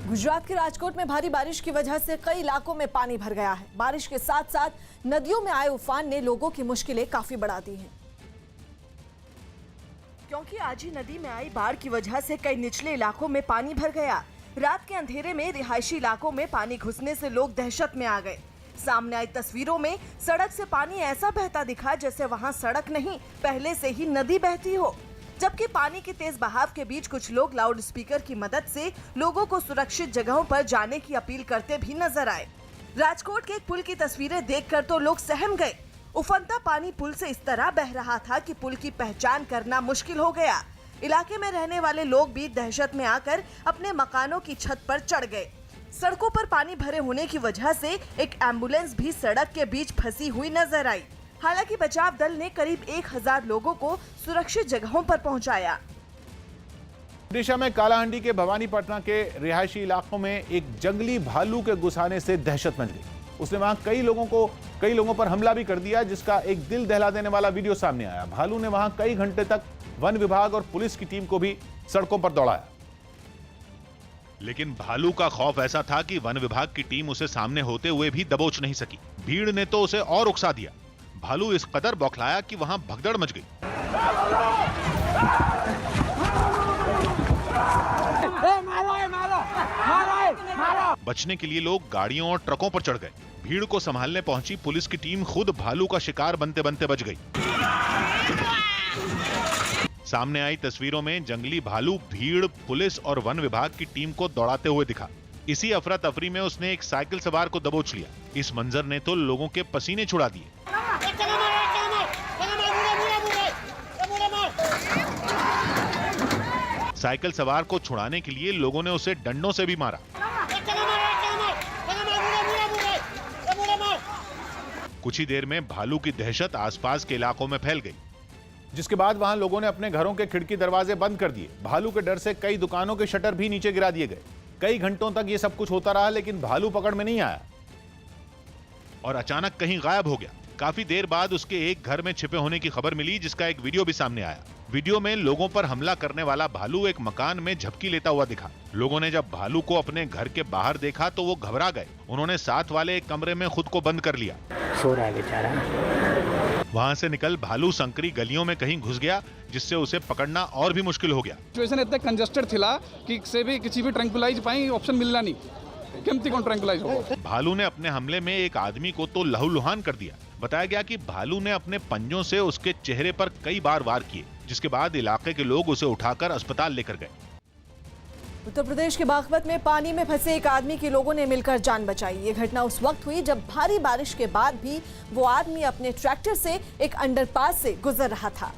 गुजरात के राजकोट में भारी बारिश की वजह से कई इलाकों में पानी भर गया है। बारिश के साथ साथ नदियों में आए उफान ने लोगों की मुश्किलें काफी बढ़ा दी हैं। क्योंकि आजी नदी में आई बाढ़ की वजह से कई निचले इलाकों में पानी भर गया। रात के अंधेरे में रिहायशी इलाकों में पानी घुसने से लोग दहशत में आ गए। सामने आई तस्वीरों में सड़क से पानी ऐसा बहता दिखा जैसे वहां सड़क नहीं, पहले से ही नदी बहती हो। जबकि पानी के तेज बहाव के बीच कुछ लोग लाउड स्पीकर की मदद से लोगों को सुरक्षित जगहों पर जाने की अपील करते भी नजर आए। राजकोट के एक पुल की तस्वीरें देखकर तो लोग सहम गए। उफनता पानी पुल से इस तरह बह रहा था कि पुल की पहचान करना मुश्किल हो गया। इलाके में रहने वाले लोग भी दहशत में आकर अपने मकानों की छत पर चढ़ गए। सड़कों पर पानी भरे होने की वजह से एक एम्बुलेंस भी सड़क के बीच फंसी हुई नजर आई। हालांकि बचाव दल ने करीब 1000 लोगों को सुरक्षित जगहों पर पहुंचाया। ओडिशा में कालाहांडी के भवानीपटना के रिहायशी इलाकों में एक जंगली भालू के घुस आने से दहशत मच गई। उसने वहां कई लोगों पर हमला भी कर दिया, जिसका एक दिल दहला देने वाला वीडियो सामने आया। भालू ने वहां कई घंटे तक वन विभाग और पुलिस की टीम को भी सड़कों पर दौड़ाया। लेकिन भालू का खौफ ऐसा था कि वन विभाग की टीम उसे सामने होते हुए भी दबोच नहीं सकी। भीड़ ने तो उसे और उकसा दिया। भालू इस कदर बौखलाया कि वहां भगदड़ मच गई। बचने के लिए लोग गाड़ियों और ट्रकों पर चढ़ गए। भीड़ को संभालने पहुंची पुलिस की टीम खुद भालू का शिकार बनते बनते बच गई। सामने आई तस्वीरों में जंगली भालू भीड़, पुलिस और वन विभाग की टीम को दौड़ाते हुए दिखा। इसी अफरा तफरी में उसने एक साइकिल सवार को दबोच लिया। इस मंजर ने तो लोगों के पसीने छुड़ा दिए। साइकिल सवार को छुड़ाने के लिए लोगों ने उसे डंडों से भी मारा। कुछ ही देर में भालू की दहशत आसपास के इलाकों में फैल गई, जिसके बाद वहां लोगों ने अपने घरों के खिड़की दरवाजे बंद कर दिए। भालू के डर से कई दुकानों के शटर भी नीचे गिरा दिए गए। कई घंटों तक ये सब कुछ होता रहा, लेकिन भालू पकड़ में नहीं आया और अचानक कहीं गायब हो गया। काफी देर बाद उसके एक घर में छिपे होने की खबर मिली, जिसका एक वीडियो भी सामने आया। वीडियो में लोगों पर हमला करने वाला भालू एक मकान में झपकी लेता हुआ दिखा। लोगों ने जब भालू को अपने घर के बाहर देखा तो वो घबरा गए। उन्होंने साथ वाले एक कमरे में खुद को बंद कर लिया। सो रहा है बेचारा। वहां से निकल भालू संकरी गलियों में कहीं घुस गया, जिससे उसे पकड़ना और भी मुश्किल हो गया। सिचुएशन इतना कंजेस्टेड थिला कि से भी किसी भी ट्रैंक्विलाइज पाई ऑप्शन मिलना नहीं। केमती कौन ट्रैंक्विलाइज होगा। भालू ने अपने हमले में एक आदमी को तो लहूलुहान कर दिया। बताया गया कि भालू ने अपने पंजों से उसके चेहरे पर कई बार वार किए, जिसके बाद इलाके के लोग उसे उठाकर अस्पताल लेकर गए। उत्तर प्रदेश के बागपत में पानी में फंसे एक आदमी की लोगों ने मिलकर जान बचाई। ये घटना उस वक्त हुई जब भारी बारिश के बाद भी वो आदमी अपने ट्रैक्टर से एक अंडरपास से गुजर रहा था।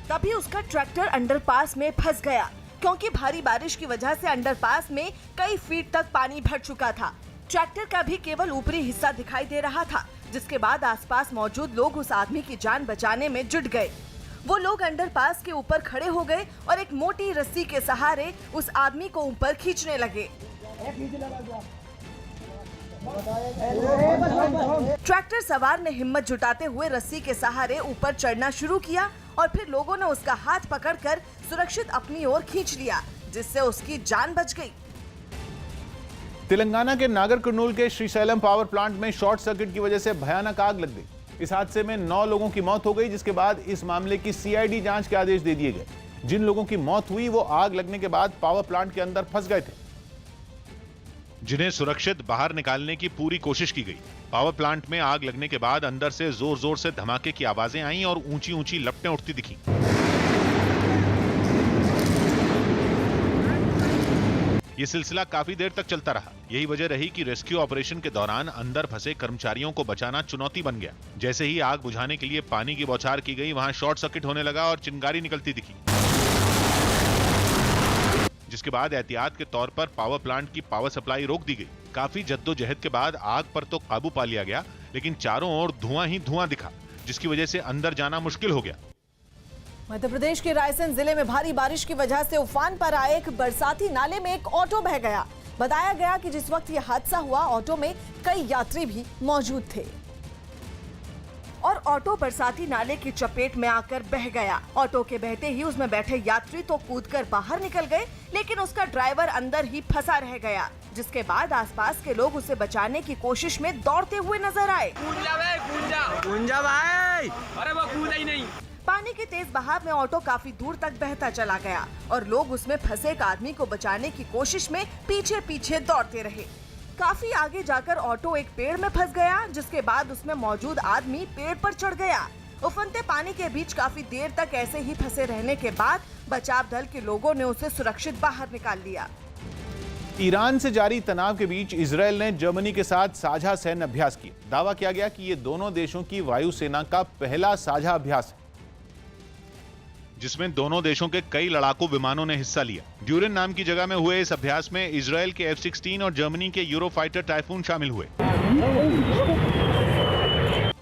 तभी उसका ट्रैक्टर अंडरपास में फंस गया, क्योंकि भारी बारिश की वजह से अंडरपास में कई फीट तक पानी भर चुका था। ट्रैक्टर का भी केवल ऊपरी हिस्सा दिखाई दे रहा था, जिसके बाद आसपास मौजूद लोग उस आदमी की जान बचाने में जुट गए। वो लोग अंडरपास के ऊपर खड़े हो गए और एक मोटी रस्सी के सहारे उस आदमी को ऊपर खींचने लगे। ट्रैक्टर सवार ने हिम्मत जुटाते हुए रस्सी के सहारे ऊपर चढ़ना शुरू किया और फिर लोगों ने उसका हाथ पकड़कर सुरक्षित अपनी ओर खींच लिया, जिससे उसकी जान बच गई। तेलंगाना के नागर कर्नूल के श्रीशैलम पावर प्लांट में शॉर्ट सर्किट की वजह से भयानक आग लग गई। इस हादसे में 9 लोगों की मौत हो गई, जिसके बाद इस मामले की सीआईडी जांच के आदेश दे दिए गए। जिन लोगों की मौत हुई वो आग लगने के बाद पावर प्लांट के अंदर फंस गए थे, जिन्हें सुरक्षित बाहर निकालने की पूरी कोशिश की गई। पावर प्लांट में आग लगने के बाद अंदर से जोर जोर से धमाके की आवाजें आईं और ऊंची ऊंची लपटें उठती दिखी। ये सिलसिला काफी देर तक चलता रहा। यही वजह रही कि रेस्क्यू ऑपरेशन के दौरान अंदर फंसे कर्मचारियों को बचाना चुनौती बन गया। जैसे ही आग बुझाने के लिए पानी की बौछार की गई, वहां शॉर्ट सर्किट होने लगा और चिंगारी निकलती दिखी, जिसके बाद एहतियात के तौर पर पावर प्लांट की पावर सप्लाई रोक दी गई। काफी जद्दोजहद के बाद आग पर तो काबू पा लिया गया, लेकिन चारों ओर धुआं ही धुआं दिखा, जिसकी वजह से अंदर जाना मुश्किल हो गया। मध्य प्रदेश के रायसेन जिले में भारी बारिश की वजह से उफान पर आए एक बरसाती नाले में एक ऑटो बह गया। बताया गया कि जिस वक्त यह हादसा हुआ, ऑटो में कई यात्री भी मौजूद थे। और ऑटो बरसाती नाले की चपेट में आकर बह गया। ऑटो के बहते ही उसमें बैठे यात्री तो कूदकर बाहर निकल गए, लेकिन उसका ड्राइवर अंदर ही फंसा रह गया, जिसके बाद आसपास के लोग उसे बचाने की कोशिश में दौड़ते हुए नजर आए। गुंजा भाई, अरे वो कूदा ही नहीं। पानी के तेज बहाव में ऑटो काफी दूर तक बहता चला गया और लोग उसमें फंसे एक आदमी को बचाने की कोशिश में पीछे पीछे दौड़ते रहे। काफी आगे जाकर ऑटो एक पेड़ में फंस गया, जिसके बाद उसमें मौजूद आदमी पेड़ पर चढ़ गया। उफनते पानी के बीच काफी देर तक ऐसे ही फंसे रहने के बाद बचाव दल के लोगों ने उसे सुरक्षित बाहर निकाल लिया। ईरान से जारी तनाव के बीच इजरायल ने जर्मनी के साथ साझा सैन्य अभ्यास किया। दावा किया गया कि ये दोनों देशों की वायुसेना का पहला साझा अभ्यास है, जिसमें दोनों देशों के कई लड़ाकू विमानों ने हिस्सा लिया। ड्यूरन नाम की जगह में हुए इस अभ्यास में इजरायल के F-16 और जर्मनी के यूरोफाइटर टाइफून शामिल हुए।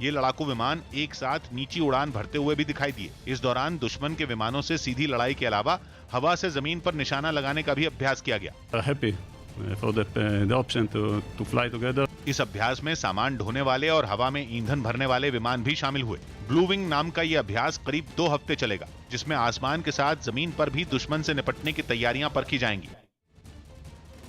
ये लड़ाकू विमान एक साथ नीची उड़ान भरते हुए भी दिखाई दिए। इस दौरान दुश्मन के विमानों से सीधी लड़ाई के अलावा हवा से जमीन पर निशाना लगाने का भी अभ्यास किया गया। Happy for the option to fly together. इस अभ्यास में सामान ढोने वाले और हवा में ईंधन भरने वाले विमान भी शामिल हुए। ब्लू विंग नाम का ये अभ्यास करीब 2 हफ्ते चलेगा, जिसमें आसमान के साथ जमीन पर भी दुश्मन से निपटने की तैयारियां परखी जाएंगी।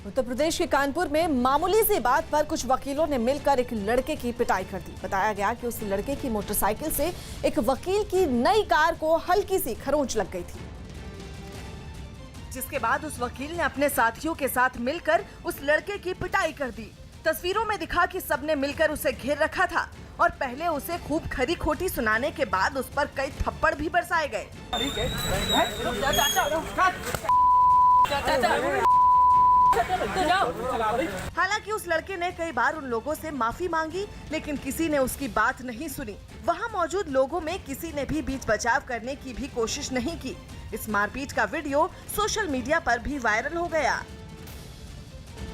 उत्तर प्रदेश के कानपुर में मामूली सी बात पर कुछ वकीलों ने मिलकर एक लड़के की पिटाई कर दी। बताया गया कि उस लड़के की मोटरसाइकिल से एक वकील की नई कार को हल्की सी खरोंच लग गई थी, जिसके बाद उस वकील ने अपने साथियों के साथ मिलकर उस लड़के की पिटाई कर दी। तस्वीरों में दिखा कि सबने मिलकर उसे घेर रखा था और पहले उसे खूब खरी खोटी सुनाने के बाद उस पर कई थप्पड़ भी बरसाए गए। हालांकि उस लड़के ने कई बार उन लोगों से माफी मांगी, लेकिन किसी ने उसकी बात नहीं सुनी। वहां मौजूद लोगों में किसी ने भी बीच बचाव करने की भी कोशिश नहीं की। इस मारपीट का वीडियो सोशल मीडिया पर भी वायरल हो गया।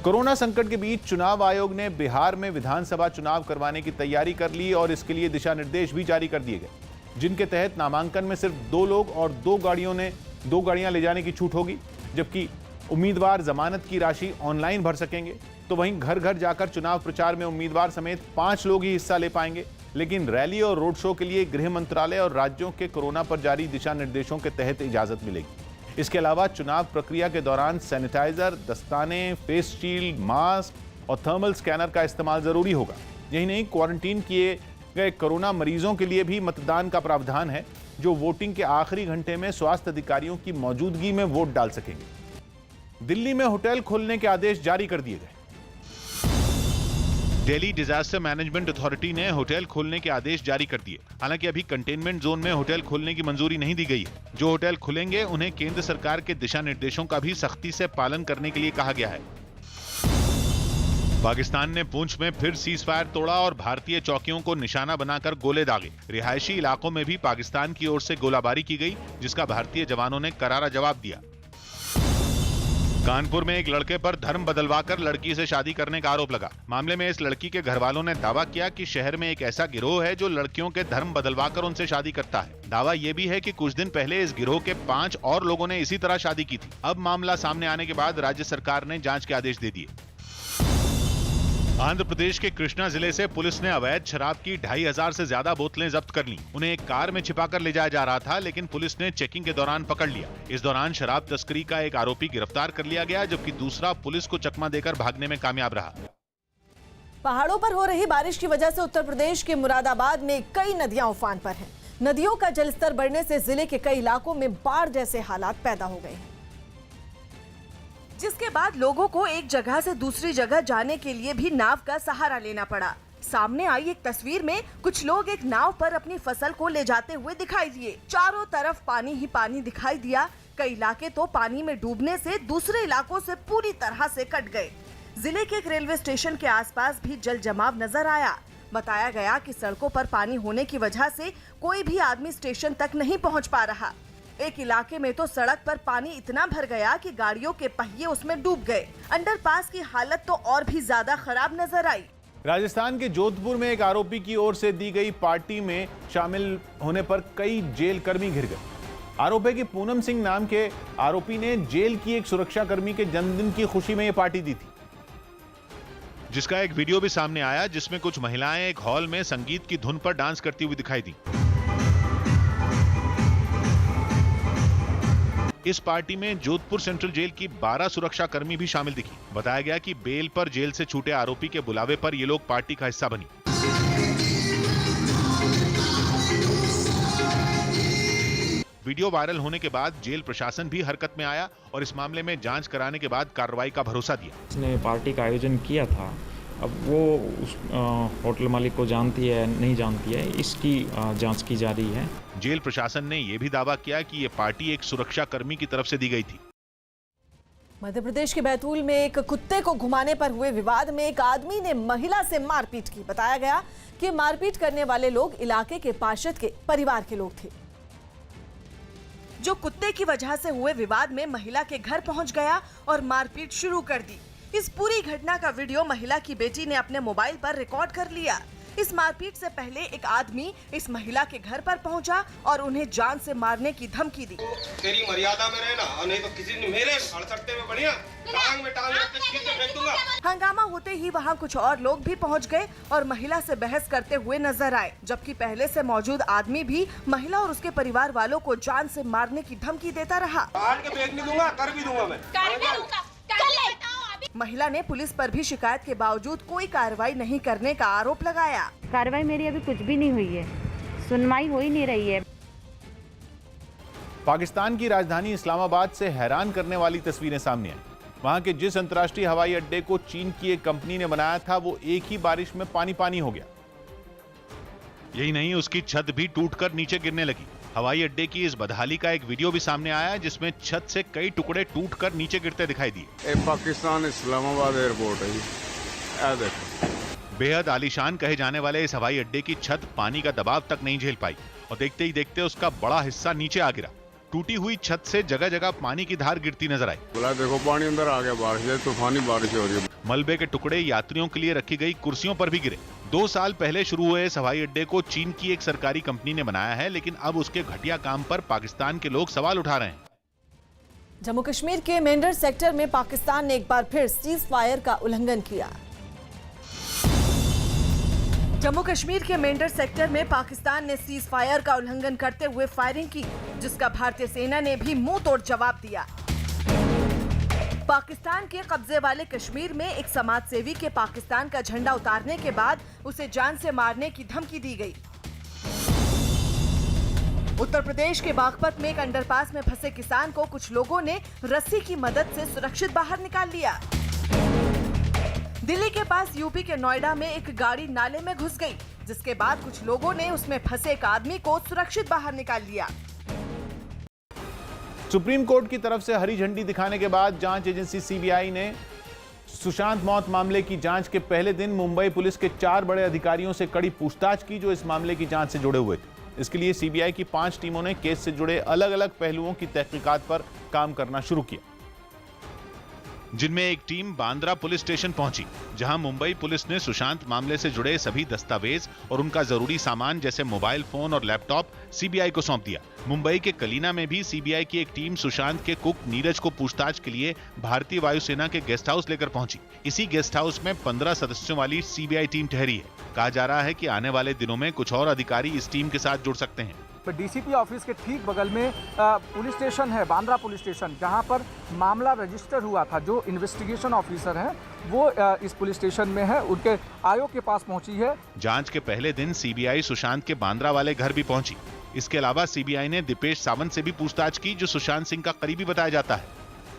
कोरोना संकट के बीच चुनाव आयोग ने बिहार में विधानसभा चुनाव करवाने की तैयारी कर ली और इसके लिए दिशा निर्देश भी जारी कर दिए गए, जिनके तहत नामांकन में सिर्फ 2 लोग और 2 गाड़ियां ले जाने की छूट होगी, जबकि उम्मीदवार जमानत की राशि ऑनलाइन भर सकेंगे। तो वहीं घर घर जाकर चुनाव प्रचार में उम्मीदवार समेत 5 लोग ही हिस्सा ले पाएंगे, लेकिन रैली और रोड शो के लिए गृह मंत्रालय और राज्यों के कोरोना पर जारी दिशा निर्देशों के तहत इजाजत मिलेगी। इसके अलावा चुनाव प्रक्रिया के दौरान सैनिटाइजर, दस्ताने, फेस शील्ड, मास्क और थर्मल स्कैनर का इस्तेमाल जरूरी होगा। यही नहीं, क्वारंटीन किए गए कोरोना मरीजों के लिए भी मतदान का प्रावधान है, जो वोटिंग के आखिरी घंटे में स्वास्थ्य अधिकारियों की मौजूदगी में वोट डाल सकेंगे। दिल्ली में होटल खोलने के आदेश जारी कर दिए गए। दिल्ली डिजास्टर मैनेजमेंट अथॉरिटी ने होटल खोलने के आदेश जारी कर दिए। हालांकि अभी कंटेनमेंट जोन में होटल खोलने की मंजूरी नहीं दी गई है। जो होटल खुलेंगे उन्हें केंद्र सरकार के दिशा निर्देशों का भी सख्ती से पालन करने के लिए कहा गया है। पाकिस्तान ने पुंछ में फिर सीज फायर तोड़ा और भारतीय चौकियों को निशाना बनाकर गोले दागे। रिहायशी इलाकों में भी पाकिस्तान की ओर से गोलाबारी की गई, जिसका भारतीय जवानों ने करारा जवाब दिया। कानपुर में एक लड़के पर धर्म बदलवाकर लड़की से शादी करने का आरोप लगा। मामले में इस लड़की के घर वालों ने दावा किया कि शहर में एक ऐसा गिरोह है जो लड़कियों के धर्म बदलवाकर उनसे शादी करता है। दावा यह भी है कि कुछ दिन पहले इस गिरोह के 5 और लोगों ने इसी तरह शादी की थी। अब मामला सामने आने के बाद राज्य सरकार ने जांच के आदेश दे दिए। आंध्र प्रदेश के कृष्णा जिले से पुलिस ने अवैध शराब की 2500 से ज्यादा बोतलें जब्त कर ली। उन्हें एक कार में छिपाकर ले जाया जा रहा था, लेकिन पुलिस ने चेकिंग के दौरान पकड़ लिया। इस दौरान शराब तस्करी का एक आरोपी गिरफ्तार कर लिया गया, जबकि दूसरा पुलिस को चकमा देकर भागने में कामयाब रहा। पहाड़ों पर हो रही बारिश की वजह से उत्तर प्रदेश के मुरादाबाद में कई नदियां उफान पर हैं। नदियों का जलस्तर बढ़ने से जिले के कई इलाकों में बाढ़ जैसे हालात पैदा हो गए हैं, जिसके बाद लोगों को एक जगह से दूसरी जगह जाने के लिए भी नाव का सहारा लेना पड़ा। सामने आई एक तस्वीर में कुछ लोग एक नाव पर अपनी फसल को ले जाते हुए दिखाई दिए। चारों तरफ पानी ही पानी दिखाई दिया। कई इलाके तो पानी में डूबने से दूसरे इलाकों से पूरी तरह से कट गए। जिले के एक रेलवे स्टेशन के आसपास भी जल जमाव नजर आया। बताया गया कि सड़कों पर पानी होने की वजह से कोई भी आदमी स्टेशन तक नहीं पहुंच पा रहा। एक इलाके में तो सड़क पर पानी इतना भर गया कि गाड़ियों के पहिए उसमें डूब गए। अंडरपास की हालत तो और भी ज्यादा खराब नजर आई। राजस्थान के जोधपुर में एक आरोपी की ओर से दी गई पार्टी में शामिल होने पर कई जेल कर्मी घिर गए। आरोप है कि पूनम सिंह नाम के आरोपी ने जेल की एक सुरक्षा कर्मी के जन्मदिन की खुशी में यह पार्टी दी थी। जिसका एक वीडियो भी सामने आया जिसमें कुछ महिलाएं एक हॉल में संगीत की धुन पर डांस करती हुई दिखाई दी। इस पार्टी में जोधपुर सेंट्रल जेल की 12 सुरक्षा कर्मी भी शामिल दिखी। बताया गया कि बेल पर जेल से छूटे आरोपी के बुलावे पर ये लोग पार्टी का हिस्सा बनी। वीडियो वायरल होने के बाद जेल प्रशासन भी हरकत में आया और इस मामले में जांच कराने के बाद कार्रवाई का भरोसा दिया। उसने पार्टी का आयोजन किया था, अब वो उस होटल मालिक को जानती है नहीं जानती है, इसकी जांच की जा रही है। जेल प्रशासन ने यह भी दावा किया कि यह पार्टी एक सुरक्षा कर्मी की तरफ से दी गई थी। मध्य प्रदेश के बैतूल में एक कुत्ते को घुमाने पर हुए विवाद में एक आदमी ने महिला से मारपीट की। बताया गया कि मारपीट करने वाले लोग इलाके के पार्षद के परिवार के लोग थे, जो कुत्ते की वजह से हुए विवाद में महिला के घर पहुंच गया और मारपीट शुरू कर दी। इस पूरी घटना का वीडियो महिला की बेटी ने अपने मोबाइल पर रिकॉर्ड कर लिया। इस मारपीट से पहले एक आदमी इस महिला के घर पर पहुंचा और उन्हें जान से मारने की धमकी दी। तेरी मर्यादा में रहना और नहीं तो किसी ने मेरे अड़सट्टे में बढ़िया टांग में टांग रख के सीधे फेंक दूंगा। हंगामा होते ही वहां कुछ और लोग भी पहुंच गए और महिला से बहस करते हुए नजर आए, जबकि पहले से मौजूद आदमी भी महिला और उसके परिवार वालों को जान से मारने की धमकी देता रहा। काट के फेंक नहीं दूंगा, कर भी दूंगा मैं। महिला ने पुलिस पर भी शिकायत के बावजूद कोई कार्रवाई नहीं करने का आरोप लगाया। कार्रवाई मेरी अभी कुछ भी नहीं हुई है, सुनवाई हो ही नहीं रही है। पाकिस्तान की राजधानी इस्लामाबाद से हैरान करने वाली तस्वीरें सामने आई। वहां के जिस अंतर्राष्ट्रीय हवाई अड्डे को चीन की एक कंपनी ने बनाया था, वो एक ही बारिश में पानी पानी हो गया। यही नहीं, उसकी छत भी टूटकर नीचे गिरने लगी। हवाई अड्डे की इस बदहाली का एक वीडियो भी सामने आया जिसमें छत से कई टुकड़े टूटकर नीचे गिरते दिखाई दिए। पाकिस्तान इस्लामाबाद एयरपोर्ट है। देखो, बेहद आलीशान कहे जाने वाले इस हवाई अड्डे की छत पानी का दबाव तक नहीं झेल पाई और देखते ही देखते उसका बड़ा हिस्सा नीचे आ गिरा। टूटी हुई छत से जगह जगह पानी की धार गिरती नजर आई। बोला देखो पानी अंदर आ गया, बारिश है, तूफानी बारिश हो रही है। मलबे के टुकड़े यात्रियों के लिए रखी गई कुर्सियों पर भी गिरे। 2 साल पहले शुरू हुए इस हवाई अड्डे को चीन की एक सरकारी कंपनी ने बनाया है, लेकिन अब उसके घटिया काम पर पाकिस्तान के लोग सवाल उठा रहे हैं। जम्मू कश्मीर के मेंढर सेक्टर में पाकिस्तान ने एक बार फिर सीज फायर का उल्लंघन किया। जम्मू कश्मीर के मेंढर सेक्टर में पाकिस्तान ने सीज फायर का उल्लंघन करते हुए फायरिंग की, जिसका भारतीय सेना ने भी मुंह तोड़ जवाब दिया। पाकिस्तान के कब्जे वाले कश्मीर में एक समाजसेवी के पाकिस्तान का झंडा उतारने के बाद उसे जान से मारने की धमकी दी गई। उत्तर प्रदेश के बागपत में एक अंडरपास में फंसे किसान को कुछ लोगों ने रस्सी की मदद से सुरक्षित बाहर निकाल लिया। दिल्ली के पास यूपी के नोएडा में एक गाड़ी नाले में घुस गई, जिसके बाद कुछ लोगों ने उसमें फंसे एक आदमी को सुरक्षित बाहर निकाल लिया। सुप्रीम कोर्ट की तरफ से हरी झंडी दिखाने के बाद जांच एजेंसी सीबीआई ने सुशांत मौत मामले की जांच के पहले दिन मुंबई पुलिस के 4 बड़े अधिकारियों से कड़ी पूछताछ की, जो इस मामले की जांच से जुड़े हुए थे। इसके लिए सीबीआई की 5 टीमों ने केस से जुड़े अलग अलग पहलुओं की तहकीकात पर काम करना शुरू किया, जिनमें एक टीम बांद्रा पुलिस स्टेशन पहुंची, जहां मुंबई पुलिस ने सुशांत मामले से जुड़े सभी दस्तावेज और उनका जरूरी सामान जैसे मोबाइल फोन और लैपटॉप सीबीआई को सौंप दिया। मुंबई के कलीना में भी सीबीआई की एक टीम सुशांत के कुक नीरज को पूछताछ के लिए भारतीय वायुसेना के गेस्ट हाउस लेकर पहुंची। इसी गेस्ट हाउस में 15 सदस्यों वाली सीबीआई टीम ठहरी है। कहा जा रहा है कि आने वाले दिनों में कुछ और अधिकारी इस टीम के साथ जुड़ सकते हैं। डीसीपी ऑफिस के ठीक बगल में पुलिस स्टेशन है, बांद्रा पुलिस स्टेशन, जहां पर मामला रजिस्टर हुआ था। जो इन्वेस्टिगेशन ऑफिसर हैं वो इस पुलिस स्टेशन में है, उनके आयोग के पास पहुंची है। जांच के पहले दिन सीबीआई सुशांत के बांद्रा वाले घर भी पहुंची। इसके अलावा सीबीआई ने दीपेश सावंत से भी पूछताछ की, जो सुशांत सिंह का करीबी बताया जाता है।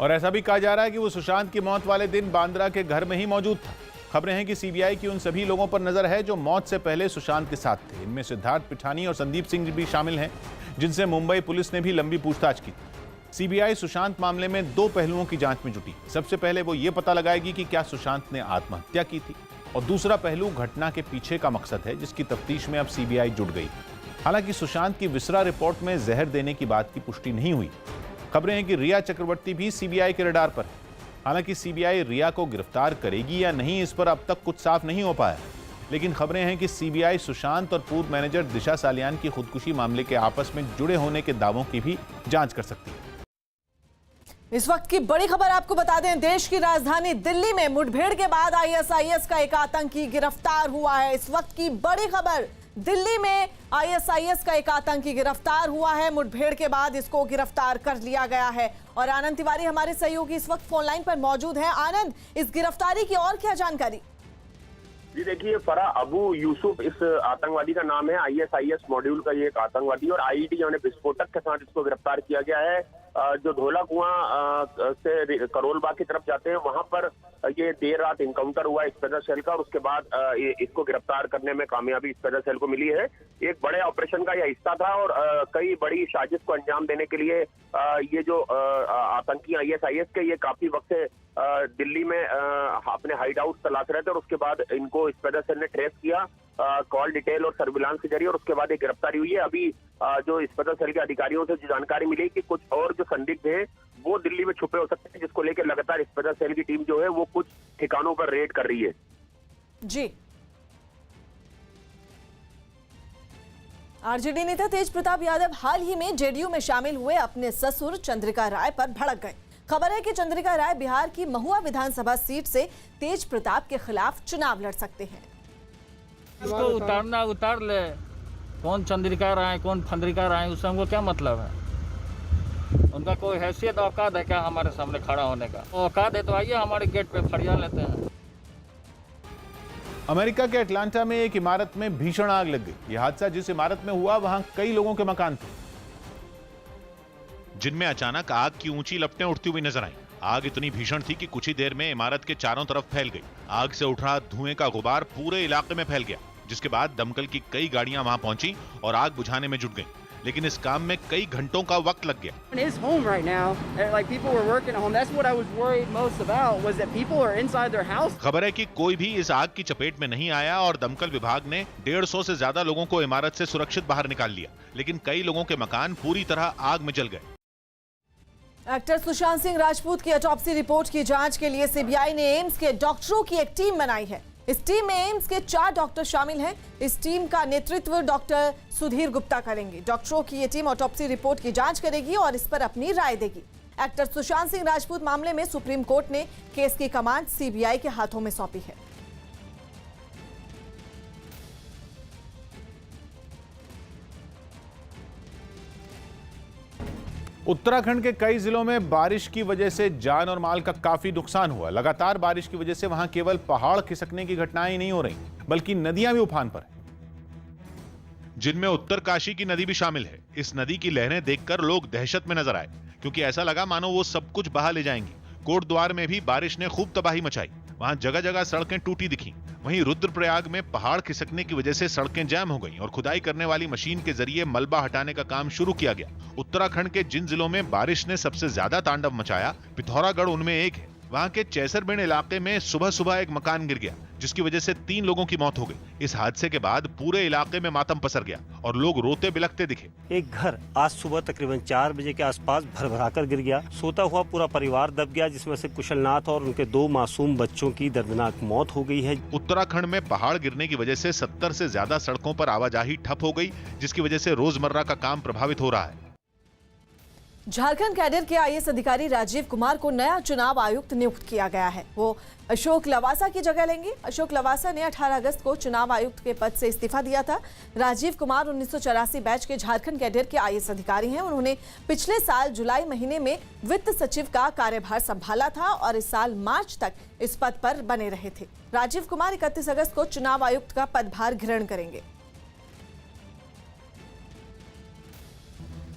और ऐसा भी कहा जा रहा है कि वो सुशांत की मौत वाले दिन बांद्रा के घर में ही मौजूद था। खबरें हैं कि सीबीआई की उन सभी लोगों पर नजर है जो मौत से पहले सुशांत के साथ थे। इनमें सिद्धार्थ पिठानी और संदीप सिंह भी शामिल हैं, जिनसे मुंबई पुलिस ने भी लंबी पूछताछ की। सीबीआई सुशांत मामले में 2 पहलुओं की जांच में जुटी। सबसे पहले वो ये पता लगाएगी कि क्या सुशांत ने आत्महत्या की थी, और दूसरा पहलू घटना के पीछे का मकसद है, जिसकी तफ्तीश में अब सीबीआई जुट गई। हालांकि सुशांत की विसरा रिपोर्ट में जहर देने की बात की पुष्टि नहीं हुई। खबरें हैं कि रिया चक्रवर्ती भी सीबीआई के रडार पर है। हालांकि सीबीआई रिया को गिरफ्तार करेगी या नहीं, इस पर अब तक कुछ साफ नहीं हो पाया। लेकिन खबरें हैं कि सीबीआई सुशांत और पूर्व मैनेजर दिशा सालियान की खुदकुशी मामले के आपस में जुड़े होने के दावों की भी जांच कर सकती है। इस वक्त की बड़ी खबर आपको बता दें, देश की राजधानी दिल्ली में मुठभेड़ के बाद आईएसआईएस का एक आतंकी गिरफ्तार हुआ है। इस वक्त की बड़ी खबर, दिल्ली में आईएसआईएस का एक आतंकी गिरफ्तार हुआ है। मुठभेड़ के बाद इसको गिरफ्तार कर लिया गया है। और आनंद तिवारी हमारे सहयोगी इस वक्त फोन लाइन पर मौजूद हैं। आनंद, इस गिरफ्तारी की और क्या जानकारी? जी देखिए, फरा अबू यूसुफ इस आतंकवादी का नाम है। आईएसआईएस मॉड्यूल का ये एक आतंकवादी और आईईडी यानी विस्फोटक के साथ इसको गिरफ्तार किया गया है। जो धौला कुआं से करोलबाग की तरफ जाते हैं वहां पर ये देर रात इनकाउंटर हुआ स्पेशल सेल का और उसके बाद इसको गिरफ्तार करने में कामयाबी स्पेशल सेल को मिली है। एक बड़े ऑपरेशन का यह हिस्सा था और कई बड़ी साजिश को अंजाम देने के लिए ये जो आतंकी आईएसआईएस के ये काफी वक्त से दिल्ली में अपने हाइड आउट तलाश रहे थे और उसके बाद इनको स्पेशल सेल ने ट्रेस किया कॉल डिटेल और सर्विलांस के जरिए और उसके बाद एक गिरफ्तारी हुई है। अभी जो स्पेशल सेल के अधिकारियों से जो जानकारी मिली कि कुछ और जो संदिग्ध हैं वो दिल्ली में छुपे हो सकते हैं, जिसको लेकर लगातार स्पेशल सेल की टीम जो है वो कुछ ठिकानों पर रेड कर रही है। जी, आरजेडी नेता तेज प्रताप यादव हाल ही में जेडीयू में शामिल हुए अपने ससुर चंद्रिका राय पर भड़क गए। खबर है कि चंद्रिका राय बिहार की महुआ विधानसभा सीट से तेज प्रताप के खिलाफ चुनाव लड़ सकते हैं। इसको उतारना उतार ले, कौन चंद्रिका राय कौन फंद्रिका राय, उससे हमको क्या मतलब है? उनका कोई हैसियत औकात है क्या हमारे सामने खड़ा होने का? औकात है तो आइए हमारे गेट पे फरिया लेते हैं। अमेरिका के अटलांटा में एक इमारत में भीषण आग लग गई। यह हादसा जिस इमारत में हुआ वहां कई लोगों के मकान थे, जिनमें अचानक आग की ऊंची लपटें उठती हुई नजर आईं। आग इतनी भीषण थी कि कुछ ही देर में इमारत के चारों तरफ फैल गई। आग से उठ रहा धुएं का गुबार पूरे इलाके में फैल गया, जिसके बाद दमकल की कई गाड़ियां वहां पहुंची और आग बुझाने में जुट गईं। लेकिन इस काम में कई घंटों का वक्त लग गया। खबर है कि कोई भी इस आग की चपेट में नहीं आया और दमकल विभाग ने 150 से ज्यादा लोगों को इमारत से सुरक्षित बाहर निकाल लिया, लेकिन कई लोगों के मकान पूरी तरह आग में जल गए। एक्टर सुशांत सिंह राजपूत की ऑटोप्सी रिपोर्ट की जांच के लिए सीबीआई ने एम्स के डॉक्टरों की एक टीम बनाई है। इस टीम में एम्स के 4 डॉक्टर शामिल हैं। इस टीम का नेतृत्व डॉक्टर सुधीर गुप्ता करेंगे। डॉक्टरों की ये टीम ऑटोप्सी रिपोर्ट की जांच करेगी और इस पर अपनी राय देगी। एक्टर सुशांत सिंह राजपूत मामले में सुप्रीम कोर्ट ने केस की कमान सीबीआई के हाथों में सौंपी है। उत्तराखंड के कई जिलों में बारिश की वजह से जान और माल का काफी नुकसान हुआ। लगातार बारिश की वजह से वहां केवल पहाड़ खिसकने की घटनाएं नहीं हो रही, बल्कि नदियां भी उफान पर हैं, जिनमें उत्तरकाशी की नदी भी शामिल है। इस नदी की लहरें देखकर लोग दहशत में नजर आए, क्योंकि ऐसा लगा मानो वो सब कुछ बहा ले जाएंगी। कोटद्वार में भी बारिश ने खूब तबाही मचाई, वहां जगह जगह सड़कें टूटी दिखी। वहीं रुद्रप्रयाग में पहाड़ खिसकने की वजह से सड़कें जैम हो गईं और खुदाई करने वाली मशीन के जरिए मलबा हटाने का काम शुरू किया गया। उत्तराखंड के जिन जिलों में बारिश ने सबसे ज्यादा तांडव मचाया, पिथौरागढ़ उनमें एक है। वहां के चैसरबिंड इलाके में सुबह सुबह एक मकान गिर गया, जिसकी वजह से 3 लोगों की मौत हो गई। इस हादसे के बाद पूरे इलाके में मातम पसर गया और लोग रोते बिलखते दिखे। एक घर आज सुबह तकरीबन 4 बजे के आसपास भरभराकर गिर गया। सोता हुआ पूरा परिवार दब गया, जिसमें से कुशलनाथ और उनके 2 मासूम बच्चों की दर्दनाक मौत हो गई है। उत्तराखंड में पहाड़ गिरने की वजह से 70 से ज्यादा सड़कों पर आवाजाही ठप हो गई, जिसकी वजह से रोजमर्रा का काम प्रभावित हो रहा है। झारखंड कैडर के आईएएस अधिकारी राजीव कुमार को नया चुनाव आयुक्त नियुक्त किया गया है। वो अशोक लवासा की जगह लेंगे। अशोक लवासा ने 18 अगस्त को चुनाव आयुक्त के पद से इस्तीफा दिया था। राजीव कुमार 1984 बैच के झारखंड कैडर के आईएएस अधिकारी हैं। उन्होंने पिछले साल जुलाई महीने में वित्त सचिव का कार्यभार संभाला था और इस साल मार्च तक इस पद पर बने रहे थे। राजीव कुमार 31 अगस्त को चुनाव आयुक्त का पदभार ग्रहण करेंगे।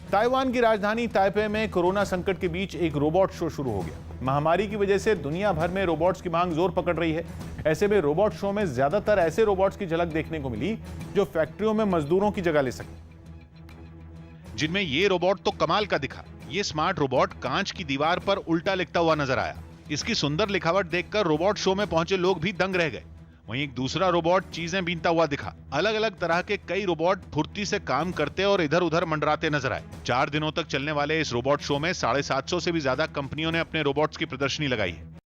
ताइवान की राजधानी ताइपे में कोरोना संकट के बीच एक रोबोट शो शुरू हो गया। महामारी की वजह से दुनिया भर में रोबोट्स की मांग जोर पकड़ रही है। ऐसे में रोबोट शो में ज्यादातर ऐसे रोबोट्स की झलक देखने को मिली जो फैक्ट्रियों में मजदूरों की जगह ले सके। जिनमें ये रोबोट तो कमाल का दिखा। ये स्मार्ट रोबोट कांच की दीवार पर उल्टा लिखता हुआ नजर आया। इसकी सुंदर लिखावट देखकर रोबोट शो में पहुंचे लोग भी दंग रह गए। वहीं एक दूसरा रोबोट चीजें बीनता हुआ दिखा। अलग अलग तरह के कई रोबोट फुर्ती से काम करते और इधर उधर मंडराते नजर आए। 4 दिनों तक चलने वाले इस रोबोट शो में 750 से भी ज्यादा कंपनियों ने अपने रोबोट्स की प्रदर्शनी लगाई है।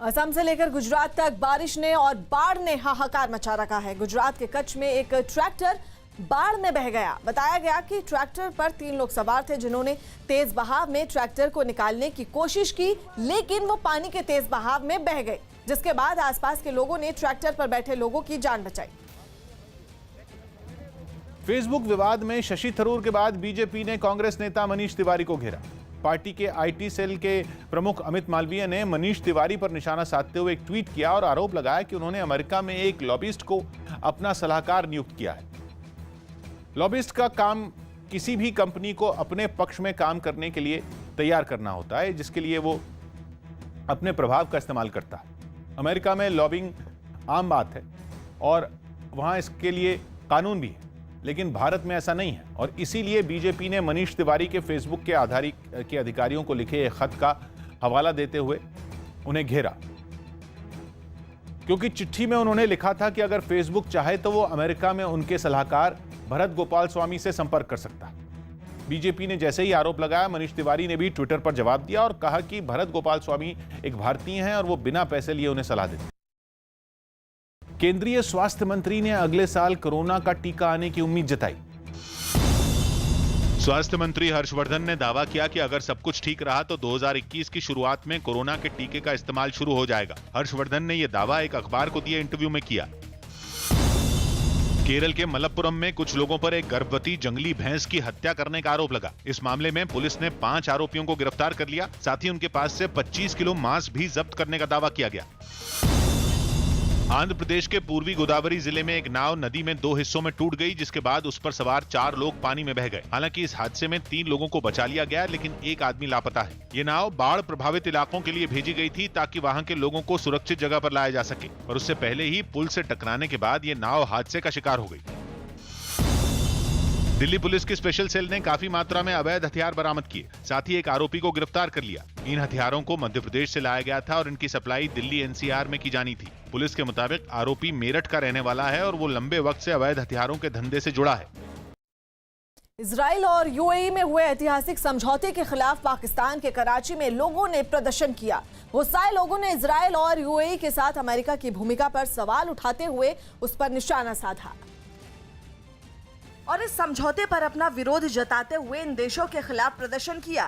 असम से लेकर गुजरात तक बारिश ने और बाढ़ ने हाहाकार मचा रखा है। गुजरात के कच्छ में एक ट्रैक्टर बाढ़ में बह गया। बताया गया कि ट्रैक्टर पर 3 लोग सवार थे जिन्होंने तेज बहाव में ट्रैक्टर को निकालने की कोशिश की, लेकिन वो पानी के तेज बहाव में बह गए, जिसके बाद आसपास के लोगों ने ट्रैक्टर पर बैठे लोगों की जान बचाई। फेसबुक विवाद में शशि थरूर के बाद बीजेपी ने कांग्रेस नेता मनीष तिवारी को घेरा। पार्टी के आईटी सेल के प्रमुख अमित मालवीय ने मनीष तिवारी पर निशाना साधते हुए एक ट्वीट किया और आरोप लगाया कि उन्होंने अमेरिका में एक लॉबिस्ट को अपना सलाहकार नियुक्त किया है। लॉबिस्ट का काम किसी भी कंपनी को अपने पक्ष में काम करने के लिए तैयार करना होता है, जिसके लिए वो अपने प्रभाव का इस्तेमाल करता है। अमेरिका में लॉबिंग आम बात है और वहां इसके लिए कानून भी है, लेकिन भारत में ऐसा नहीं है और इसीलिए बीजेपी ने मनीष तिवारी के फेसबुक के अधिकारियों को लिखे एक खत का हवाला देते हुए उन्हें घेरा, क्योंकि चिट्ठी में उन्होंने लिखा था कि अगर फेसबुक चाहे तो वो अमेरिका में उनके सलाहकार भरत गोपाल स्वामी से संपर्क कर सकता है। बीजेपी ने जैसे ही आरोप लगाया, मनीष तिवारी ने भी ट्विटर पर जवाब दिया और कहा कि भरत गोपाल स्वामी एक भारतीय हैं और वो बिना पैसे लिए उन्हें सलाह देते। केंद्रीय स्वास्थ्य मंत्री ने अगले साल कोरोना का टीका आने की उम्मीद जताई। स्वास्थ्य मंत्री हर्षवर्धन ने दावा किया कि अगर सब कुछ ठीक रहा तो 2021 की शुरुआत में कोरोना के टीके का इस्तेमाल शुरू हो जाएगा। हर्षवर्धन ने यह दावा एक अखबार को दिए इंटरव्यू में किया। केरल के मलप्पुरम में कुछ लोगों पर एक गर्भवती जंगली भैंस की हत्या करने का आरोप लगा। इस मामले में पुलिस ने 5 आरोपियों को गिरफ्तार कर लिया। साथ ही उनके पास से 25 किलो मांस भी जब्त करने का दावा किया गया। आंध्र प्रदेश के पूर्वी गोदावरी जिले में एक नाव नदी में 2 हिस्सों में टूट गई, जिसके बाद उस पर सवार 4 लोग पानी में बह गए। हालांकि इस हादसे में 3 लोगों को बचा लिया गया, लेकिन एक आदमी लापता है। ये नाव बाढ़ प्रभावित इलाकों के लिए भेजी गई थी ताकि वहां के लोगों को सुरक्षित जगह पर लाया जा सके, और उससे पहले ही पुल से टकराने के बाद ये नाव हादसे का शिकार हो गई। दिल्ली पुलिस की स्पेशल सेल ने काफी मात्रा में अवैध हथियार बरामद किए। साथ ही एक आरोपी को गिरफ्तार कर लिया। इन हथियारों को मध्य प्रदेश से लाया गया था और इनकी सप्लाई दिल्ली एनसीआर में की जानी थी। पुलिस के मुताबिक आरोपी मेरठ का रहने वाला है और वो लंबे वक्त से अवैध हथियारों के धंधे से जुड़ा है। इजराइल और यूएई में हुए ऐतिहासिक समझौते के खिलाफ पाकिस्तान के कराची में लोगों ने प्रदर्शन किया। गुस्साए लोगों ने इजराइल और यूएई के साथ अमेरिका की भूमिका पर सवाल उठाते हुए उस पर निशाना साधा और इस समझौते पर अपना विरोध जताते हुए इन देशों के खिलाफ प्रदर्शन किया।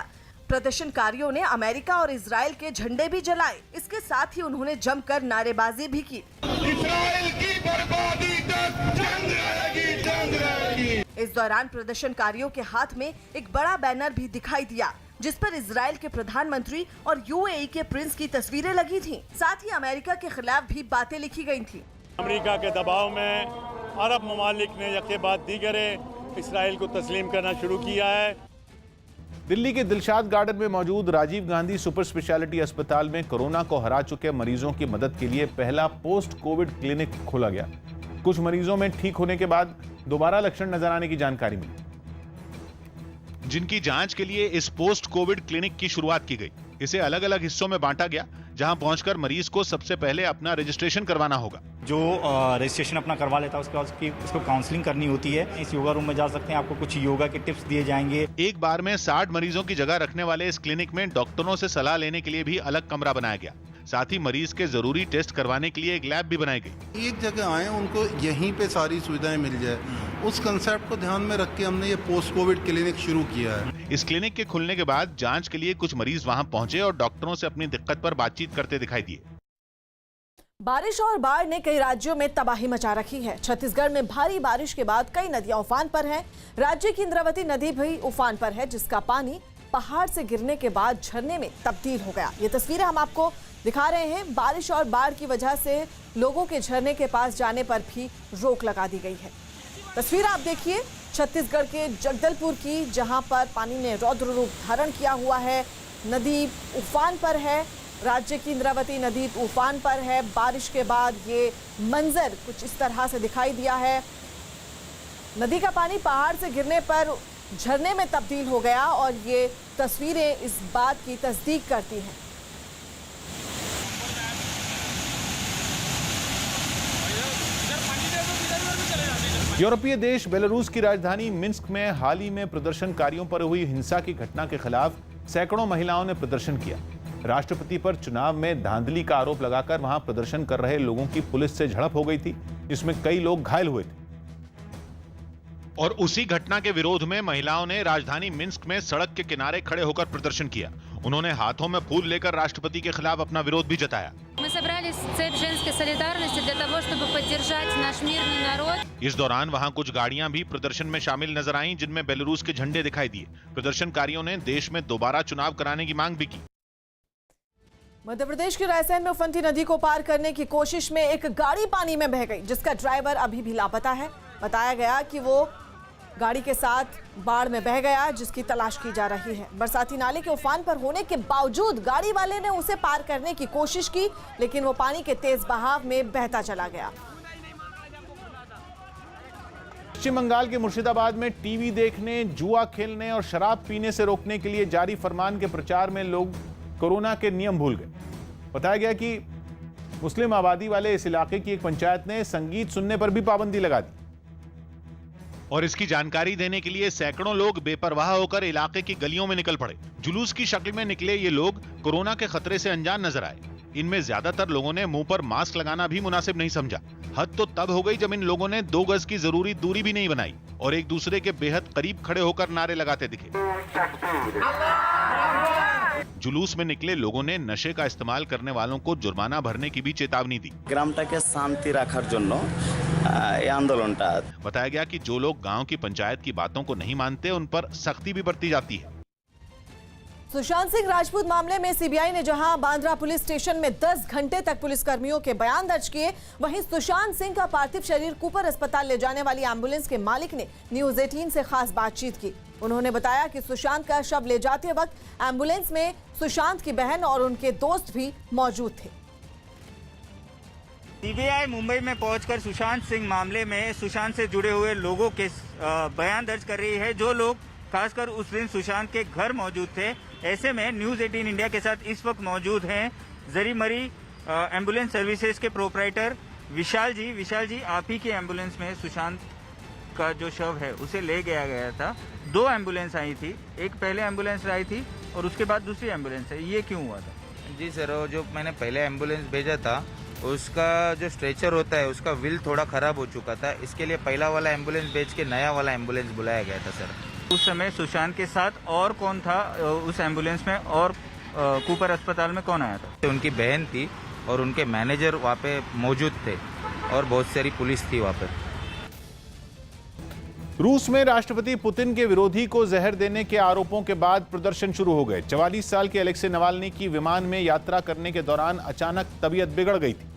प्रदर्शनकारियों ने अमेरिका और इजराइल के झंडे भी जलाए। इसके साथ ही उन्होंने जमकर नारेबाजी भी की। इजराइल की बर्बादी तक जंग रहेगी, जंग रहेगी। इस दौरान प्रदर्शनकारियों के हाथ में एक बड़ा बैनर भी दिखाई दिया, जिस पर इजराइल के प्रधानमंत्री और यूएई के प्रिंस की तस्वीरें लगी थीं। साथ ही अमेरिका के खिलाफ भी बातें लिखी गई थीं। अमेरिका के दबाव में अरब ममालिक ने यके बाद दीगरे इसराइल को तस्लीम करना शुरू किया है। दिल्ली के दिलशाद गार्डन में मौजूद राजीव गांधी सुपर स्पेशलिटी अस्पताल में कोरोना को हरा चुके मरीजों की मदद के लिए पहला पोस्ट कोविड क्लिनिक खोला गया। कुछ मरीजों में ठीक होने के बाद दोबारा लक्षण नजर आने की जानकारी मिली, जिनकी जांच के लिए इस पोस्ट कोविड क्लिनिक की शुरुआत की गई। इसे अलग अलग हिस्सों में बांटा गया, जहां पहुंचकर मरीज को सबसे पहले अपना रजिस्ट्रेशन करवाना होगा। जो रजिस्ट्रेशन अपना करवा लेता है उसके बाद उसको काउंसलिंग करनी होती है। इस योगा रूम में जा सकते हैं, आपको कुछ योगा के टिप्स दिए जाएंगे। एक बार में 60 मरीजों की जगह रखने वाले इस क्लिनिक में डॉक्टरों से सलाह लेने के लिए भी अलग कमरा बनाया गया। साथ ही मरीज के जरूरी टेस्ट करवाने के लिए एक लैब भी बनाई गई। एक जगह आए, उनको यहीं पे सारी सुविधाएं मिल जाए, उस कंसेप्ट को ध्यान में रख के हमने ये पोस्ट कोविड क्लिनिक शुरू किया है। इस क्लिनिक के खुलने के बाद जांच के लिए कुछ मरीज वहां पहुंचे और डॉक्टरों से अपनी दिक्कत पर बातचीत करते दिखाई दिए। बारिश और बाढ़ ने कई राज्यों में तबाही मचा रखी है। छत्तीसगढ़ में भारी बारिश के बाद कई नदियां उफान पर हैं। राज्य की इंद्रावती नदी भी उफान पर है, जिसका पानी पहाड़ से गिरने के बाद झरने में तब्दील हो गया। ये तस्वीरें हम आपको दिखा रहे हैं। बारिश और बाढ़ की वजह से लोगों के झरने के पास जाने पर भी रोक लगा दी गई है। तस्वीर आप देखिए छत्तीसगढ़ के जगदलपुर की, जहां पर पानी ने रौद्र रूप धारण किया हुआ है। नदी उफान पर है, राज्य की इंद्रावती नदी उफान पर है। बारिश के बाद ये मंजर कुछ इस तरह से दिखाई दिया है। नदी का पानी पहाड़ से गिरने पर झरने में तब्दील हो गया और ये तस्वीरें इस बात की तस्दीक करती हैं। यूरोपीय देश बेलारूस की राजधानी मिन्स्क में हाल ही में प्रदर्शनकारियों पर हुई हिंसा की घटना के खिलाफ सैकड़ों महिलाओं ने प्रदर्शन किया। राष्ट्रपति पर चुनाव में धांधली का आरोप लगाकर वहां प्रदर्शन कर रहे लोगों की पुलिस से झड़प हो गई थी, जिसमें कई लोग घायल हुए थे। और उसी घटना के विरोध में महिलाओं ने राजधानी मिन्स्क में सड़क के किनारे खड़े होकर प्रदर्शन किया। उन्होंने हाथों में फूल लेकर राष्ट्रपति के खिलाफ अपना विरोध भी जताया। इस दौरान वहां कुछ गाड़ियां भी प्रदर्शन में शामिल नजर आईं, जिनमें बेलारूस के झंडे दिखाई दिए। प्रदर्शनकारियों ने देश में दोबारा चुनाव कराने की मांग भी की। मध्य प्रदेश के रायसेन में उफनती नदी को पार करने की कोशिश में एक गाड़ी पानी में बह गई, जिसका ड्राइवर अभी भी लापता है। बताया गया कि वो गाड़ी के साथ बाढ़ में बह गया, जिसकी तलाश की जा रही है। बरसाती नाले के उफान पर होने के बावजूद गाड़ी वाले ने उसे पार करने की कोशिश की, लेकिन वो पानी के तेज बहाव में बहता चला गया। पश्चिम बंगाल के मुर्शिदाबाद में टीवी देखने, जुआ खेलने और शराब पीने से रोकने के लिए जारी फरमान के प्रचार में लोग कोरोना के नियम भूल गए। बताया गया कि मुस्लिम आबादी वाले इस इलाके की एक पंचायत ने संगीत सुनने पर भी पाबंदी लगा दी। और इसकी जानकारी देने के लिए सैकड़ों लोग बेपरवाह होकर इलाके की गलियों में निकल पड़े। जुलूस की शक्ल में निकले ये लोग कोरोना के खतरे से अनजान नजर आए। इनमें ज्यादातर लोगों ने मुंह पर मास्क लगाना भी मुनासिब नहीं समझा। हद तो तब हो गई जब इन लोगों ने 2 गज की जरूरी दूरी भी नहीं बनाई और एक दूसरे के बेहद करीब खड़े होकर नारे लगाते दिखे। जुलूस में निकले लोगों ने नशे का इस्तेमाल करने वालों को जुर्माना भरने की भी चेतावनी दी। ग्रामटाके शांति रखार जन्य ये आंदोलनटा। बताया गया कि जो लोग गांव की पंचायत की बातों को नहीं मानते, उन पर सख्ती भी बरती जाती है। सुशांत सिंह राजपूत मामले में सीबीआई ने जहां बांद्रा पुलिस स्टेशन में 10 घंटे तक पुलिसकर्मियों के बयान दर्ज किए, वहीं सुशांत सिंह का पार्थिव शरीर कूपर अस्पताल ले जाने वाली एम्बुलेंस के मालिक ने न्यूज 18 से खास बातचीत की। उन्होंने बताया कि सुशांत का शव ले जाते वक्त एम्बुलेंस में सुशांत की बहन और उनके दोस्त भी मौजूद थे। सीबीआई मुंबई में पहुंचकर सुशांत सिंह मामले में सुशांत से जुड़े हुए लोगों के बयान दर्ज कर रही है, जो लोग खासकर उस दिन सुशांत के घर मौजूद थे। ऐसे में न्यूज 18 इंडिया के साथ इस वक्त मौजूद हैं जरी मरी एम्बुलेंस सर्विसेज के प्रोपराइटर विशाल जी। विशाल जी, आप ही के एम्बुलेंस में सुशांत का जो शव है उसे ले गया था। 2 एम्बुलेंस आई थी, एक पहले एम्बुलेंस आई थी और उसके बाद दूसरी एम्बुलेंस है, ये क्यों हुआ था? जी सर, वो जो मैंने पहले एम्बुलेंस भेजा था उसका जो स्ट्रेचर होता है उसका व्हील थोड़ा ख़राब हो चुका था, इसके लिए पहला वाला एम्बुलेंस भेज के नया वाला एम्बुलेंस बुलाया गया था सर। उस समय सुशांत के साथ और कौन था उस एम्बुलेंस में, और कूपर अस्पताल में कौन आया था? उनकी बहन थी और उनके मैनेजर वहाँ पे मौजूद थे और बहुत सारी पुलिस थी वहाँ पर। रूस में राष्ट्रपति पुतिन के विरोधी को जहर देने के आरोपों के बाद प्रदर्शन शुरू हो गए। 44 साल के अलेक्सी नवाल्नी की विमान में यात्रा करने के दौरान अचानक तबीयत बिगड़ गई थी,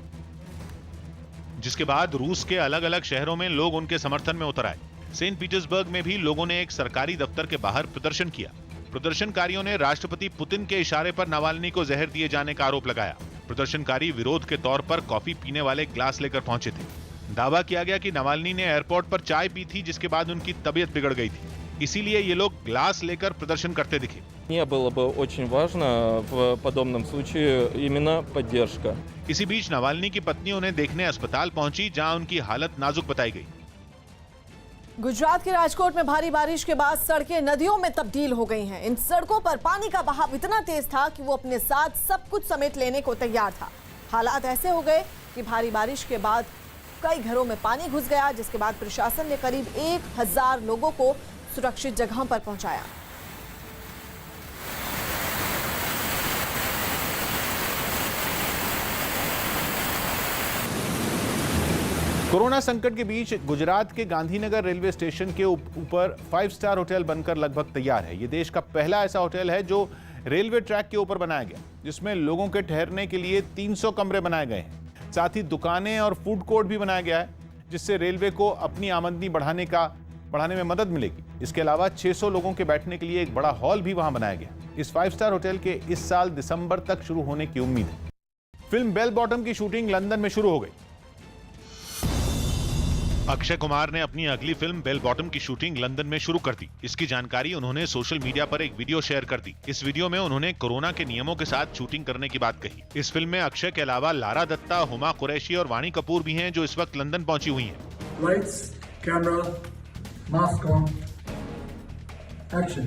जिसके बाद रूस के अलग अलग शहरों में लोग उनके समर्थन में उतर आए। सेंट पीटर्सबर्ग में भी लोगों ने एक सरकारी दफ्तर के बाहर प्रदर्शन किया। प्रदर्शनकारियों ने राष्ट्रपति पुतिन के इशारे पर नवाल्नी को जहर दिए जाने का आरोप लगाया। प्रदर्शनकारी विरोध के तौर पर कॉफी पीने वाले ग्लास लेकर पहुंचे थे। दावा किया गया कि नवाल्नी ने एयरपोर्ट पर चाय पी थी, जिसके बाद उनकी तबीयत बिगड़ गई थी, इसीलिए ये लोग ग्लास लेकर प्रदर्शन करते दिखे। Мне было бы очень важно в подобном случае именно поддержка. इसी बीच नवाल्नी की पत्नी उन्हें देखने अस्पताल पहुंची, जहां उनकी हालत नाजुक बताई गई। गुजरात के राजकोट में भारी बारिश के बाद सड़कें नदियों में तब्दील हो गई हैं। इन सड़कों पर पानी का बहाव इतना तेज था कि वो अपने साथ सब कुछ समेट लेने को तैयार था। हालात ऐसे हो गए कि भारी बारिश के बाद कई घरों में पानी घुस गया, जिसके बाद प्रशासन ने करीब 1000 लोगों को सुरक्षित जगहों पर पहुंचाया। कोरोना संकट के बीच गुजरात के गांधीनगर रेलवे स्टेशन के ऊपर 5 स्टार होटल बनकर लगभग तैयार है। ये देश का पहला ऐसा होटल है जो रेलवे ट्रैक के ऊपर बनाया गया, जिसमें लोगों के ठहरने के लिए 300 कमरे बनाए गए हैं। साथ ही दुकानें और फूड कोर्ट भी बनाया गया है, जिससे रेलवे को अपनी आमदनी बढ़ाने में मदद मिलेगी। इसके अलावा 600 लोगों के बैठने के लिए एक बड़ा हॉल भी वहां बनाया गया। इस 5 स्टार होटल के इस साल दिसंबर तक शुरू होने की उम्मीद है। फिल्म बेल बॉटम की शूटिंग लंदन में शुरू हो गई। अक्षय कुमार ने अपनी अगली फिल्म बेल बॉटम की शूटिंग लंदन में शुरू कर दी। इसकी जानकारी उन्होंने सोशल मीडिया पर एक वीडियो शेयर कर दी। इस वीडियो में उन्होंने कोरोना के नियमों के साथ शूटिंग करने की बात कही। इस फिल्म में अक्षय के अलावा लारा दत्ता, हुमा कुरैशी और वाणी कपूर भी हैं, जो इस वक्त लंदन पहुंची हुई हैं। Lights, camera, mask on, action.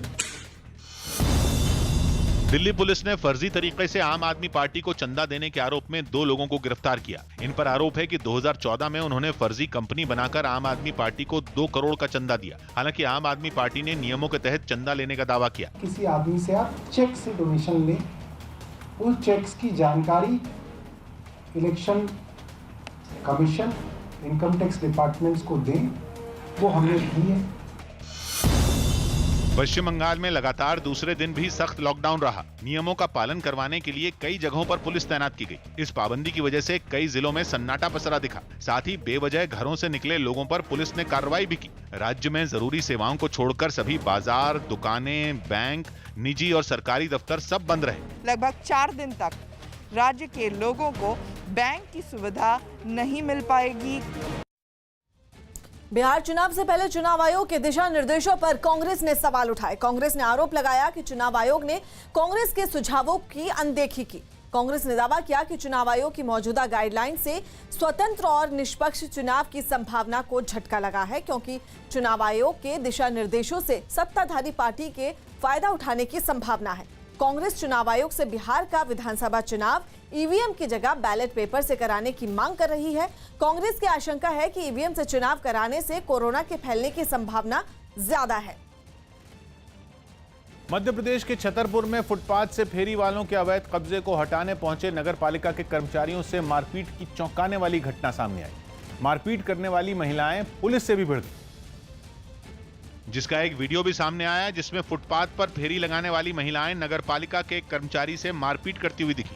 Delhi police ने फर्जी तरीके से आम आदमी पार्टी को चंदा देने के आरोप में 2 लोगों को गिरफ्तार किया। इन पर आरोप है कि 2014 में उन्होंने फर्जी कंपनी बनाकर आम आदमी पार्टी को 2 करोड़ का चंदा दिया। हालांकि आम आदमी पार्टी ने नियमों के तहत चंदा लेने का दावा किया। किसी आदमी से आप चेक से डोनेशन लें, उस चेक्स की जानकारी election commission, income tax departments को दें, वो हमने दी है। पश्चिम बंगाल में लगातार दूसरे दिन भी सख्त लॉकडाउन रहा। नियमों का पालन करवाने के लिए कई जगहों पर पुलिस तैनात की गई। इस पाबंदी की वजह से कई जिलों में सन्नाटा पसरा दिखा। साथ ही बेवजह घरों से निकले लोगों पर पुलिस ने कार्रवाई भी की। राज्य में जरूरी सेवाओं को छोड़कर सभी बाजार, दुकानें, बैंक, निजी और सरकारी दफ्तर सब बंद रहे। लगभग 4 दिन तक राज्य के लोगों को बैंक की सुविधा नहीं मिल पाएगी। बिहार चुनाव से पहले चुनाव आयोग के दिशा निर्देशों पर कांग्रेस ने सवाल उठाए। कांग्रेस ने आरोप लगाया कि चुनाव आयोग ने कांग्रेस के सुझावों की अनदेखी की। कांग्रेस ने दावा किया कि चुनाव आयोग की मौजूदा गाइडलाइन से स्वतंत्र और निष्पक्ष चुनाव की संभावना को झटका लगा है, क्योंकि चुनाव आयोग के दिशा निर्देशों से सत्ताधारी पार्टी के फायदा उठाने की संभावना है। कांग्रेस चुनाव आयोग से बिहार का विधानसभा चुनाव ईवीएम की जगह बैलेट पेपर से कराने की मांग कर रही है। कांग्रेस की आशंका है कि ईवीएम से चुनाव कराने से कोरोना के फैलने की संभावना ज्यादा है। मध्य प्रदेश के छतरपुर में फुटपाथ से फेरी वालों के अवैध कब्जे को हटाने पहुंचे नगर पालिका के कर्मचारियों से मारपीट की चौंकाने वाली घटना सामने आई। मारपीट करने वाली महिलाएं पुलिस से भी भिड़ गई, जिसका एक वीडियो भी सामने आया, जिसमें फुटपाथ पर फेरी लगाने वाली महिलाएं नगर पालिका के कर्मचारी से मारपीट करती हुई दिखी।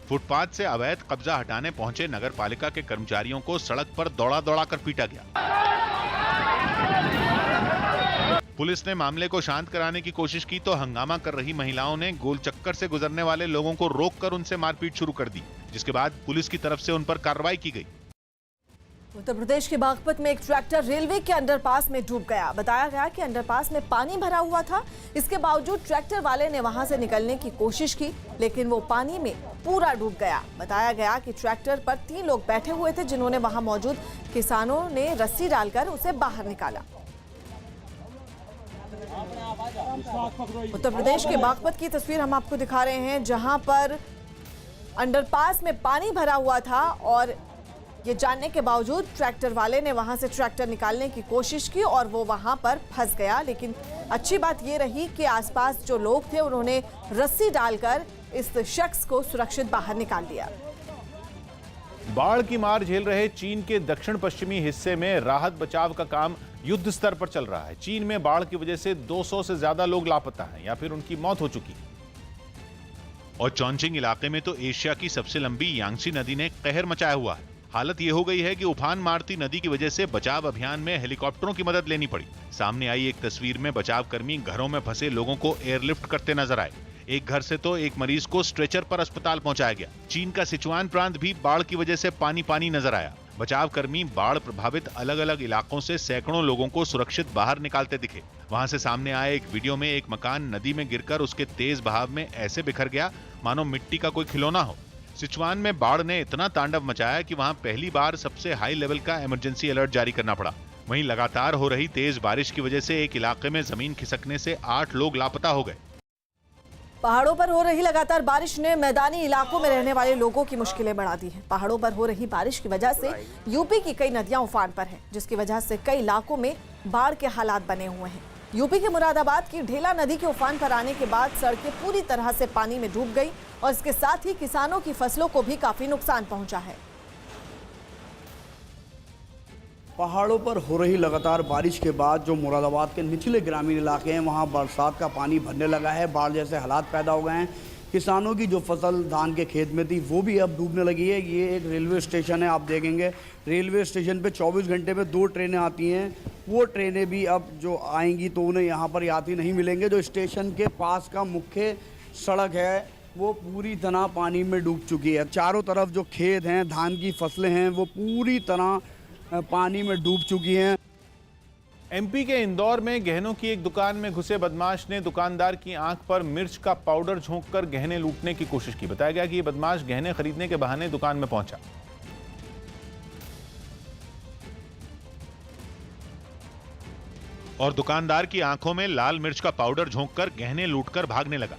फुटपाथ से अवैध कब्जा हटाने पहुंचे नगर पालिका के कर्मचारियों को सड़क पर दौड़ा दौड़ा कर पीटा गया। पुलिस ने मामले को शांत कराने की कोशिश की तो हंगामा कर रही महिलाओं ने गोल चक्कर से गुजरने वाले लोगों को रोककर उनसे मारपीट शुरू कर दी, जिसके बाद पुलिस की तरफ से उन पर कार्रवाई की गई। उत्तर प्रदेश के बागपत में एक ट्रैक्टर रेलवे के अंडरपास में डूब गया। बताया गया कि अंडरपास में पानी भरा हुआ था। इसके बावजूद ट्रैक्टर वाले ने वहां से निकलने की कोशिश की, लेकिन वो पानी में पूरा डूब गया। बताया गया कि ट्रैक्टर पर 3 लोग बैठे हुए थे, जिन्होंने वहां मौजूद किसानों ने रस्सी डालकर उसे बाहर निकाला। उत्तर प्रदेश के बागपत की तस्वीर हम आपको दिखा रहे हैं, जहां पर अंडरपास में पानी भरा हुआ था और ये जानने के बावजूद ट्रैक्टर वाले ने वहां से ट्रैक्टर निकालने की कोशिश की और वो वहां पर फंस गया। लेकिन अच्छी बात ये रही कि आसपास जो लोग थे उन्होंने रस्सी डालकर इस शख्स को सुरक्षित बाहर निकाल दिया। बाढ़ की मार झेल रहे चीन के दक्षिण पश्चिमी हिस्से में राहत बचाव का काम युद्ध स्तर पर चल रहा है। चीन में बाढ़ की वजह से 200 से ज्यादा लोग लापता हैं या फिर उनकी मौत हो चुकी है। और चौनचिंग इलाके में तो एशिया की सबसे लंबी यांगसी नदी ने कहर मचाया हुआ है। हालत ये हो गई है कि उफान मारती नदी की वजह से बचाव अभियान में हेलीकॉप्टरों की मदद लेनी पड़ी। सामने आई एक तस्वीर में बचाव कर्मी घरों में फंसे लोगों को एयरलिफ्ट करते नजर आए। एक घर से तो एक मरीज को स्ट्रेचर पर अस्पताल पहुंचाया गया। चीन का सिचुआन प्रांत भी बाढ़ की वजह से पानी पानी नजर आया। बचाव कर्मी बाढ़ प्रभावित अलग अलग इलाकों से सैकड़ों लोगों को सुरक्षित बाहर निकालते दिखे। वहां से सामने आए एक वीडियो में एक मकान नदी में गिरकर उसके तेज बहाव में ऐसे बिखर गया मानो मिट्टी का कोई खिलौना हो। सिचुआन में बाढ़ ने इतना तांडव मचाया कि वहां पहली बार सबसे हाई लेवल का इमरजेंसी अलर्ट जारी करना पड़ा। वहीं लगातार हो रही तेज बारिश की वजह से एक इलाके में जमीन खिसकने से 8 लोग लापता हो गए। पहाड़ों पर हो रही लगातार बारिश ने मैदानी इलाकों में रहने वाले लोगों की मुश्किलें बढ़ा दी हैं। पहाड़ों पर हो रही बारिश की वजह से यूपी की कई नदियां उफान पर हैं, जिसकी वजह से कई इलाकों में बाढ़ के हालात बने हुए हैं। यूपी के मुरादाबाद की ढेला नदी के उफान पर आने के बाद सड़कें पूरी तरह से पानी में डूब गई और इसके साथ ही किसानों की फसलों को भी काफी नुकसान पहुंचा है। पहाड़ों पर हो रही लगातार बारिश के बाद जो मुरादाबाद के निचले ग्रामीण इलाके हैं वहां बरसात का पानी भरने लगा है। बाढ़ जैसे हालात पैदा हो गए हैं। किसानों की जो फसल धान के खेत में थी वो भी अब डूबने लगी है। ये एक रेलवे स्टेशन है, आप देखेंगे रेलवे स्टेशन पे 24 घंटे में 2 ट्रेनें आती हैं। वो ट्रेनें भी अब जो आएंगी तो उन्हें यहाँ पर यात्री नहीं मिलेंगे। जो स्टेशन के पास का मुख्य सड़क है वो पूरी तरह पानी में डूब चुकी है। चारों तरफ जो खेत हैं, धान की फसलें हैं, वो पूरी तरह पानी में डूब चुकी हैं। एमपी के इंदौर में गहनों की एक दुकान में घुसे बदमाश ने दुकानदार की आंख पर मिर्च का पाउडर झोंककर गहने लूटने की कोशिश की। बताया गया कि ये बदमाश गहने खरीदने के बहाने दुकान में पहुंचा। और दुकानदार की आंखों में लाल मिर्च का पाउडर झोंककर गहने लूटकर भागने लगा।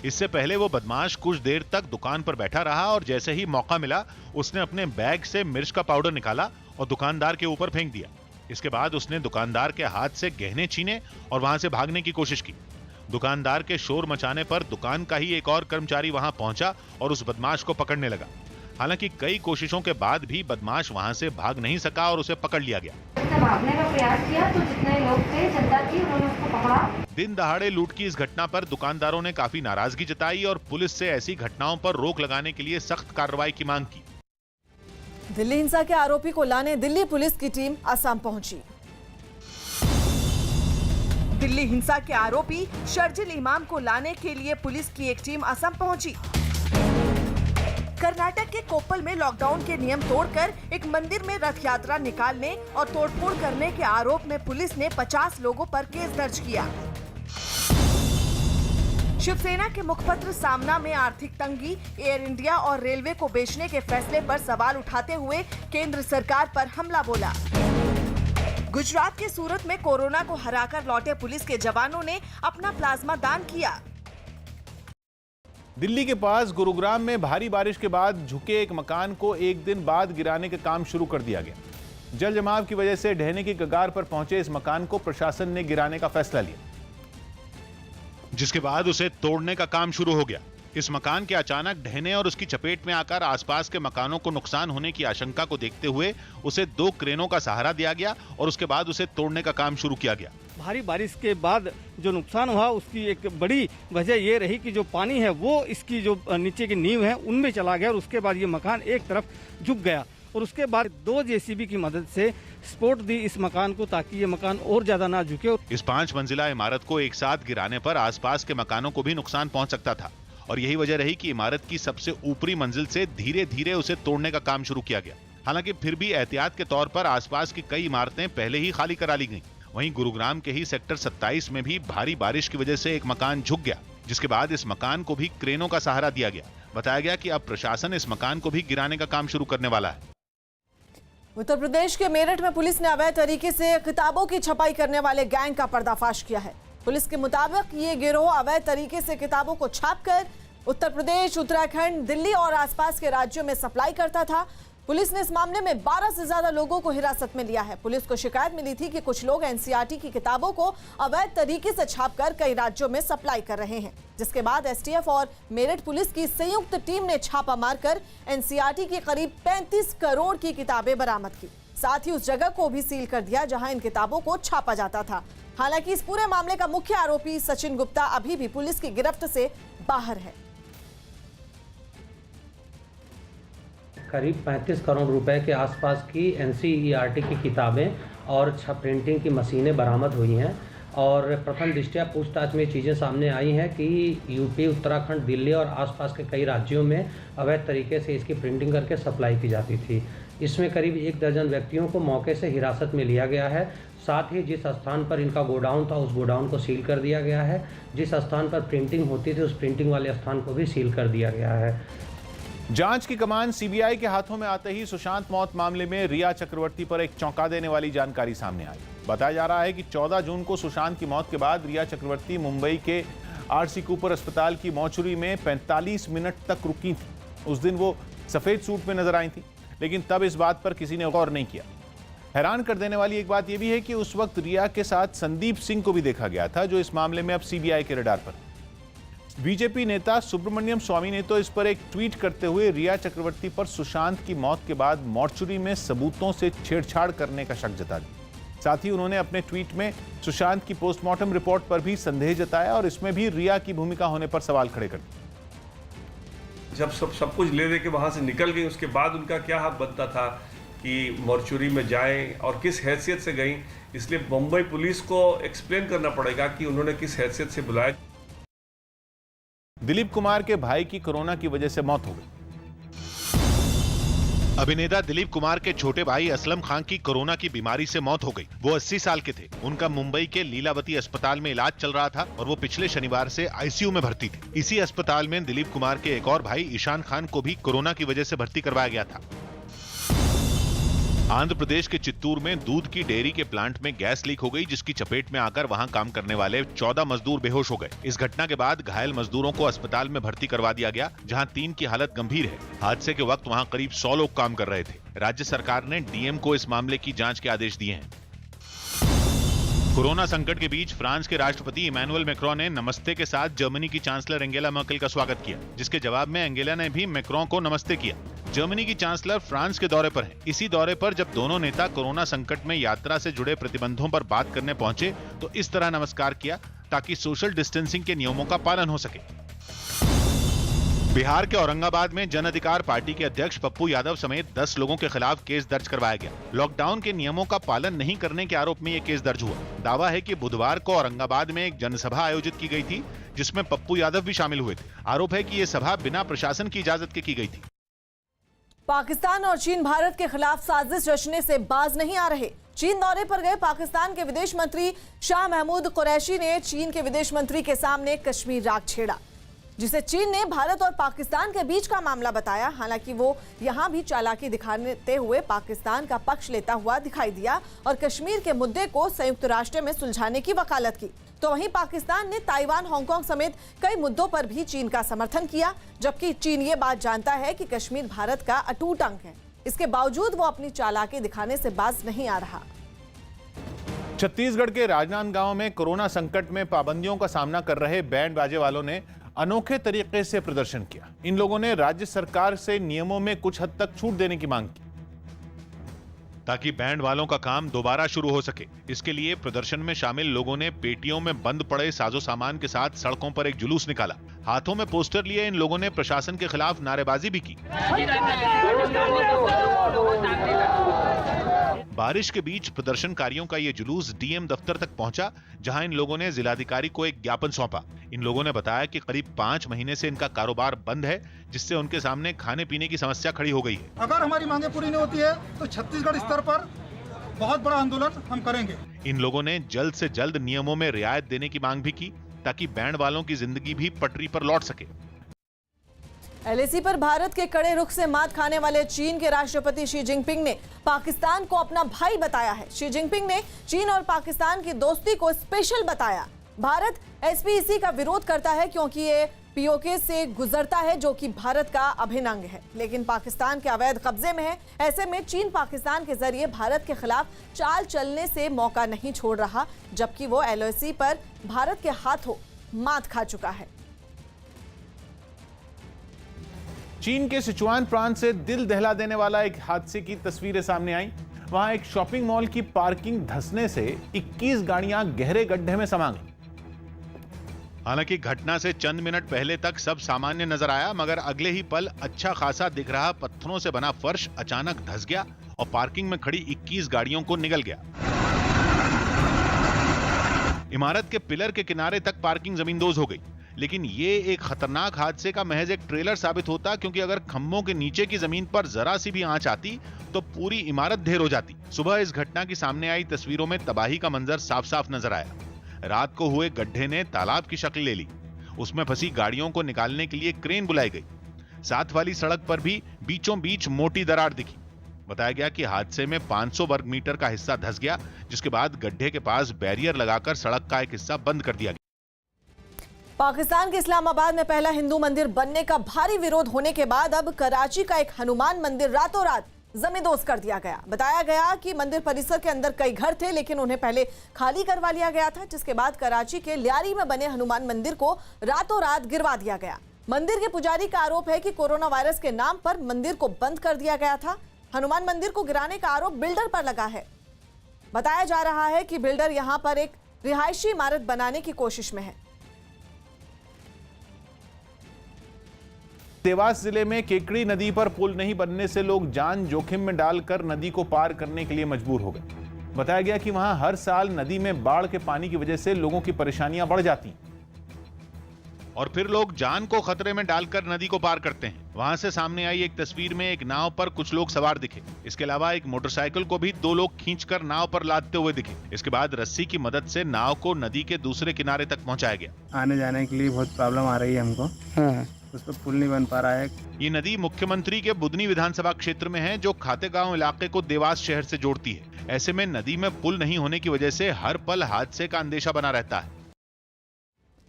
इससे पहले वो बदमाश कुछ देर तक दुकान पर बैठा रहा और जैसे ही मौका मिला उसने अपने बैग से मिर्च का पाउडर निकाला और दुकानदार के ऊपर फेंक दिया। इसके बाद उसने दुकानदार के हाथ से गहने छीने और वहां से भागने की कोशिश की। दुकानदार के शोर मचाने पर दुकान का ही एक और कर्मचारी वहां पहुंचा और उस बदमाश को पकड़ने लगा। हालांकि कई कोशिशों के बाद भी बदमाश वहां से भाग नहीं सका और उसे पकड़ लिया गया। उसने भागने का प्रयास किया तो जितने लोग थे जनता थी उन्होंने उसको पकड़ा। दिन दहाड़े लूट की इस घटना पर दुकानदारों ने काफी नाराजगी जताई और पुलिस से ऐसी घटनाओं पर रोक लगाने के लिए सख्त कार्रवाई की मांग की। दिल्ली हिंसा के आरोपी को लाने दिल्ली पुलिस की टीम असम पहुंची। दिल्ली हिंसा के आरोपी शर्जिल इमाम को लाने के लिए पुलिस की एक टीम असम पहुंची। कर्नाटक के कोप्पल में लॉकडाउन के नियम तोड़कर एक मंदिर में रथ यात्रा निकालने और तोड़फोड़ करने के आरोप में पुलिस ने 50 लोगों पर केस दर्ज किया। शिवसेना के मुखपत्र सामना में आर्थिक तंगी, एयर इंडिया और रेलवे को बेचने के फैसले पर सवाल उठाते हुए केंद्र सरकार पर हमला बोला। गुजरात के सूरत में कोरोना को हराकर लौटे पुलिस के जवानों ने अपना प्लाज्मा दान किया। दिल्ली के पास गुरुग्राम में भारी बारिश के बाद झुके एक मकान को एक दिन बाद गिराने का काम शुरू कर दिया गया। जल जमाव की वजह से ढहने की कगार पर पहुंचे इस मकान को प्रशासन ने गिराने का फैसला लिया, जिसके बाद उसे तोड़ने का काम शुरू हो गया। इस मकान के अचानक ढहने और उसकी चपेट में आकर आसपास के मकानों को नुकसान होने की आशंका को देखते हुए उसे 2 क्रेनों का सहारा दिया गया और उसके बाद उसे तोड़ने का काम शुरू किया गया। भारी बारिश के बाद जो नुकसान हुआ उसकी एक बड़ी वजह ये रही कि जो पानी है वो इसकी जो नीचे की नींव है उनमें चला गया और उसके बाद ये मकान एक तरफ झुक गया और उसके बाद 2 जेसीबी की मदद से सपोर्ट दी इस मकान को ताकि ये मकान और ज्यादा ना झुके। इस 5 मंजिला इमारत को एक साथ गिराने पर आसपास के मकानों को भी नुकसान पहुंच सकता था और यही वजह रही कि इमारत की सबसे ऊपरी मंजिल से धीरे धीरे उसे तोड़ने का काम शुरू किया गया। हालांकि फिर भी एहतियात के तौर पर आसपास की कई इमारतें पहले ही खाली करा ली गईं। वहीं गुरुग्राम के ही सेक्टर 27 में भी भारी बारिश की वजह से एक मकान झुक गया, जिसके बाद इस मकान को भी क्रेनों का सहारा दिया गया। बताया गया कि अब प्रशासन इस मकान को भी गिराने का काम शुरू करने वाला है। उत्तर प्रदेश के मेरठ में पुलिस ने अवैध तरीके से किताबों की छपाई करने वाले गैंग का पर्दाफाश किया है। पुलिस के मुताबिक ये गिरोह अवैध तरीके से किताबों को छापकर उत्तर प्रदेश, उत्तराखंड, दिल्ली और आसपास के राज्यों में सप्लाई करता था। पुलिस ने इस मामले में 12 से ज्यादा लोगों को हिरासत में लिया है। पुलिस को शिकायत मिली थी कि कुछ लोग एनसीईआरटी की किताबों को अवैध तरीके से छापकर कई राज्यों में सप्लाई कर रहे हैं, जिसके बाद एसटीएफ और मेरठ पुलिस की संयुक्त टीम ने छापा मारकर एनसीईआरटी की करीब 35 करोड़ की किताबें बरामद की। साथ ही उस जगह को भी सील कर दिया जहां इन किताबों को छापा जाता था। हालांकि इस पूरे मामले का मुख्य आरोपी सचिन गुप्ता अभी भी पुलिस की गिरफ्त से बाहर है। करीब 35 करोड़ रुपए के आसपास की एनसीईआरटी की किताबें और प्रिंटिंग की मशीनें बरामद हुई हैं और प्रथम दृष्टया पूछताछ में चीज़ें सामने आई हैं कि यूपी, उत्तराखंड, दिल्ली और आसपास के कई राज्यों में अवैध तरीके से इसकी प्रिंटिंग करके सप्लाई की जाती थी। इसमें करीब 1 दर्जन व्यक्तियों को मौके से हिरासत में लिया गया है। साथ ही जिस स्थान पर इनका गोडाउन था उस गोडाउन को सील कर दिया गया है। जिस स्थान पर प्रिंटिंग होती थी उस प्रिंटिंग वाले स्थान को भी सील कर दिया गया है। जांच की कमान सीबीआई के हाथों में आते ही सुशांत मौत मामले में रिया चक्रवर्ती पर एक चौंका देने वाली जानकारी सामने आई। बताया जा रहा है कि 14 जून को सुशांत की मौत के बाद रिया चक्रवर्ती मुंबई के आरसी कूपर अस्पताल की मॉर्चुरी में 45 मिनट तक रुकी थी। उस दिन वो सफेद सूट में नजर आई थी, लेकिन तब इस बात पर किसी ने गौर नहीं किया। हैरान कर देने वाली एक बात यह भी है कि उस वक्त रिया के साथ संदीप सिंह को भी देखा गया था, जो इस मामले में अब सीबीआई के रडार पर। बीजेपी नेता सुब्रमण्यम स्वामी ने तो इस पर एक ट्वीट करते हुए रिया चक्रवर्ती पर सुशांत की मौत के बाद मॉर्चुरी में सबूतों से छेड़छाड़ करने का शक जता दिया। साथ ही उन्होंने अपने ट्वीट में सुशांत की पोस्टमार्टम रिपोर्ट पर भी संदेह जताया और इसमें भी रिया की भूमिका होने पर सवाल खड़े कर दिए। जब सब कुछ ले के वहां से निकल गई, उसके बाद उनका क्या हक बनता था कि मॉर्चुरी में जाएं और किस हैसियत से गई। इसलिए मुंबई पुलिस को एक्सप्लेन करना पड़ेगा कि उन्होंने किस हैसियत से बुलाया। दिलीप कुमार के भाई की कोरोना की वजह से मौत हो गई। अभिनेता दिलीप कुमार के छोटे भाई असलम खान की कोरोना की बीमारी से मौत हो गई। वो 80 साल के थे। उनका मुंबई के लीलावती अस्पताल में इलाज चल रहा था और वो पिछले शनिवार से आईसीयू में भर्ती थे। इसी अस्पताल में दिलीप कुमार के एक और भाई ईशान खान को भी कोरोना की वजह से भर्ती करवाया गया था। आंध्र प्रदेश के चित्तूर में दूध की डेयरी के प्लांट में गैस लीक हो गई, जिसकी चपेट में आकर वहां काम करने वाले 14 मजदूर बेहोश हो गए। इस घटना के बाद घायल मजदूरों को अस्पताल में भर्ती करवा दिया गया, जहां 3 की हालत गंभीर है। हादसे के वक्त वहां करीब 100 लोग काम कर रहे थे। राज्य सरकार ने डीएम को इस मामले की जांच के आदेश दिए हैं। कोरोना संकट के बीच फ्रांस के राष्ट्रपति इमैनुअल मैक्रों ने नमस्ते के साथ जर्मनी की चांसलर एंगेला मर्केल का स्वागत किया, जिसके जवाब में एंगेला ने भी मैक्रों को नमस्ते किया। जर्मनी की चांसलर फ्रांस के दौरे पर हैं। इसी दौरे पर जब दोनों नेता कोरोना संकट में यात्रा से जुड़े प्रतिबंधों पर बात करने पहुंचे तो इस तरह नमस्कार किया ताकि सोशल डिस्टेंसिंग के नियमों का पालन हो सके। बिहार के औरंगाबाद में जन अधिकार पार्टी के अध्यक्ष पप्पू यादव समेत 10 लोगों के खिलाफ केस दर्ज करवाया गया। लॉकडाउन के नियमों का पालन नहीं करने के आरोप में यह केस दर्ज हुआ। दावा है कि बुधवार को औरंगाबाद में एक जनसभा आयोजित की गई थी, जिसमें पप्पू यादव भी शामिल हुए थे। आरोप है कि यह सभा बिना प्रशासन की इजाजत के की गई थी। पाकिस्तान और चीन भारत के खिलाफ साजिश रचने से बाज नहीं आ रहे। चीन दौरे पर गए पाकिस्तान के विदेश मंत्री शाह महमूद कुरैशी ने चीन के विदेश मंत्री के सामने कश्मीर राग छेड़ा, जिसे चीन ने भारत और पाकिस्तान के बीच का मामला बताया। हालांकि वो यहां भी चालाकी दिखाते हुए पाकिस्तान का पक्ष लेता हुआ दिखाई दिया और कश्मीर के मुद्दे को संयुक्त राष्ट्र में सुलझाने की वकालत की। तो वहीं पाकिस्तान ने ताइवान, हांगकांग समेत कई मुद्दों पर भी चीन का समर्थन किया, जबकि चीन ये बात जानता है कि कश्मीर भारत का अटूट अंग है। इसके बावजूद वो अपनी चालाकी दिखाने से बाज नहीं आ रहा। छत्तीसगढ़ के राजनांदगांव में कोरोना संकट में पाबंदियों का सामना कर रहे बैंड बाजे वालों ने अनोखे तरीके से प्रदर्शन किया। इन लोगों ने राज्य सरकार से नियमों में कुछ हद तक छूट देने की मांग की, ताकि बैंड वालों का काम दोबारा शुरू हो सके। इसके लिए प्रदर्शन में शामिल लोगों ने पेटियों में बंद पड़े साजो सामान के साथ सड़कों पर एक जुलूस निकाला। हाथों में पोस्टर लिए इन लोगों ने प्रशासन के खिलाफ नारेबाजी भी की। बारिश के बीच प्रदर्शनकारियों का यह जुलूस डीएम दफ्तर तक पहुंचा, जहां इन लोगों ने जिलाधिकारी को एक ज्ञापन सौंपा। इन लोगों ने बताया कि करीब 5 महीने से इनका कारोबार बंद है, जिससे उनके सामने खाने पीने की समस्या खड़ी हो गई है। अगर हमारी मांगे पूरी नहीं होती है तो छत्तीसगढ़ स्तर पर बहुत बड़ा आंदोलन हम करेंगे। इन लोगों ने जल्द से जल्द नियमों में रियायत देने की मांग भी की, ताकि बैंड वालों की जिंदगी भी पटरी पर लौट सके। एलएसी पर भारत के कड़े रुख से मात खाने वाले चीन के राष्ट्रपति शी जिनपिंग ने पाकिस्तान को अपना भाई बताया है। शी जिनपिंग ने चीन और पाकिस्तान की दोस्ती को स्पेशल बताया। भारत एसपीईसी का विरोध करता है क्योंकि ये पीओके से गुजरता है, जो कि भारत का अभिन्न अंग है, लेकिन पाकिस्तान के अवैध कब्जे में है। ऐसे में चीन पाकिस्तान के जरिए भारत के खिलाफ चाल चलने से मौका नहीं छोड़ रहा, जबकि वो एलओसी पर भारत के हाथों मात खा चुका है। चीन के सिचुआन प्रांत से दिल दहला देने वाला एक हादसे की तस्वीरें सामने आई। वहां एक शॉपिंग मॉल की पार्किंग धंसने से 21 गाड़ियां गहरे गड्ढे में समा गईं। हालांकि घटना से चंद मिनट पहले तक सब सामान्य नजर आया, मगर अगले ही पल अच्छा खासा दिख रहा पत्थरों से बना फर्श अचानक धंस गया और पार्किंग में खड़ी 21 गाड़ियों को निगल गया। इमारत के पिलर के किनारे तक पार्किंग जमींदोज हो गई। लेकिन ये एक खतरनाक हादसे का महज एक ट्रेलर साबित होता, क्योंकि अगर खंभों के नीचे की जमीन पर जरा सी भी आंच आती तो पूरी इमारत ढेर हो जाती। सुबह इस घटना की सामने आई तस्वीरों में तबाही का मंजर साफ साफ नजर आया। रात को हुए गड्ढे ने तालाब की शक्ल ले ली। उसमें फंसी गाड़ियों को निकालने के लिए क्रेन बुलाई गई। साथ वाली सड़क पर भी बीचों बीच मोटी दरार दिखी। बताया गया कि हादसे में 500 वर्ग मीटर का हिस्सा धंस गया, जिसके बाद गड्ढे के पास बैरियर लगाकर सड़क का एक हिस्सा बंद कर दिया गया। पाकिस्तान के इस्लामाबाद में पहला हिंदू मंदिर बनने का भारी विरोध होने के बाद अब कराची का एक हनुमान मंदिर रातों रात जमींदोज कर दिया गया। बताया गया कि मंदिर परिसर के अंदर कई घर थे, लेकिन उन्हें पहले खाली करवा लिया गया था, जिसके बाद कराची के लियारी में बने हनुमान मंदिर को रातों रात गिरवा दिया गया। मंदिर के पुजारी का आरोप है कि कोरोना वायरस के नाम पर मंदिर को बंद कर दिया गया था। हनुमान मंदिर को गिराने का आरोप बिल्डर पर लगा है। बताया जा रहा है कि बिल्डर यहां पर एक रिहायशी इमारत बनाने की कोशिश में है। देवास जिले में केकड़ी नदी पर पुल नहीं बनने से लोग जान जोखिम में डालकर नदी को पार करने के लिए मजबूर हो गए। बताया गया कि वहां हर साल नदी में बाढ़ के पानी की वजह से लोगों की परेशानियां बढ़ जाती और फिर लोग जान को खतरे में डालकर नदी को पार करते हैं। वहां से सामने आई एक तस्वीर में एक नाव पर कुछ लोग सवार दिखे। इसके अलावा एक मोटरसाइकिल को भी 2 लोग खींचकर नाव पर लादते हुए दिखे। इसके बाद रस्सी की मदद से नाव को नदी के दूसरे किनारे तक पहुंचाया गया। आने जाने के लिए बहुत प्रॉब्लम आ रही है हमको। उस पर पुल नहीं बन पा रहा है। ये नदी मुख्यमंत्री के बुदनी विधानसभा क्षेत्र में है, जो खातेगांव इलाके को देवास शहर से जोड़ती है। ऐसे में नदी में पुल नहीं होने की वजह से हर पल हादसे का अंदेशा बना रहता है।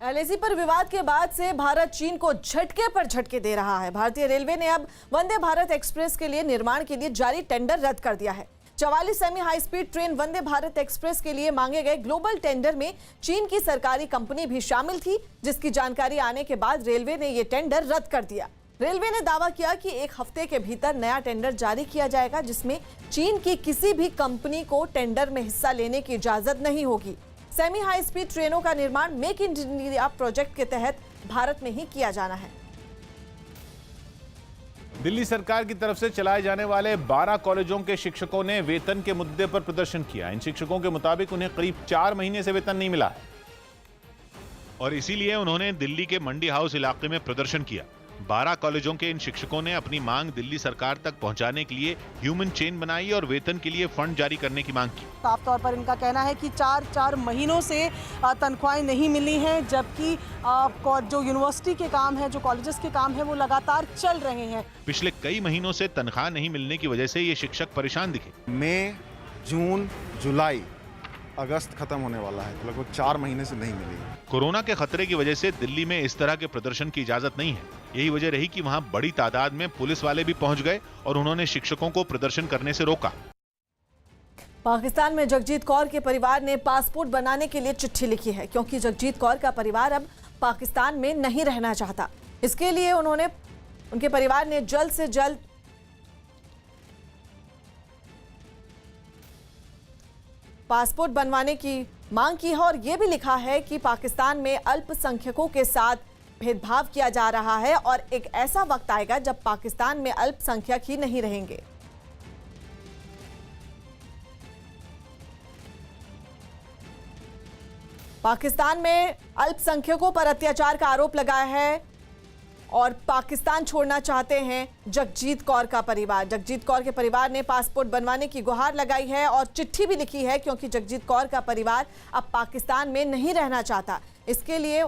एलएसी पर विवाद के बाद से भारत चीन को झटके पर झटके दे रहा है। भारतीय रेलवे ने अब वंदे भारत एक्सप्रेस के लिए निर्माण के लिए जारी टेंडर रद्द कर दिया है। 44 semi high speed train Vande Bharat express के लिए मांगे गए ग्लोबल टेंडर में चीन की सरकारी कंपनी भी शामिल थी, जिसकी जानकारी आने के बाद रेलवे ने ये टेंडर रद्द कर दिया। रेलवे ने दावा किया कि एक हफ्ते के भीतर नया टेंडर जारी किया जाएगा, जिसमें चीन की किसी भी कंपनी को टेंडर में हिस्सा लेने की इजाजत नहीं होगी। सेमी हाई स्पीड ट्रेनों का निर्माण मेक इन इंडिया प्रोजेक्ट के तहत भारत में ही किया जाना है। दिल्ली सरकार की तरफ से चलाए जाने वाले 12 कॉलेजों के शिक्षकों ने वेतन के मुद्दे पर प्रदर्शन किया। इन शिक्षकों के मुताबिक उन्हें करीब 4 महीने से वेतन नहीं मिला है और इसीलिए उन्होंने दिल्ली के मंडी हाउस इलाके में प्रदर्शन किया। 12 कॉलेजों के इन शिक्षकों ने अपनी मांग दिल्ली सरकार तक पहुंचाने के लिए ह्यूमन चेन बनाई और वेतन के लिए फंड जारी करने की मांग की। साफ तौर पर इनका कहना है कि 4 महीनों से तनख्वाहें नहीं मिली हैं, जबकि जो यूनिवर्सिटी के काम है, जो कॉलेजेस के काम है, वो लगातार चल रहे हैं। पिछले कई महीनों से तनख्वाह नहीं मिलने की वजह से ये शिक्षक परेशान दिखे। मई, जून, जुलाई, अगस्त खत्म होने वाला है, तो लगभग 4 महीने से नहीं मिली। कोरोना के खतरे की वजह से दिल्ली में इस तरह के प्रदर्शन की इजाजत नहीं है। यही वजह रही कि वहां बड़ी तादाद में पुलिस वाले भी पहुंच गए और उन्होंने शिक्षकों को प्रदर्शन करने से रोका। पाकिस्तान में जगजीत कौर के परिवार ने पासपोर्ट बनाने के लिए चिट्ठी लिखी है, क्योंकि जगजीत कौर का परिवार अब पाकिस्तान में नहीं रहना चाहता। इसके लिए उनके परिवार ने जल्द से जल्द पासपोर्ट बनवाने की मांग की है और यह भी लिखा है कि पाकिस्तान में अल्पसंख्यकों के साथ भेदभाव किया जा रहा है और एक ऐसा वक्त आएगा जब पाकिस्तान में अल्पसंख्यक ही नहीं रहेंगे। पाकिस्तान में अल्पसंख्यकों पर अत्याचार का आरोप लगाया है और पाकिस्तान छोड़ना चाहते हैं जगजीत कौर का परिवार। जगजीत कौर के परिवार ने पासपोर्ट बनवाने की गुहार लगाई है और चिट्ठी भी लिखी है, क्योंकि जगजीत कौर का परिवार अब पाकिस्तान में नहीं रहना चाहता। इसके लिए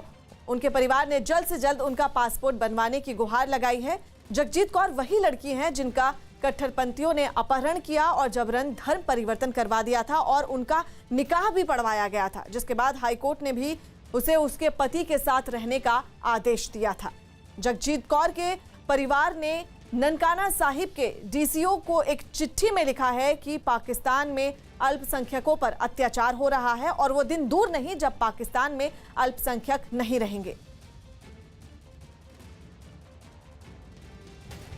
उनके परिवार ने जल्द से जल्द उनका पासपोर्ट बनवाने की गुहार लगाई है। जगजीत कौर वही लड़की हैं जिनका कट्टरपंथियों ने अपहरण किया और जबरन धर्म परिवर्तन करवा दिया था और उनका निकाह भी पढ़वाया गया था, जिसके बाद हाईकोर्ट ने भी उसे उसके पति के साथ रहने का आदेश दिया था। जगजीत कौर के परिवार ने ननकाना साहिब के डीसीओ को एक चिट्ठी में लिखा है कि पाकिस्तान में अल्पसंख्यकों पर अत्याचार हो रहा है और वो दिन दूर नहीं जब पाकिस्तान में अल्पसंख्यक नहीं रहेंगे।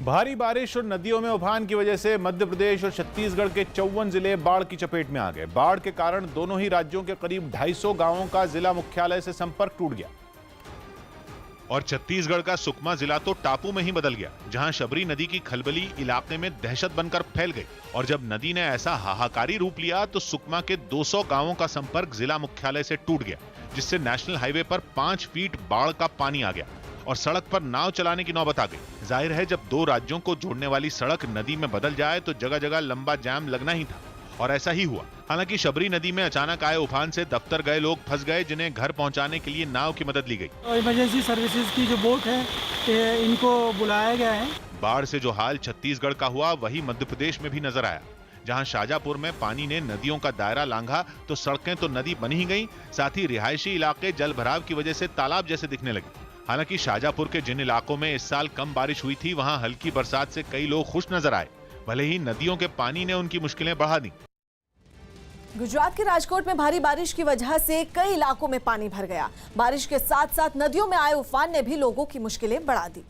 भारी बारिश और नदियों में उफान की वजह से मध्य प्रदेश और छत्तीसगढ़ के 54 जिले बाढ़ की चपेट में आ गए। बाढ़ के कारण दोनों ही राज्यों के करीब 250 गांवों का जिला मुख्यालय से संपर्क टूट गया और छत्तीसगढ़ का सुकमा जिला तो टापू में ही बदल गया, जहां शबरी नदी की खलबली इलाके में दहशत बनकर फैल गई। और जब नदी ने ऐसा हाहाकारी रूप लिया तो सुकमा के 200 गांवों का संपर्क जिला मुख्यालय से टूट गया, जिससे नेशनल हाईवे पर 5 फीट बाढ़ का पानी आ गया और सड़क पर नाव चलाने की नौबत आ गई। जाहिर है, जब 2 राज्यों को जोड़ने वाली सड़क नदी में बदल जाए तो जगह जगह लंबा जाम लगना ही था और ऐसा ही हुआ। हालांकि शबरी नदी में अचानक आए उफान से दफ्तर गए लोग फंस गए, जिन्हें घर पहुंचाने के लिए नाव की मदद ली गई। इमरजेंसी सर्विसेज की जो बोट है इनको बुलाया गया है। बाढ़ से जो हाल छत्तीसगढ़ का हुआ वही मध्य प्रदेश में भी नजर आया, जहां शाजापुर में पानी ने नदियों का दायरा लांघा तो सड़कें तो नदी बनी ही गई, साथ ही रिहायशी इलाके जल भराव की वजह से तालाब जैसे दिखने लगे। हालांकि शाजापुर के जिन इलाकों में इस साल कम बारिश हुई थी, वहां हल्की बरसात से कई लोग खुश नजर आए, भले ही नदियों के पानी ने उनकी मुश्किलें बढ़ा दी। गुजरात के राजकोट में भारी बारिश की वजह से कई इलाकों में पानी भर गया। बारिश के साथ साथ नदियों में आए उफान ने भी लोगों की मुश्किलें बढ़ा दी।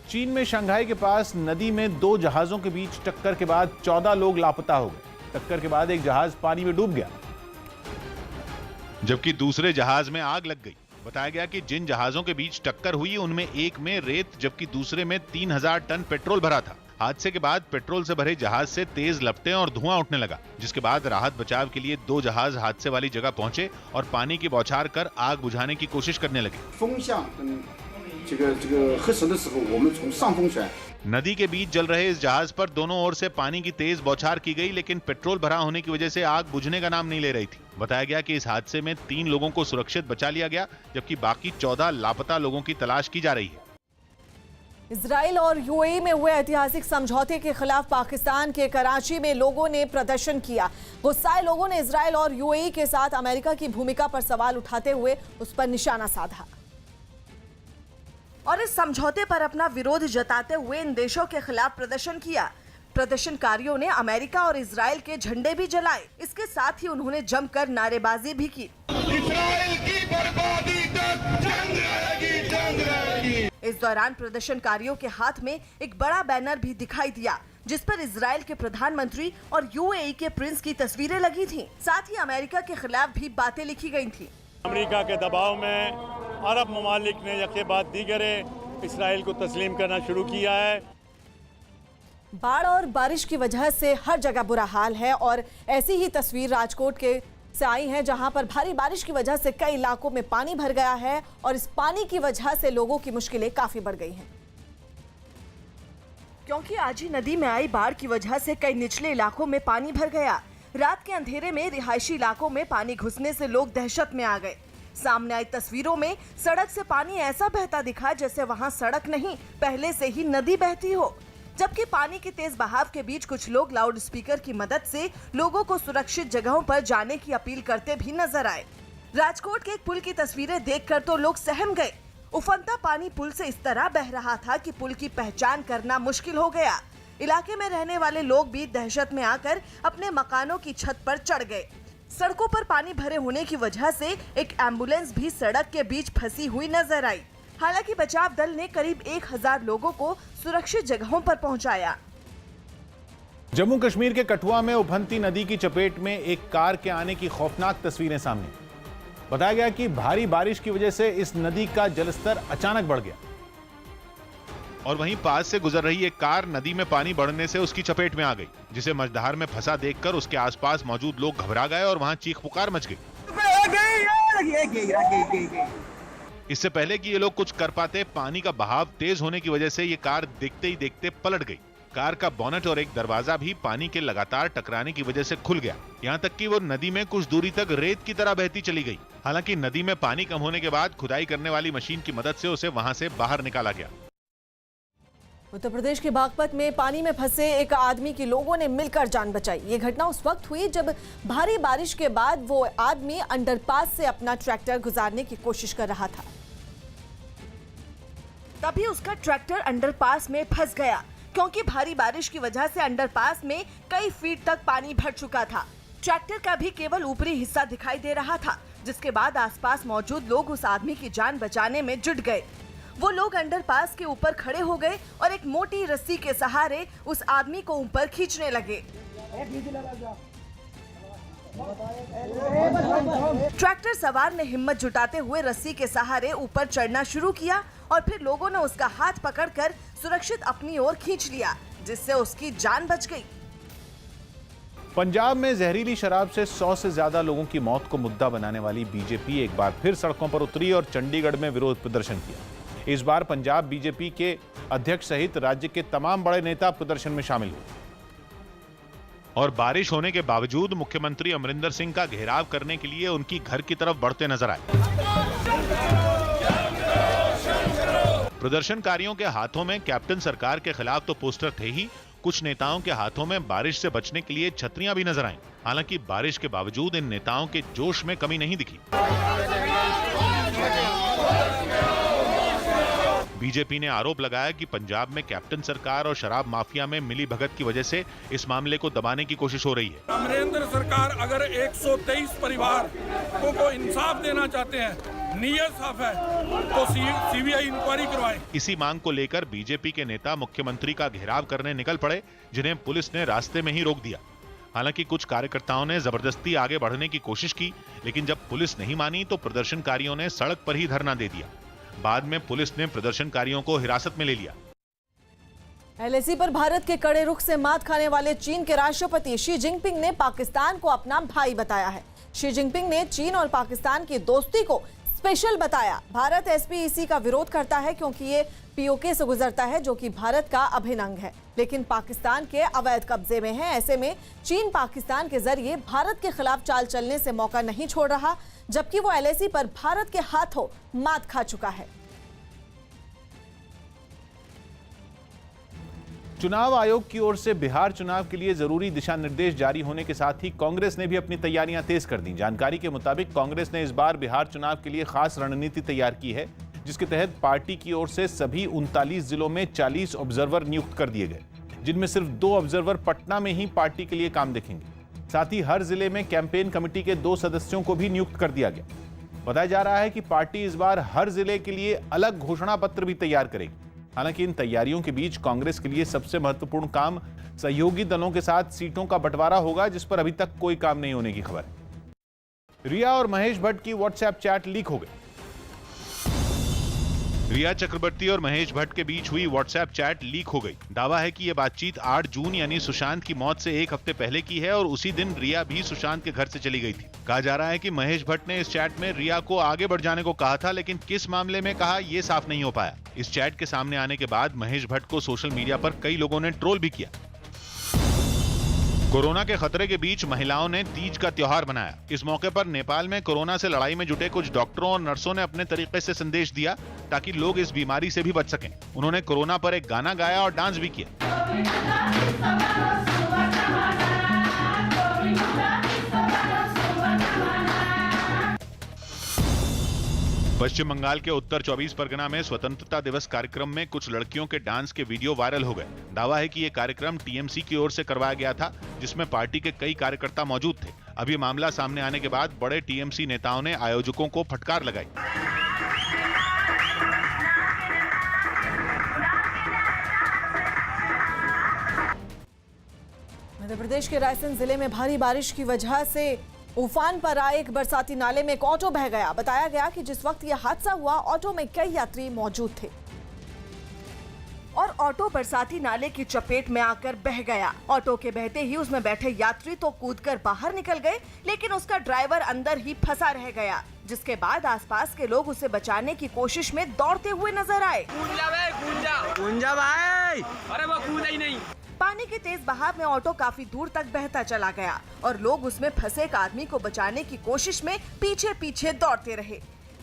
चीन में शंघाई के पास नदी में 2 जहाजों के बीच टक्कर के बाद 14 लोग लापता हो गए। टक्कर के बाद एक जहाज पानी में डूब गया, जबकि दूसरे जहाज में आग लग गई। बताया गया कि जिन जहाजों के बीच टक्कर हुई उनमें एक में रेत जबकि दूसरे में 3000 टन पेट्रोल भरा था। हादसे के बाद पेट्रोल से भरे जहाज से तेज लपटें और धुआं उठने लगा, जिसके बाद राहत बचाव के लिए 2 जहाज हादसे वाली जगह पहुंचे और पानी की बौछार कर आग बुझाने की कोशिश करने लगे। नदी के बीच जल रहे इस जहाज पर दोनों ओर से पानी की तेज बौछार की गई, लेकिन पेट्रोल भरा होने की वजह से आग बुझने का नाम नहीं ले रही थी। बताया गया कि इस हादसे में 3 लोगों को सुरक्षित बचा लिया गया, जबकि बाकी 14 लापता लोगों की तलाश की जा रही है। इजराइल और यूएई में हुए ऐतिहासिक समझौते के खिलाफ पाकिस्तान के कराची में लोगों ने प्रदर्शन किया। गुस्साए लोगों ने इजराइल और यूएई के साथ अमेरिका की भूमिका पर सवाल उठाते हुए उस पर निशाना साधा और इस समझौते पर अपना विरोध जताते हुए इन देशों के खिलाफ प्रदर्शन किया। प्रदर्शनकारियों ने अमेरिका और इजराइल के झंडे भी जलाए। इसके साथ ही उन्होंने जमकर नारेबाजी भी की। इजराइल की बर्बादी तक जंग रहेगी, जंग रहेगी। इस दौरान प्रदर्शनकारियों के हाथ में एक बड़ा बैनर भी दिखाई दिया, जिस पर इजराइल के प्रधानमंत्री और यूएई के प्रिंस की तस्वीरें लगी थीं। साथ ही अमेरिका के खिलाफ भी बातें लिखी गई थीं। अमेरिका के दबाव में अरब ममालिक ने यके बाद दीगरे इसराइल को तस्लीम करना शुरू किया है। बाढ़ और बारिश की वजह से हर जगह बुरा हाल है और ऐसी ही तस्वीर राजकोट के से आई है, जहां पर भारी बारिश की वजह से कई इलाकों में पानी भर गया है और इस पानी की वजह से लोगों की मुश्किलें काफी बढ़ गई हैं। क्योंकि आजी नदी में आई बाढ़ की वजह से कई निचले इलाकों में पानी भर गया। रात के अंधेरे में रिहायशी इलाकों में पानी घुसने से लोग दहशत में आ गए। सामने आई तस्वीरों में सड़क से पानी ऐसा बहता दिखा जैसे वहां सड़क नहीं, पहले से ही नदी बहती हो। जबकि पानी के तेज बहाव के बीच कुछ लोग लाउड स्पीकर की मदद से लोगों को सुरक्षित जगहों पर जाने की अपील करते भी नजर आए। राजकोट के एक पुल की तस्वीरें देखकर तो लोग सहम गए। उफनता पानी पुल से इस तरह बह रहा था कि पुल की पहचान करना मुश्किल हो गया। इलाके में रहने वाले लोग भी दहशत में आकर अपने मकानों की छत पर चढ़ गए। सड़कों पर पानी भरे होने की वजह से एक एम्बुलेंस भी सड़क के बीच फंसी हुई नजर आई। हालांकि बचाव दल ने करीब 1000 लोगों को सुरक्षित जगहों पर पहुंचाया। जम्मू कश्मीर के कठुआ में उफनती नदी की चपेट में एक कार के आने की खौफनाक तस्वीरें सामने। बताया गया कि भारी बारिश की वजह से इस नदी का जलस्तर अचानक बढ़ गया और वहीं पास से गुजर रही एक कार नदी में पानी बढ़ने से उसकी चपेट में आ गई, जिसे मझधार में फंसा देखकर उसके आसपास मौजूद लोग घबरा गए और वहां चीख पुकार मच गई। इससे पहले कि ये लोग कुछ कर पाते, पानी का बहाव तेज होने की वजह से ये कार देखते ही देखते पलट गई। कार का बोनट और एक दरवाजा भी पानी के लगातार टकराने की वजह से खुल गया। यहाँ तक कि वो नदी में कुछ दूरी तक रेत की तरह बहती चली गई। हालांकि नदी में पानी कम होने के बाद खुदाई करने वाली मशीन की मदद से उसे वहां से बाहर निकाला गया। उत्तर प्रदेश के बागपत में पानी में फंसे एक आदमी की लोगों ने मिलकर जान बचाई। ये घटना उस वक्त हुई जब भारी बारिश के बाद वो आदमी अंडरपास से अपना ट्रैक्टर गुजारने की कोशिश कर रहा था। तभी उसका ट्रैक्टर अंडरपास में फंस गया, क्योंकि भारी बारिश की वजह से अंडरपास में कई फीट तक पानी भर चुका था। ट्रैक्टर का भी केवल ऊपरी हिस्सा दिखाई दे रहा था, जिसके बाद आसपास मौजूद लोग उस आदमी की जान बचाने में जुट गए। वो लोग अंडरपास के ऊपर खड़े हो गए और एक मोटी रस्सी के सहारे उस आदमी को ऊपर खींचने लगे। ट्रैक्टर सवार ने हिम्मत जुटाते हुए रस्सी के सहारे ऊपर चढ़ना शुरू किया और फिर लोगों ने उसका हाथ पकड़कर सुरक्षित अपनी ओर खींच लिया, जिससे उसकी जान बच गई। पंजाब में जहरीली शराब से 100 से ज्यादा लोगों की मौत को मुद्दा बनाने वाली बीजेपी एक बार फिर सड़कों पर उतरी और चंडीगढ़ में विरोध प्रदर्शन किया। इस बार पंजाब बीजेपी के अध्यक्ष सहित राज्य के तमाम बड़े नेता प्रदर्शन में शामिल हुए और बारिश होने के बावजूद मुख्यमंत्री अमरिंदर सिंह का घेराव करने के लिए उनकी घर की तरफ बढ़ते नजर आए। प्रदर्शनकारियों के हाथों में कैप्टन सरकार के खिलाफ तो पोस्टर थे ही, कुछ नेताओं के हाथों में बारिश से बचने के लिए छतरियां भी नजर आईं। हालांकि बारिश के बावजूद इन नेताओं के जोश में कमी नहीं दिखी। बीजेपी ने आरोप लगाया कि पंजाब में कैप्टन सरकार और शराब माफिया में मिली भगत की वजह से इस मामले को दबाने की कोशिश हो रही है। अमरिंदर सरकार अगर 123 परिवार को इंसाफ देना चाहते हैं, नियत साफ है, तो सीबीआई इंक्वायरी करवाए। इसी मांग को लेकर बीजेपी के नेता मुख्यमंत्री का घेराव करने निकल पड़े, जिन्हें पुलिस ने रास्ते में ही रोक दिया। हालांकि कुछ कार्यकर्ताओं ने जबरदस्ती आगे बढ़ने की कोशिश की, लेकिन जब पुलिस नहीं मानी तो प्रदर्शनकारियों ने सड़क पर ही धरना दे दिया। बाद में पुलिस ने प्रदर्शनकारियों को हिरासत में ले लिया। एलएसी पर भारत के कड़े रुख से मात खाने वाले चीन के राष्ट्रपति शी जिनपिंग ने पाकिस्तान को अपना भाई बताया है। शी जिनपिंग ने चीन और पाकिस्तान की दोस्ती को स्पेशल बताया। भारत एसपीईसी का विरोध करता है क्योंकि ये पीओके से गुजरता है, जो कि भारत का अभिन्न अंग है, लेकिन पाकिस्तान के अवैध कब्जे में है। ऐसे में चीन पाकिस्तान के जरिए भारत के खिलाफ चाल चलने से मौका नहीं छोड़ रहा, जबकि वो एलएसी पर भारत के हाथों मात खा चुका है। चुनाव आयोग की ओर से बिहार चुनाव के लिए जरूरी दिशा निर्देश जारी होने के साथ ही कांग्रेस ने भी अपनी तैयारियां तेज कर दी। जानकारी के मुताबिक कांग्रेस ने इस बार बिहार चुनाव के लिए खास रणनीति तैयार की है, जिसके तहत पार्टी की ओर से सभी 39 जिलों में 40 ऑब्जर्वर नियुक्त कर दिए गए, जिनमें सिर्फ 2 ऑब्जर्वर पटना में ही पार्टी के लिए काम देखेंगे। साथ ही हर जिले में कैंपेन कमेटी के 2 सदस्यों को भी नियुक्त कर दिया गया। बताया जा रहा है कि पार्टी इस बार हर जिले के लिए अलग घोषणा पत्र भी तैयार करेगी। हालांकि इन तैयारियों के बीच कांग्रेस के लिए सबसे महत्वपूर्ण काम सहयोगी दलों के साथ सीटों का बंटवारा होगा, जिस पर अभी तक कोई काम नहीं होने की खबर है। रिया और महेश भट्ट की व्हाट्सएप चैट लीक हो गई। रिया चक्रवर्ती और महेश भट्ट के बीच हुई व्हाट्सएप चैट लीक हो गई। दावा है कि यह बातचीत 8 जून यानी सुशांत की मौत से 1 हफ्ते पहले की है और उसी दिन रिया भी सुशांत के घर से चली गई थी। कहा जा रहा है कि महेश भट्ट ने इस चैट में रिया को आगे बढ़ जाने को कहा था, लेकिन किस मामले में कहा यह साफ नहीं हो पाया। इस चैट के सामने आने के बाद महेश भट्ट को सोशल मीडिया पर कई लोगों ने ट्रोल भी किया। कोरोना के खतरे के बीच महिलाओं ने तीज का त्योहार मनाया। इस मौके पर नेपाल में कोरोना से लड़ाई में जुटे कुछ डॉक्टरों और नर्सों ने अपने तरीके से संदेश दिया ताकि लोग इस बीमारी से भी बच सकें। उन्होंने कोरोना पर एक गाना गाया और डांस भी किया। पश्चिम बंगाल के उत्तर 24 परगना में स्वतंत्रता दिवस कार्यक्रम में कुछ लड़कियों के डांस के वीडियो वायरल हो गए। दावा है कि यह कार्यक्रम टीएमसी की ओर से करवाया गया था, जिसमें पार्टी के कई कार्यकर्ता मौजूद थे। अब ये मामला सामने आने के बाद बड़े टीएमसी नेताओं ने आयोजकों को फटकार लगाई। मध्य प्रदेश के रायसेन जिले में भारी बारिश की वजह से उफान पर आए एक बरसाती नाले में एक ऑटो बह गया। बताया गया कि जिस वक्त यह हादसा हुआ, ऑटो में कई यात्री मौजूद थे और ऑटो बरसाती नाले की चपेट में आकर बह गया। ऑटो के बहते ही उसमें बैठे यात्री तो कूदकर बाहर निकल गए, लेकिन उसका ड्राइवर अंदर ही फंसा रह गया, जिसके बाद आसपास के लोग उसे बचाने की कोशिश में दौड़ते हुए नजर आए। अरे वो कूदा ही नहीं। पानी के तेज बहाव में ऑटो काफी दूर तक बहता चला गया और लोग उसमें फंसे एक आदमी को बचाने की कोशिश में पीछे पीछे दौड़ते रहे।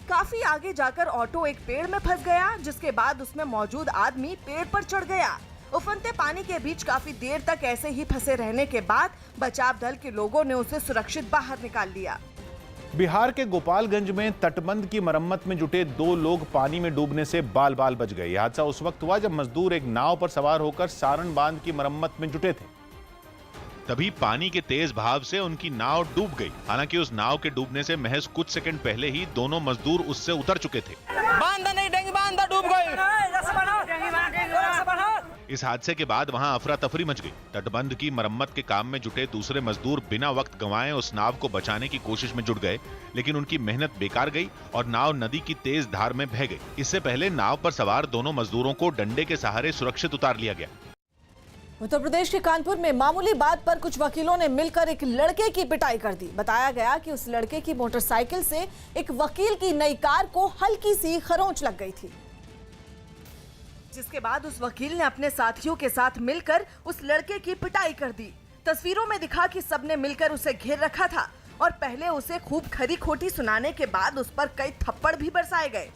काफी आगे जाकर ऑटो एक पेड़ में फंस गया, जिसके बाद उसमें मौजूद आदमी पेड़ पर चढ़ गया। उफनते पानी के बीच काफी देर तक ऐसे ही फंसे रहने के बाद बचाव दल के लोगों ने उसे सुरक्षित बाहर निकाल लिया। बिहार के गोपालगंज में तटबंध की मरम्मत में जुटे 2 लोग पानी में डूबने से बाल बाल बच गए। यह हादसा उस वक्त हुआ जब मजदूर एक नाव पर सवार होकर सारण बांध की मरम्मत में जुटे थे। तभी पानी के तेज बहाव से उनकी नाव डूब गई। हालांकि उस नाव के डूबने से महज कुछ सेकंड पहले ही दोनों मजदूर उससे उतर चुके थे। डूब गई। इस हादसे के बाद वहां अफरा तफरी मच गई। तटबंध की मरम्मत के काम में जुटे दूसरे मजदूर बिना वक्त गंवाए उस नाव को बचाने की कोशिश में जुट गए, लेकिन उनकी मेहनत बेकार गई और नाव नदी की तेज धार में बह गई। इससे पहले नाव पर सवार दोनों मजदूरों को डंडे के सहारे सुरक्षित उतार लिया गया। उत्तर प्रदेश के कानपुर में मामूली बात पर कुछ वकीलों ने मिलकर एक लड़के की पिटाई कर दी। बताया गया कि उस लड़के की मोटरसाइकिल से एक वकील की नई कार को हल्की सी खरोंच लग गई थी, जिसके बाद उस वकील ने अपने साथियों के साथ मिलकर उस लड़के की पिटाई कर दी। तस्वीरों में दिखा कि सबने मिलकर उसे घेर रखा था और पहले उसे खूब खरी खोटी सुनाने के बाद उस पर कई थप्पड़ भी बरसाए गए।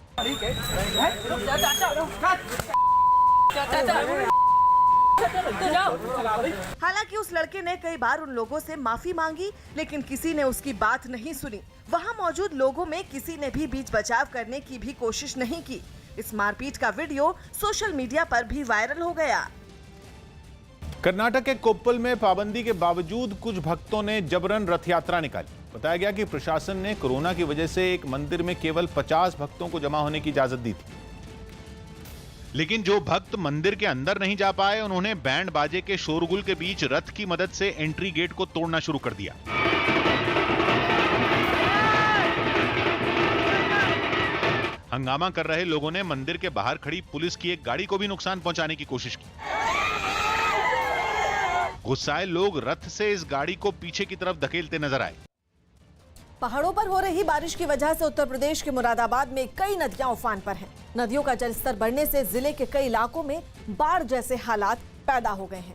हालांकि उस लड़के ने कई बार उन लोगों से माफी मांगी, लेकिन किसी ने उसकी बात नहीं सुनी। वहां मौजूद लोगों में किसी ने भी बीच बचाव करने की भी कोशिश नहीं की। इस मारपीट का वीडियो सोशल मीडिया पर भी वायरल हो गया। कर्नाटक के कोप्पल में पाबंदी के बावजूद कुछ भक्तों ने जबरन रथ यात्रा निकाली। बताया गया कि प्रशासन ने कोरोना की वजह से एक मंदिर में केवल 50 भक्तों को जमा होने की इजाजत दी थी, लेकिन जो भक्त मंदिर के अंदर नहीं जा पाए, उन्होंने बैंड बाजे के शोरगुल के बीच रथ की मदद से एंट्री गेट को तोड़ना शुरू कर दिया। हंगामा कर रहे लोगों ने मंदिर के बाहर खड़ी पुलिस की एक गाड़ी को भी नुकसान पहुंचाने की कोशिश की। गुस्साए लोग रथ से इस गाड़ी को पीछे की तरफ धकेलते नजर आए। पहाड़ों पर हो रही बारिश की वजह से उत्तर प्रदेश के मुरादाबाद में कई नदियां उफान पर हैं। नदियों का जलस्तर बढ़ने से जिले के कई इलाकों में बाढ़ जैसे हालात पैदा हो गए हैं,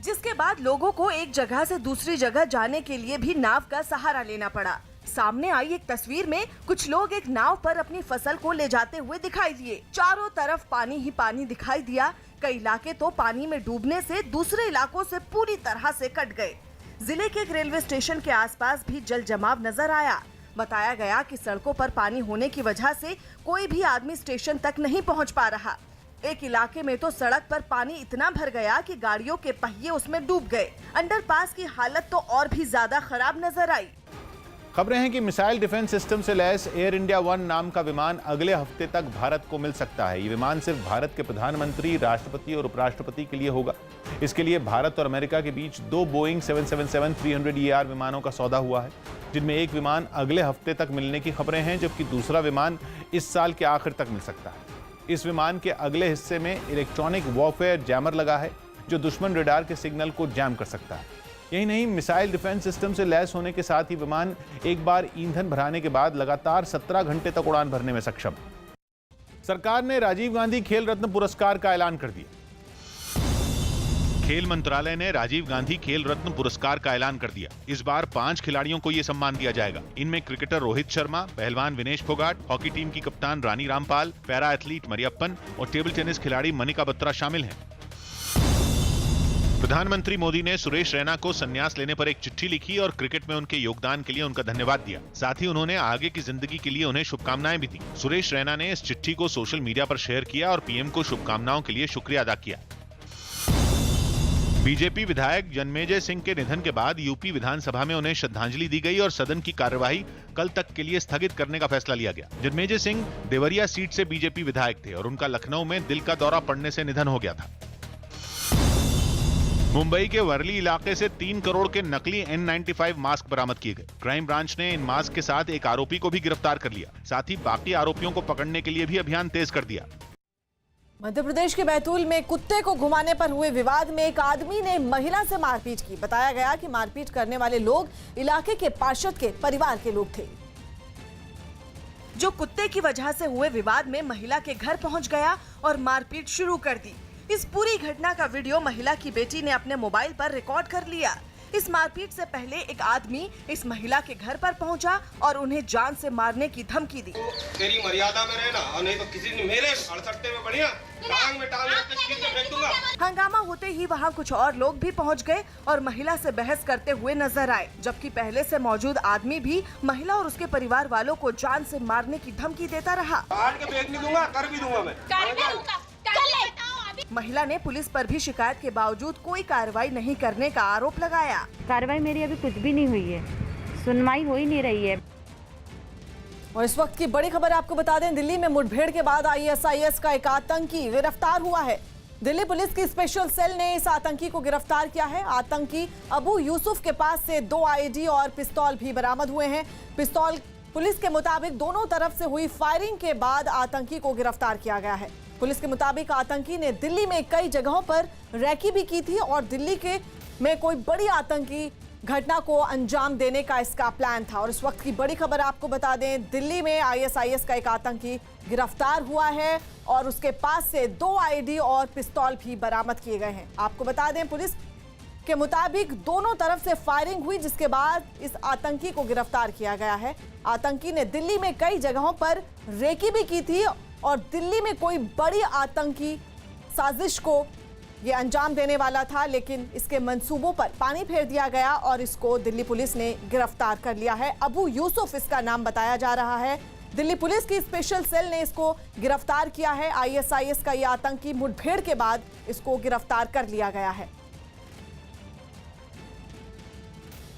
जिसके बाद लोगों को एक जगह से दूसरी जगह जाने के लिए भी नाव का सहारा लेना पड़ा। सामने आई एक तस्वीर में कुछ लोग एक नाव पर अपनी फसल को ले जाते हुए दिखाई दिए। चारों तरफ पानी ही पानी दिखाई दिया। कई इलाके तो पानी में डूबने से दूसरे इलाकों से पूरी तरह से कट गए। जिले के एक रेलवे स्टेशन के आसपास भी जल जमाव नजर आया। बताया गया कि सड़कों पर पानी होने की वजह से कोई भी आदमी स्टेशन तक नहीं पहुंच पा रहा। एक इलाके में तो सड़क पर पानी इतना भर गया कि गाड़ियों के पहिए उसमें डूब गए। अंडरपास की हालत तो और भी ज्यादा खराब नजर आई। खबरें हैं कि मिसाइल डिफेंस सिस्टम से लैस एयर इंडिया 1 नाम का विमान अगले हफ्ते तक भारत को मिल सकता है। ये विमान सिर्फ भारत के प्रधानमंत्री, राष्ट्रपति और उपराष्ट्रपति के लिए होगा। इसके लिए भारत और अमेरिका के बीच 2 बोइंग 777-300ER विमानों का सौदा हुआ है, जिनमें एक विमान अगले हफ्ते तक मिलने की खबरें हैं, जबकि दूसरा विमान इस साल के आखिर तक मिल सकता है। इस विमान के अगले हिस्से में इलेक्ट्रॉनिक वॉरफेयर जैमर लगा है, जो दुश्मन रडार के सिग्नल को जैम कर सकता है। यही नहीं, मिसाइल डिफेंस सिस्टम से लैस होने के साथ ही विमान एक बार ईंधन भराने के बाद लगातार 17 घंटे तक उड़ान भरने में सक्षम है। सरकार ने राजीव गांधी खेल रत्न पुरस्कार का ऐलान कर दिया। खेल मंत्रालय ने राजीव गांधी खेल रत्न पुरस्कार का ऐलान कर दिया। इस बार 5 खिलाड़ियों को यह सम्मान दिया जाएगा। इनमें क्रिकेटर रोहित शर्मा, पहलवान विनेश फोगाट, हॉकी टीम की कप्तान रानी रामपाल, पैरा एथलीट मरियप्पन और टेबल टेनिस खिलाड़ी मनिका बत्रा शामिल हैं। प्रधानमंत्री मोदी ने सुरेश रैना को संन्यास लेने पर एक चिट्ठी लिखी और क्रिकेट में उनके योगदान के लिए उनका धन्यवाद दिया। साथ ही उन्होंने आगे की जिंदगी के लिए उन्हें शुभकामनाएं भी दी। सुरेश रैना ने इस चिट्ठी को सोशल मीडिया पर शेयर किया और पीएम को शुभकामनाओं के लिए शुक्रिया अदा किया। बीजेपी विधायक जन्मेजय सिंह के निधन के बाद यूपी विधानसभा में उन्हें श्रद्धांजलि दी गई और सदन की कार्यवाही कल तक के लिए स्थगित करने का फैसला लिया गया। जन्मेजय सिंह देवरिया सीट से बीजेपी विधायक थे और उनका लखनऊ में दिल का दौरा पड़ने से निधन हो गया था। मुंबई के वर्ली इलाके से 3 करोड़ के नकली N95 मास्क बरामद किए गए। क्राइम ब्रांच ने इन मास्क के साथ एक आरोपी को भी गिरफ्तार कर लिया। साथ ही बाकी आरोपियों को पकड़ने के लिए भी अभियान तेज कर दिया। मध्य प्रदेश के बैतूल में कुत्ते को घुमाने पर हुए विवाद में एक आदमी ने महिला से मारपीट की। बताया गया कि मारपीट करने वाले लोग इलाके के पार्षद के परिवार के लोग थे। जो कुत्ते की वजह से हुए विवाद में महिला के घर पहुंच गया और मारपीट शुरू कर दी। इस पूरी घटना का वीडियो महिला की बेटी ने अपने मोबाइल पर रिकॉर्ड कर लिया। इस मारपीट से पहले एक आदमी इस महिला के घर पर पहुंचा और उन्हें जान से मारने की धमकी दी। तेरी मर्यादा में रहना और नहीं तो किसी ने मेरे अड़सट्टे में बढ़िया टांग में टांग रख के सीधे फेंक दूंगा। हंगामा होते ही वहां कुछ और लोग भी पहुंच गए और महिला से बहस करते हुए नजर आए, जबकि पहले से मौजूद आदमी भी महिला और उसके परिवार वालों को जान से मारने की धमकी देता रहा। काट के फेंक नहीं दूंगा, कर भी दूंगा मैं। महिला ने पुलिस पर भी शिकायत के बावजूद कोई कार्रवाई नहीं करने का आरोप लगाया। कार्रवाई मेरी अभी कुछ भी नहीं हुई है, सुनवाई हो ही नहीं रही है। और इस वक्त की बड़ी खबर आपको बता दें, दिल्ली में मुठभेड़ के बाद ISIS का एक आतंकी गिरफ्तार हुआ है। दिल्ली पुलिस की स्पेशल सेल ने इस आतंकी को गिरफ्तार किया है। आतंकी अबू यूसुफ के पास से 2 IED और पिस्तौल भी बरामद हुए हैं। पिस्तौल पुलिस के मुताबिक दोनों तरफ से हुई फायरिंग के बाद आतंकी को गिरफ्तार किया गया है। पुलिस के मुताबिक आतंकी ने दिल्ली में कई जगहों पर रैकी भी की थी और दिल्ली के में कोई बड़ी आतंकी घटना को अंजाम देने का इसका प्लान था। और इस वक्त की बड़ी खबर आपको बता दें, दिल्ली में ISIS का एक आतंकी गिरफ्तार हुआ है और उसके पास से 2 IED और पिस्तौल भी बरामद किए गए हैं। आपको बता दें, पुलिस के मुताबिक दोनों तरफ से फायरिंग हुई, जिसके बाद इस आतंकी को गिरफ्तार किया गया है। आतंकी ने दिल्ली में कई जगहों पर रेकी भी की थी और दिल्ली में कोई बड़ी आतंकी साजिश को ये अंजाम देने वाला था, लेकिन इसके मंसूबों पर पानी फेर दिया गया और इसको दिल्ली पुलिस ने गिरफ्तार कर लिया है। अबू यूसुफ इसका नाम बताया जा रहा है। दिल्ली पुलिस की स्पेशल सेल ने इसको गिरफ्तार किया है। ISIS का ये आतंकी मुठभेड़ के बाद इसको गिरफ्तार कर लिया गया है।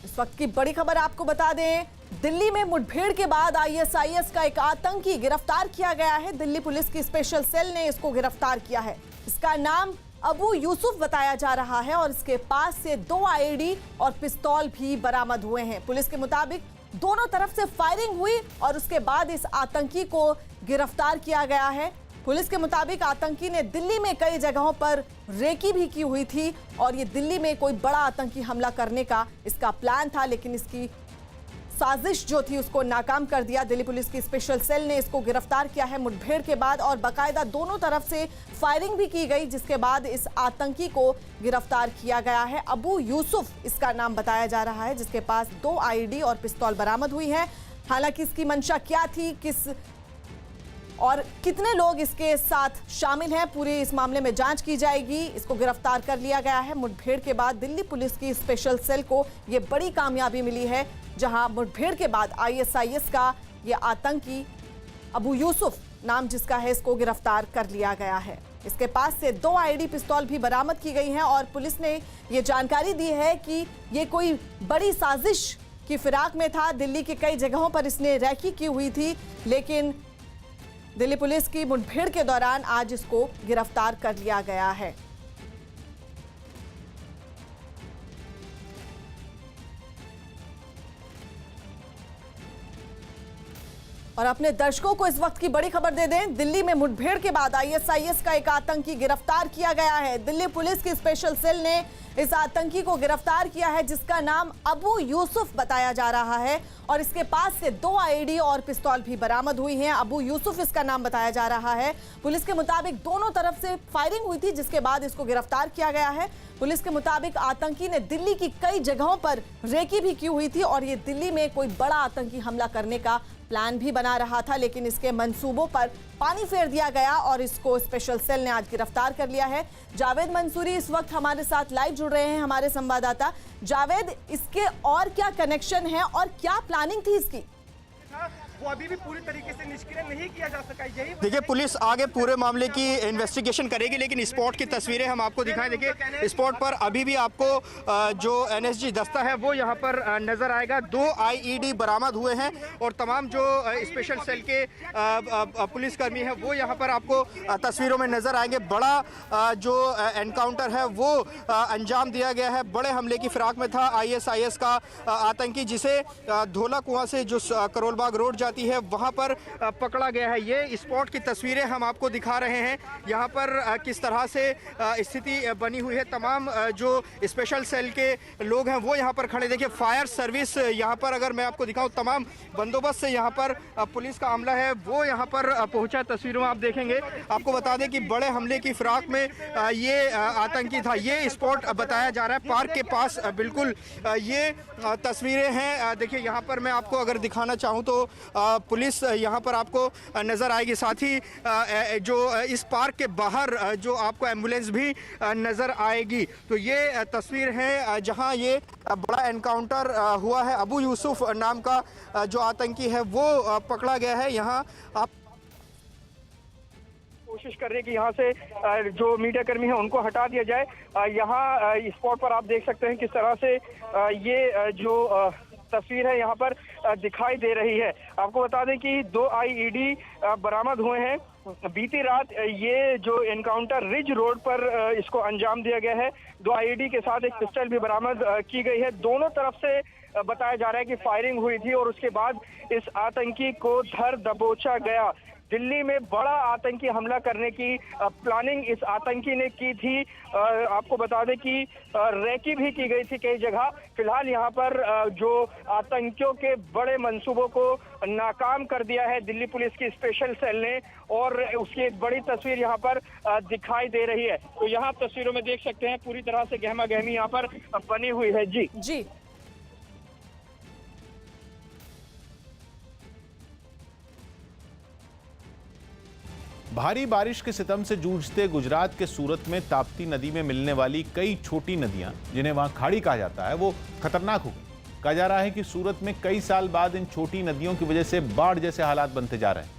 इस वक्त की बड़ी खबर आपको बता दें, दिल्ली में मुठभेड़ के बाद ISIS का एक आतंकी गिरफ्तार किया गया है। दिल्ली पुलिस की स्पेशल सेल ने इसको गिरफ्तार किया है। इसका नाम अबू यूसुफ बताया जा रहा है और इसके पास से 2 IED और पिस्तौल भी बरामद हुए हैं। पुलिस के मुताबिक दोनों तरफ से फायरिंग हुई और उसके बाद इस आतंकी को गिरफ्तार किया गया है। पुलिस के मुताबिक आतंकी ने दिल्ली में कई जगहों पर रेकी भी की हुई थी और ये दिल्ली में कोई बड़ा आतंकी हमला करने का इसका प्लान था, लेकिन इसकी साजिश जो थी उसको नाकाम कर दिया। दिल्ली पुलिस की स्पेशल सेल ने इसको गिरफ्तार किया है मुठभेड़ के बाद और बाकायदा दोनों तरफ से फायरिंग भी की गई, जिसके बाद इस आतंकी को गिरफ्तार किया गया है। अबू यूसुफ इसका नाम बताया जा रहा है, जिसके पास 2 आईडी और पिस्तौल बरामद हुई है। हालांकि इसकी मंशा क्या थी, किस और कितने लोग इसके साथ शामिल हैं, पूरी इस मामले में जांच की जाएगी। इसको गिरफ्तार कर लिया गया है। मुठभेड़ के बाद दिल्ली पुलिस की स्पेशल सेल को ये बड़ी कामयाबी मिली है, जहां मुठभेड़ के बाद ISIS का ये आतंकी अबू यूसुफ नाम जिसका है, इसको गिरफ्तार कर लिया गया है। इसके पास से 2 आईडी पिस्तौल भी बरामद की गई हैं और पुलिस ने ये जानकारी दी है कि ये कोई बड़ी साजिश की फिराक में था। दिल्ली के कई जगहों पर इसने रैकी की हुई थी, लेकिन दिल्ली पुलिस की मुठभेड़ के दौरान आज इसको गिरफ्तार कर लिया गया है। और अपने दर्शकों को इस वक्त की बड़ी खबर दे दें, दिल्ली में मुठभेड़ के बाद ISIS का एक आतंकी गिरफ्तार किया गया है। दिल्ली पुलिस की स्पेशल सेल ने इस आतंकी को गिरफ्तार किया है, जिसका नाम अबू यूसुफ बताया जा रहा है और इसके पास से 2 आईडी और पिस्तौल भी बरामद हुई हैं। अबू यूसुफ इसका नाम बताया जा रहा है। पुलिस के मुताबिक दोनों तरफ से फायरिंग हुई थी, जिसके बाद इसको गिरफ्तार किया गया है। पुलिस के मुताबिक आतंकी ने दिल्ली की कई जगहों पर रेकी भी की हुई थी और ये दिल्ली में कोई बड़ा आतंकी हमला करने का प्लान भी बना रहा था, लेकिन इसके मंसूबों पर पानी फेर दिया गया और इसको स्पेशल सेल ने आज गिरफ्तार कर लिया है। जावेद मंसूरी इस वक्त हमारे साथ लाइव जुड़ रहे हैं, हमारे संवाददाता। जावेद, इसके और क्या कनेक्शन है और क्या प्लानिंग थी इसकी? वो अभी भी पूरी तरीके से निष्क्रिय नहीं किया जा सका। यही देखिए, पुलिस आगे पूरे मामले की इन्वेस्टिगेशन करेगी, लेकिन स्पॉट की तस्वीरें हम आपको दिखाएं। देखिए, स्पॉट पर अभी भी आपको जो NSG दस्ता है वो यहाँ पर नजर आएगा। 2 IED बरामद हुए हैं और तमाम जो स्पेशल सेल के पुलिसकर्मी हैं वो यहाँ पर आपको तस्वीरों में नजर आएंगे। बड़ा जो एनकाउंटर है वो अंजाम दिया गया है। बड़े हमले की फिराक में था ISIS का आतंकी, जिसे धोला कुआं से जो करोलबाग रोड जाती है वहां पर पकड़ा गया है। ये स्पॉट की तस्वीरें हम आपको दिखा रहे हैं। यहाँ पर किस तरह से स्थिति बनी हुई है। तमाम जो स्पेशल सेल के लोग हैं वो यहाँ पर खड़े। देखिए, फायर सर्विस यहाँ पर, अगर मैं आपको दिखाऊं, तमाम बंदोबस्त से यहाँ पर पुलिस का अमला है वो यहाँ पर पहुंचा। तस्वीरों में आप देखेंगे। आपको बता दें कि बड़े हमले की फिराक में ये आतंकी था। ये स्पॉट बताया जा रहा है पार्क के पास बिल्कुल ये तस्वीरें हैं। देखिए, यहाँ पर मैं आपको अगर दिखाना चाहूँ तो पुलिस यहाँ पर आपको नज़र आएगी। साथ ही जो इस पार्क के बाहर जो आपको एम्बुलेंस भी नज़र आएगी। तो ये तस्वीर है जहाँ ये बड़ा एनकाउंटर हुआ है। अबू यूसुफ नाम का जो आतंकी है वो पकड़ा गया है। यहाँ आप कोशिश कर रहे हैं कि यहाँ से जो मीडिया कर्मी हैं उनको हटा दिया जाए। यहाँ स्पॉट पर आप देख सकते हैं किस तरह से ये जो तस्वीर है यहाँ पर दिखाई दे रही है। आपको बता दें कि 2 IED बरामद हुए हैं। बीती रात ये जो एनकाउंटर रिज रोड पर इसको अंजाम दिया गया है। 2 IED के साथ एक पिस्टल भी बरामद की गई है। दोनों तरफ से बताया जा रहा है कि फायरिंग हुई थी और उसके बाद इस आतंकी को धर दबोचा गया। दिल्ली में बड़ा आतंकी हमला करने की प्लानिंग इस आतंकी ने की थी। आपको बता दें कि रैकी भी की गई थी कई जगह। फिलहाल यहाँ पर जो आतंकियों के बड़े मंसूबों को नाकाम कर दिया है दिल्ली पुलिस की स्पेशल सेल ने और उसकी एक बड़ी तस्वीर यहाँ पर दिखाई दे रही है। तो यहाँ तस्वीरों में देख सकते हैं पूरी तरह से गहमा गहमी यहाँ पर बनी हुई है। जी। भारी बारिश के सितम से जूझते गुजरात के सूरत में ताप्ती नदी में मिलने वाली कई छोटी नदियां, जिन्हें वहां खाड़ी कहा जाता है, वो खतरनाक हो गई। कहा जा रहा है कि सूरत में कई साल बाद इन छोटी नदियों की वजह से बाढ़ जैसे हालात बनते जा रहे हैं,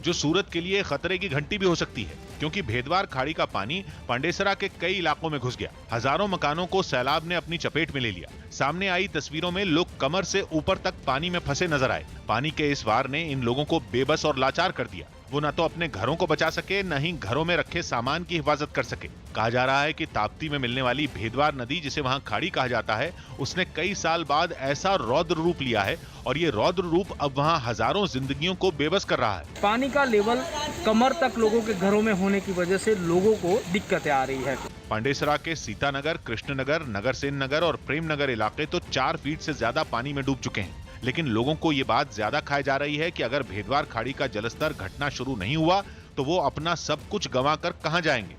जो सूरत के लिए खतरे की घंटी भी हो सकती है, क्योंकि भेदवार खाड़ी का पानी पांडेसरा के कई इलाकों में घुस गया। हजारों मकानों को सैलाब ने अपनी चपेट में ले लिया। सामने आई तस्वीरों में लोग कमर से ऊपर तक पानी में फंसे नजर आए। पानी के इस वार ने इन लोगों को बेबस और लाचार कर दिया। वो न तो अपने घरों को बचा सके, न ही घरों में रखे सामान की हिफाजत कर सके। कहा जा रहा है कि ताप्ती में मिलने वाली भेदवार नदी, जिसे वहां खाड़ी कहा जाता है, उसने कई साल बाद ऐसा रौद्र रूप लिया है और ये रौद्र रूप अब वहां हजारों जिंदगियों को बेबस कर रहा है। पानी का लेवल कमर तक लोगों के घरों में होने की वजह से लोगों को दिक्कतें आ रही है। पांडेसरा के सीतानगर, कृष्णनगर, नगरसेन नगर और प्रेम नगर इलाके तो 4 फीट से ज्यादा पानी में डूब चुके हैं। लेकिन लोगों को ये बात ज्यादा खाई जा रही है कि अगर भेदवार खाड़ी का जलस्तर घटना शुरू नहीं हुआ तो वो अपना सब कुछ गंवाकर कहां जाएंगे।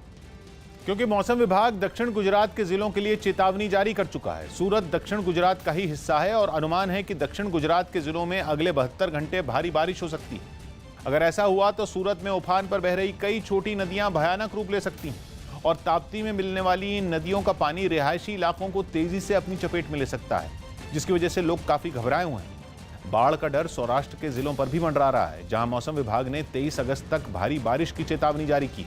क्योंकि मौसम विभाग दक्षिण गुजरात के जिलों के लिए चेतावनी जारी कर चुका है। सूरत दक्षिण गुजरात का ही हिस्सा है और अनुमान है कि दक्षिण गुजरात के जिलों में अगले 72 घंटे भारी बारिश हो सकती है। अगर ऐसा हुआ तो सूरत में उफान पर बह रही कई छोटी नदियां भयानक रूप ले सकती हैं और ताप्ती में मिलने वाली इन नदियों का पानी रिहायशी इलाकों को तेजी से अपनी चपेट में ले सकता है, जिसकी वजह से लोग काफी घबराए हुए हैं। बाढ़ का डर सौराष्ट्र के जिलों पर भी मंडरा रहा है, जहां मौसम विभाग ने 23 अगस्त तक भारी बारिश की चेतावनी जारी की।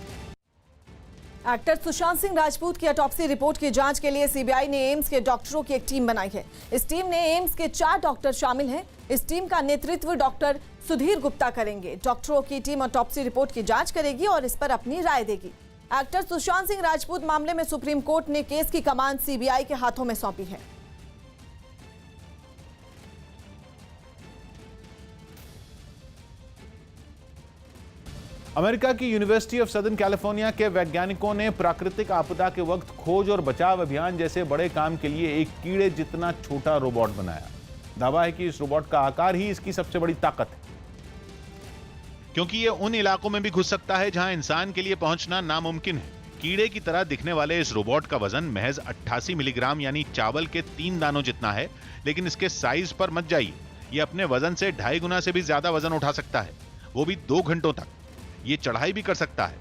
एक्टर सुशांत सिंह राजपूत की ऑटोप्सी रिपोर्ट की जांच के लिए सीबीआई ने एम्स के डॉक्टरों की एक टीम बनाई है। इस टीम में एम्स के 4 डॉक्टर शामिल हैं। इस टीम का नेतृत्व डॉक्टर सुधीर गुप्ता करेंगे। डॉक्टरों की टीम ऑटोप्सी रिपोर्ट की जांच करेगी और इस पर अपनी राय देगी। एक्टर सुशांत सिंह राजपूत मामले में सुप्रीम कोर्ट ने केस की कमान सीबीआई के हाथों में सौंपी है। अमेरिका की यूनिवर्सिटी ऑफ सदर्न कैलिफोर्निया के वैज्ञानिकों ने प्राकृतिक आपदा के वक्त खोज और बचाव अभियान जैसे बड़े काम के लिए एक कीड़े जितना छोटा रोबोट बनाया। दावा है कि इस रोबोट का आकार ही इसकी सबसे बड़ी ताकत है, क्योंकि ये उन इलाकों में भी घुस सकता है जहां इंसान के लिए पहुंचना नामुमकिन है। कीड़े की तरह दिखने वाले इस रोबोट का वजन महज 88 मिलीग्राम यानी चावल के 3 दानों जितना है, लेकिन इसके साइज पर मत जाइए। ये अपने वजन से 2.5 गुना से भी ज्यादा वजन उठा सकता है, वो भी 2 घंटों तक। ये चढ़ाई भी कर सकता है।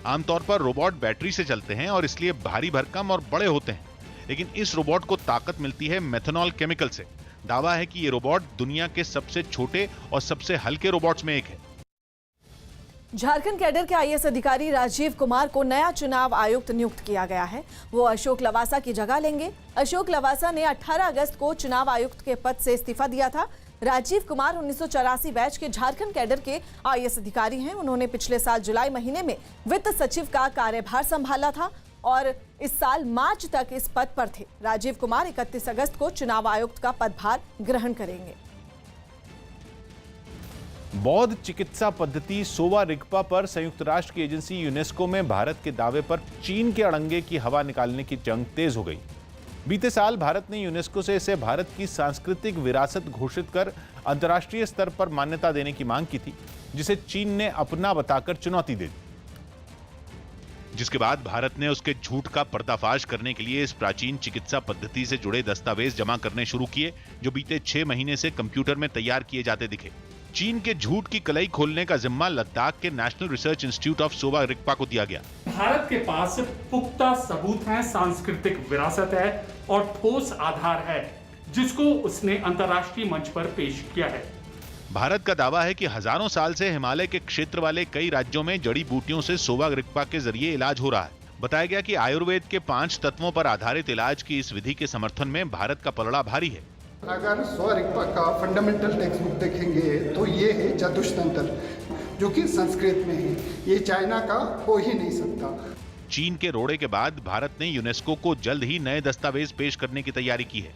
आमतौर पर रोबोट बैटरी से चलते हैं और इसलिए भारी भरकम और बड़े होते हैं, लेकिन इस रोबोट को ताकत मिलती है मेथनॉल केमिकल से। दावा है कि ये रोबोट दुनिया के सबसे छोटे और सबसे हल्के रोबोट्स में एक है। झारखंड कैडर के आईएएस अधिकारी राजीव कुमार को नया चुनाव आयुक्त नियुक्त किया गया है। वो अशोक लवासा की जगह लेंगे। अशोक लवासा ने 18 अगस्त को चुनाव आयुक्त के पद से इस्तीफा दिया था। राजीव कुमार 1984 बैच के झारखंड कैडर के आईएएस अधिकारी हैं। उन्होंने पिछले साल जुलाई महीने में वित्त सचिव का कार्यभार संभाला था और इस साल मार्च तक इस पद पर थे। राजीव कुमार 31 अगस्त को चुनाव आयुक्त का पदभार ग्रहण करेंगे। बौद्ध चिकित्सा पद्धति सोवा रिगपा पर संयुक्त राष्ट्र की एजेंसी यूनेस्को में भारत के दावे पर चीन के अड़ंगे की हवा निकालने की जंग तेज हो गई। बीते साल भारत ने यूनेस्को से इसे भारत की सांस्कृतिक विरासत घोषित कर अंतर्राष्ट्रीय स्तर पर मान्यता देने की मांग की थी, जिसे चीन ने अपना बताकर चुनौती दे दी, जिसके बाद भारत ने उसके झूठ का पर्दाफाश करने के लिए इस प्राचीन चिकित्सा पद्धति से जुड़े दस्तावेज जमा करने शुरू किए, जो बीते 6 महीने से कंप्यूटर में तैयार किए जाते दिखे। चीन के झूठ की कलई खोलने का जिम्मा लद्दाख के national research institute of Sowa Rigpa को दिया गया। भारत के पास पुख्ता सबूत हैं, सांस्कृतिक विरासत है और ठोस आधार है, जिसको उसने अंतर्राष्ट्रीय मंच पर पेश किया है। भारत का दावा है कि हजारों साल से हिमालय के क्षेत्र वाले कई राज्यों में जड़ी बूटियों से सोवा रिगपा के जरिए इलाज हो रहा है। बताया गया कि आयुर्वेद के 5 तत्वों पर आधारित इलाज की इस विधि के समर्थन में भारत का पलड़ा भारी है। अगर सोवा रिगपा का फंडामेंटल टेक्स्ट बुक देखेंगे तो ये है चतुष्तंत्र, जो कि संस्कृत में है। ये चाइना का हो ही नहीं सकता। चीन के रोड़े के बाद भारत ने यूनेस्को को जल्द ही नए दस्तावेज पेश करने की तैयारी की है।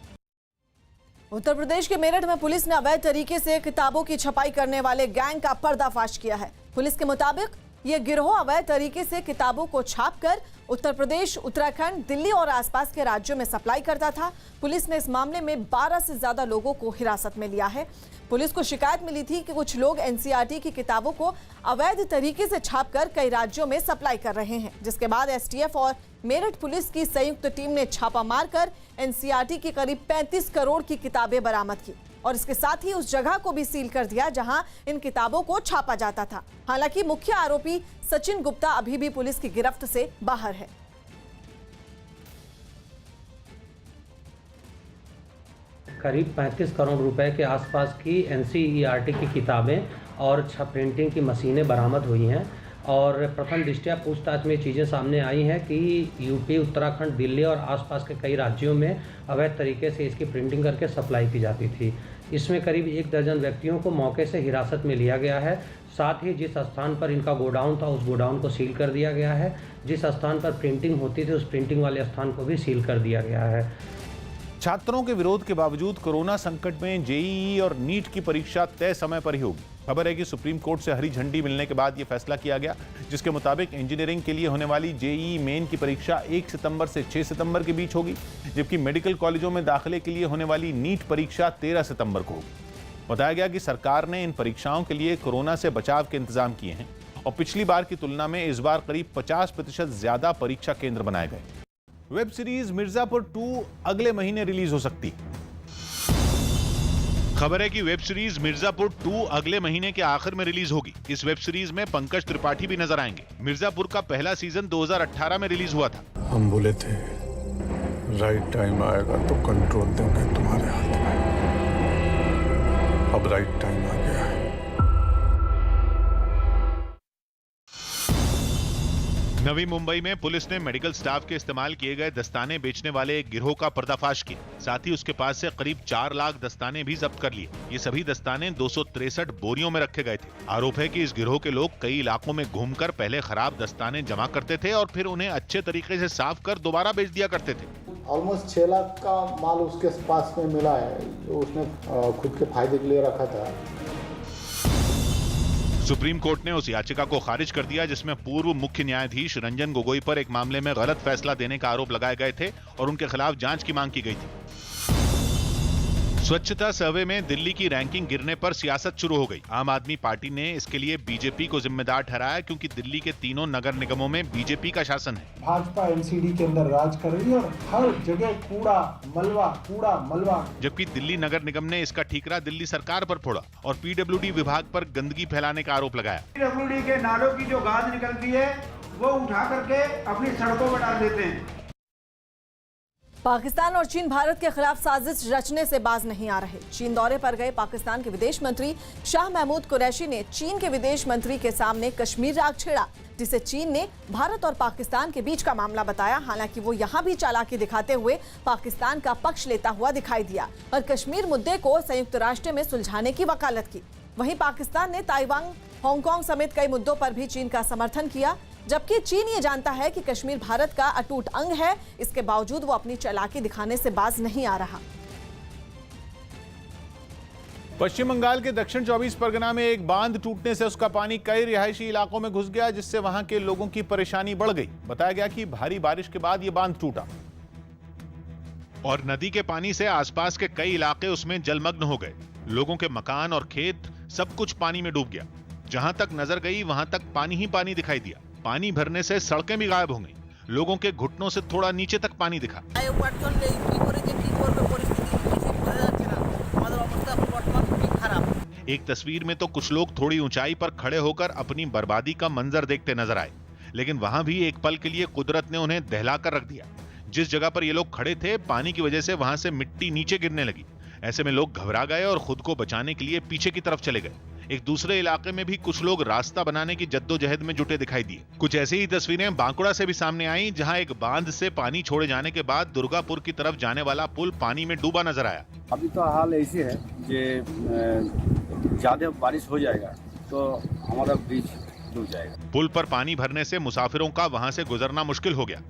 उत्तर प्रदेश के मेरठ में पुलिस ने अवैध तरीके से किताबों की छपाई करने वाले गैंग का पर्दाफाश किया है। पुलिस के मुताबिक ये गिरोह अवैध तरीके से किताबों को छापकर उत्तर प्रदेश, उत्तराखंड, दिल्ली और आसपास के राज्यों में सप्लाई करता था। पुलिस ने इस मामले में 12 से ज्यादा लोगों को हिरासत में लिया है। पुलिस को शिकायत मिली थी कि कुछ लोग एनसीईआरटी की किताबों को अवैध तरीके से छापकर कई राज्यों में सप्लाई कर रहे हैं, जिसके बाद एसटीएफ और मेरठ पुलिस की संयुक्त टीम ने छापा मारकर एनसीईआरटी की करीब 35 करोड़ की किताबें बरामद की और इसके साथ ही उस जगह को भी सील कर दिया जहां इन किताबों को छापा जाता था। हालांकि मुख्य आरोपी सचिन गुप्ता अभी भी पुलिस की गिरफ्त से बाहर है। करीब 35 करोड़ रुपए के आसपास की एनसीईआरटी की किताबें और प्रिंटिंग की मशीनें बरामद हुई हैं और प्रथम दृष्टया पूछताछ में चीज़ें सामने आई हैं कि यूपी, उत्तराखंड, दिल्ली और आसपास के कई राज्यों में अवैध तरीके से इसकी प्रिंटिंग करके सप्लाई की जाती थी। इसमें करीब 1 दर्जन व्यक्तियों को मौके से हिरासत में लिया गया है। साथ ही जिस स्थान पर इनका गोडाउन था उस गोडाउन को सील कर दिया गया है। जिस स्थान पर प्रिंटिंग होती थी उस प्रिंटिंग वाले स्थान को भी सील कर दिया गया है। छात्रों के विरोध के बावजूद कोरोना संकट में जेईई और नीट की परीक्षा तय समय पर ही होगी। खबर है कि सुप्रीम कोर्ट से हरी झंडी मिलने के बाद यह फैसला किया गया, जिसके मुताबिक इंजीनियरिंग के लिए होने वाली जेईई मेन की परीक्षा 1 सितंबर से 6 सितंबर के बीच होगी, जबकि मेडिकल कॉलेजों में दाखिले के लिए होने वाली नीट परीक्षा 13 सितंबर को होगी। बताया गया कि सरकार ने इन परीक्षाओं के लिए कोरोना से बचाव के इंतजाम किए हैं और पिछली बार की तुलना में इस बार करीब 50% ज्यादा परीक्षा केंद्र बनाए गए। वेब सीरीज मिर्जापुर 2 अगले महीने रिलीज हो सकती है। खबर है कि वेब सीरीज मिर्जापुर 2 अगले महीने के आखिर में रिलीज होगी। इस वेब सीरीज में पंकज त्रिपाठी भी नजर आएंगे। मिर्जापुर का पहला सीजन 2018 में रिलीज हुआ था। हम बोले थे राइट टाइम आएगा तो कंट्रोल देंगे तुम्हारे हाथ में। अब राइट टाइम आ गया है। नवी मुंबई में पुलिस ने मेडिकल स्टाफ के इस्तेमाल किए गए दस्ताने बेचने वाले एक गिरोह का पर्दाफाश किया। साथ ही उसके पास से करीब 4 लाख दस्ताने भी जब्त कर लिए। ये सभी दस्ताने 263 बोरियों में रखे गए थे। आरोप है कि इस गिरोह के लोग कई इलाकों में घूमकर पहले खराब दस्ताने जमा करते थे और फिर उन्हें अच्छे तरीके से साफ कर दोबारा बेच दिया करते थे। ऑलमोस्ट 6 लाख का माल उसके पास में मिला है, जो उसने खुद के फायदे के लिए रखा था। सुप्रीम कोर्ट ने उस याचिका को खारिज कर दिया जिसमें पूर्व मुख्य न्यायाधीश रंजन गोगोई पर एक मामले में गलत फैसला देने का आरोप लगाए गए थे और उनके खिलाफ जांच की मांग की गई थी। स्वच्छता सर्वे में दिल्ली की रैंकिंग गिरने पर सियासत शुरू हो गई। आम आदमी पार्टी ने इसके लिए बीजेपी को जिम्मेदार ठहराया, क्योंकि दिल्ली के तीनों नगर निगमों में बीजेपी का शासन है। भाजपा एनसीडी के अंदर राज कर रही है और हर जगह कूड़ा मलबा। जबकि दिल्ली नगर निगम ने इसका ठीकरा दिल्ली सरकार पर फोड़ा और पीडब्ल्यूडी विभाग पर गंदगी फैलाने का आरोप लगाया। पीडब्ल्यूडी के नालों की जो गाद निकलती है वो उठा करके अपनी सड़कों पर डाल देते हैं। पाकिस्तान और चीन भारत के खिलाफ साजिश रचने से बाज नहीं आ रहे। चीन दौरे पर गए पाकिस्तान के विदेश मंत्री शाह महमूद कुरैशी ने चीन के विदेश मंत्री के सामने कश्मीर राग छेड़ा, जिसे चीन ने भारत और पाकिस्तान के बीच का मामला बताया। हालांकि वो यहां भी चालाकी दिखाते हुए पाकिस्तान का पक्ष लेता हुआ दिखाई दिया और कश्मीर मुद्दे को संयुक्त राष्ट्र में सुलझाने की वकालत की। वहीं पाकिस्तान ने ताइवान, हांगकांग समेत कई मुद्दों पर भी चीन का समर्थन किया, जबकि चीन ये जानता है कि कश्मीर भारत का अटूट अंग है। इसके बावजूद वो अपनी चालाकी दिखाने से बाज नहीं आ रहा। पश्चिम बंगाल के दक्षिण 24 परगना में एक बांध टूटने से उसका पानी कई रिहायशी इलाकों में घुस गया, जिससे वहां के लोगों की परेशानी बढ़ गई। बताया गया कि भारी बारिश के बाद यह बांध टूटा और नदी के पानी से आसपास के कई इलाके उसमें जलमग्न हो गए। लोगों के मकान और खेत सब कुछ पानी में डूब गया। जहां तक नजर गई वहां तक पानी ही पानी दिखाई दिया। पानी भरने से सड़कें भी गायब हो गई। लोगों के घुटनों से थोड़ा नीचे तक पानी दिखा। एक तस्वीर में तो कुछ लोग थोड़ी ऊंचाई पर खड़े होकर अपनी बर्बादी का मंजर देखते नजर आए, लेकिन वहां भी एक पल के लिए कुदरत ने उन्हें दहलाकर रख दिया। जिस जगह पर ये लोग खड़े थे, पानी की वजह से वहां से मिट्टी नीचे गिरने लगी। ऐसे में लोग घबरा गए और खुद को बचाने के लिए पीछे की तरफ चले गए। एक दूसरे इलाके में भी कुछ लोग रास्ता बनाने की जद्दोजहद में जुटे दिखाई दिए। कुछ ऐसी ही तस्वीरें बांकुड़ा से भी सामने आई, जहां एक बांध से पानी छोड़े जाने के बाद दुर्गापुर की तरफ जाने वाला पुल पानी में डूबा नजर आया। अभी तो हाल ऐसी है कि ज्यादा बारिश हो जाएगा तो हमारा ब्रिज डूब जाएगा। पुल पर पानी भरने से मुसाफिरों का वहां से गुजरना मुश्किल हो गया।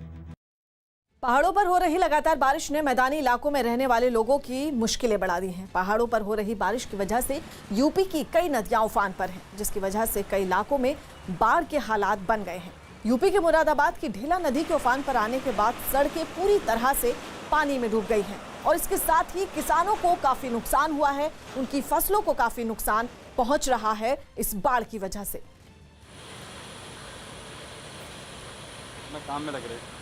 पहाड़ों पर हो रही लगातार बारिश ने मैदानी इलाकों में रहने वाले लोगों की मुश्किलें बढ़ा दी हैं। पहाड़ों पर हो रही बारिश की वजह से यूपी की कई नदियां उफान पर हैं, जिसकी वजह से कई इलाकों में बाढ़ के हालात बन गए हैं। यूपी के मुरादाबाद की ढेला नदी के उफान पर आने के बाद सड़कें पूरी तरह से पानी में डूब गई हैं और इसके साथ ही किसानों को काफी नुकसान हुआ है। उनकी फसलों को काफी नुकसान पहुंच रहा है इस बाढ़ की वजह से। काम में लग रहे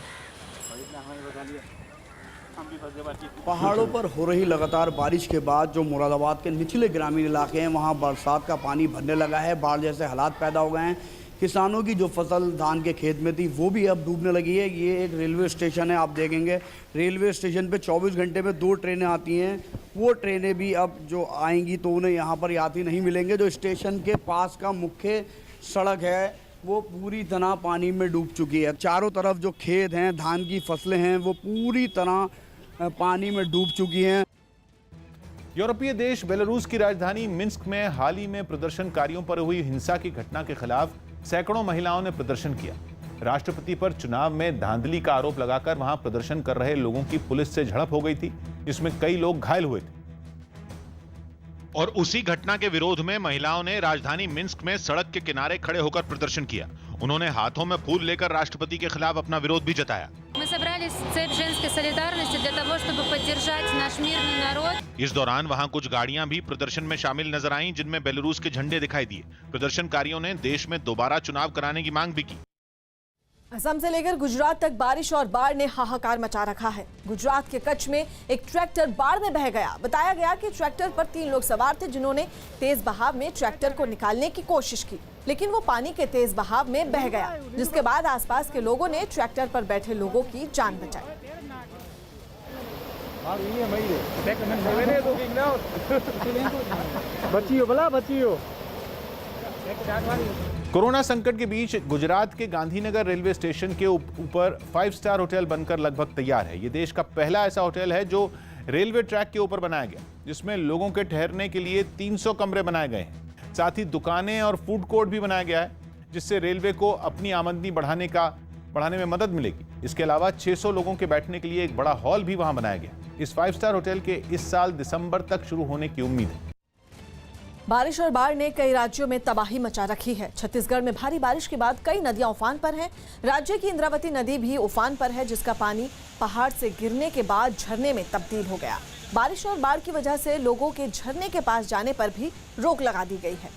पहाड़ों पर हो रही लगातार बारिश के बाद जो मुरादाबाद के निचले ग्रामीण इलाके हैं वहां बरसात का पानी भरने लगा है। बाढ़ जैसे हालात पैदा हो गए हैं। किसानों की जो फसल धान के खेत में थी वो भी अब डूबने लगी है। ये एक रेलवे स्टेशन है, आप देखेंगे रेलवे स्टेशन पे 24 घंटे में 2 ट्रेनें आती हैं। वो ट्रेनें भी अब जो आएंगी तो उन्हें यहाँ पर यात्री नहीं मिलेंगे। जो स्टेशन के पास का मुख्य सड़क है वो पूरी तरह पानी में डूब चुकी है। चारों तरफ जो खेत हैं, धान की फसलें हैं, वो पूरी तरह पानी में डूब चुकी हैं। यूरोपीय देश बेलारूस की राजधानी मिन्स्क में हाल ही में प्रदर्शनकारियों पर हुई हिंसा की घटना के खिलाफ सैकड़ों महिलाओं ने प्रदर्शन किया। राष्ट्रपति पर चुनाव में धांधली का आरोप लगाकर वहां प्रदर्शन कर रहे लोगों की पुलिस से झड़प हो गई थी, जिसमें कई लोग घायल हुए थे। और उसी घटना के विरोध में महिलाओं ने राजधानी मिन्स्क में सड़क के किनारे खड़े होकर प्रदर्शन किया। उन्होंने हाथों में फूल लेकर राष्ट्रपति के खिलाफ अपना विरोध भी जताया। इस दौरान वहां कुछ गाड़ियां भी प्रदर्शन में शामिल नजर आईं, जिनमें बेलारूस के झंडे दिखाई दिए। प्रदर्शनकारियों ने देश में दोबारा चुनाव कराने की मांग भी की। असम से लेकर गुजरात तक बारिश और बाढ़ ने हाहाकार मचा रखा है। गुजरात के कच्छ में एक ट्रैक्टर बाढ़ में बह गया। बताया गया कि ट्रैक्टर पर 3 लोग सवार थे, जिन्होंने तेज बहाव में ट्रैक्टर को निकालने की कोशिश की, लेकिन वो पानी के तेज बहाव में बह गया, जिसके बाद आसपास के लोगों ने ट्रैक्टर पर बैठे लोगों की जान बचाई। कोरोना संकट के बीच गुजरात के गांधीनगर रेलवे स्टेशन के ऊपर 5 स्टार होटल बनकर लगभग तैयार है। ये देश का पहला ऐसा होटल है जो रेलवे ट्रैक के ऊपर बनाया गया, जिसमें लोगों के ठहरने के लिए 300 कमरे बनाए गए हैं। साथ ही दुकानें और फूड कोर्ट भी बनाया गया है, जिससे रेलवे को अपनी आमदनी बढ़ाने में मदद मिलेगी। इसके अलावा 600 लोगों के बैठने के लिए एक बड़ा हॉल भी वहां बनाया गया। इस 5 स्टार होटल के इस साल दिसंबर तक शुरू होने की उम्मीद है। बारिश और बाढ़ ने कई राज्यों में तबाही मचा रखी है। छत्तीसगढ़ में भारी बारिश के बाद कई नदियां उफान पर हैं। राज्य की इंद्रावती नदी भी उफान पर है, जिसका पानी पहाड़ से गिरने के बाद झरने में तब्दील हो गया। बारिश और बाढ़ की वजह से लोगों के झरने के पास जाने पर भी रोक लगा दी गई है।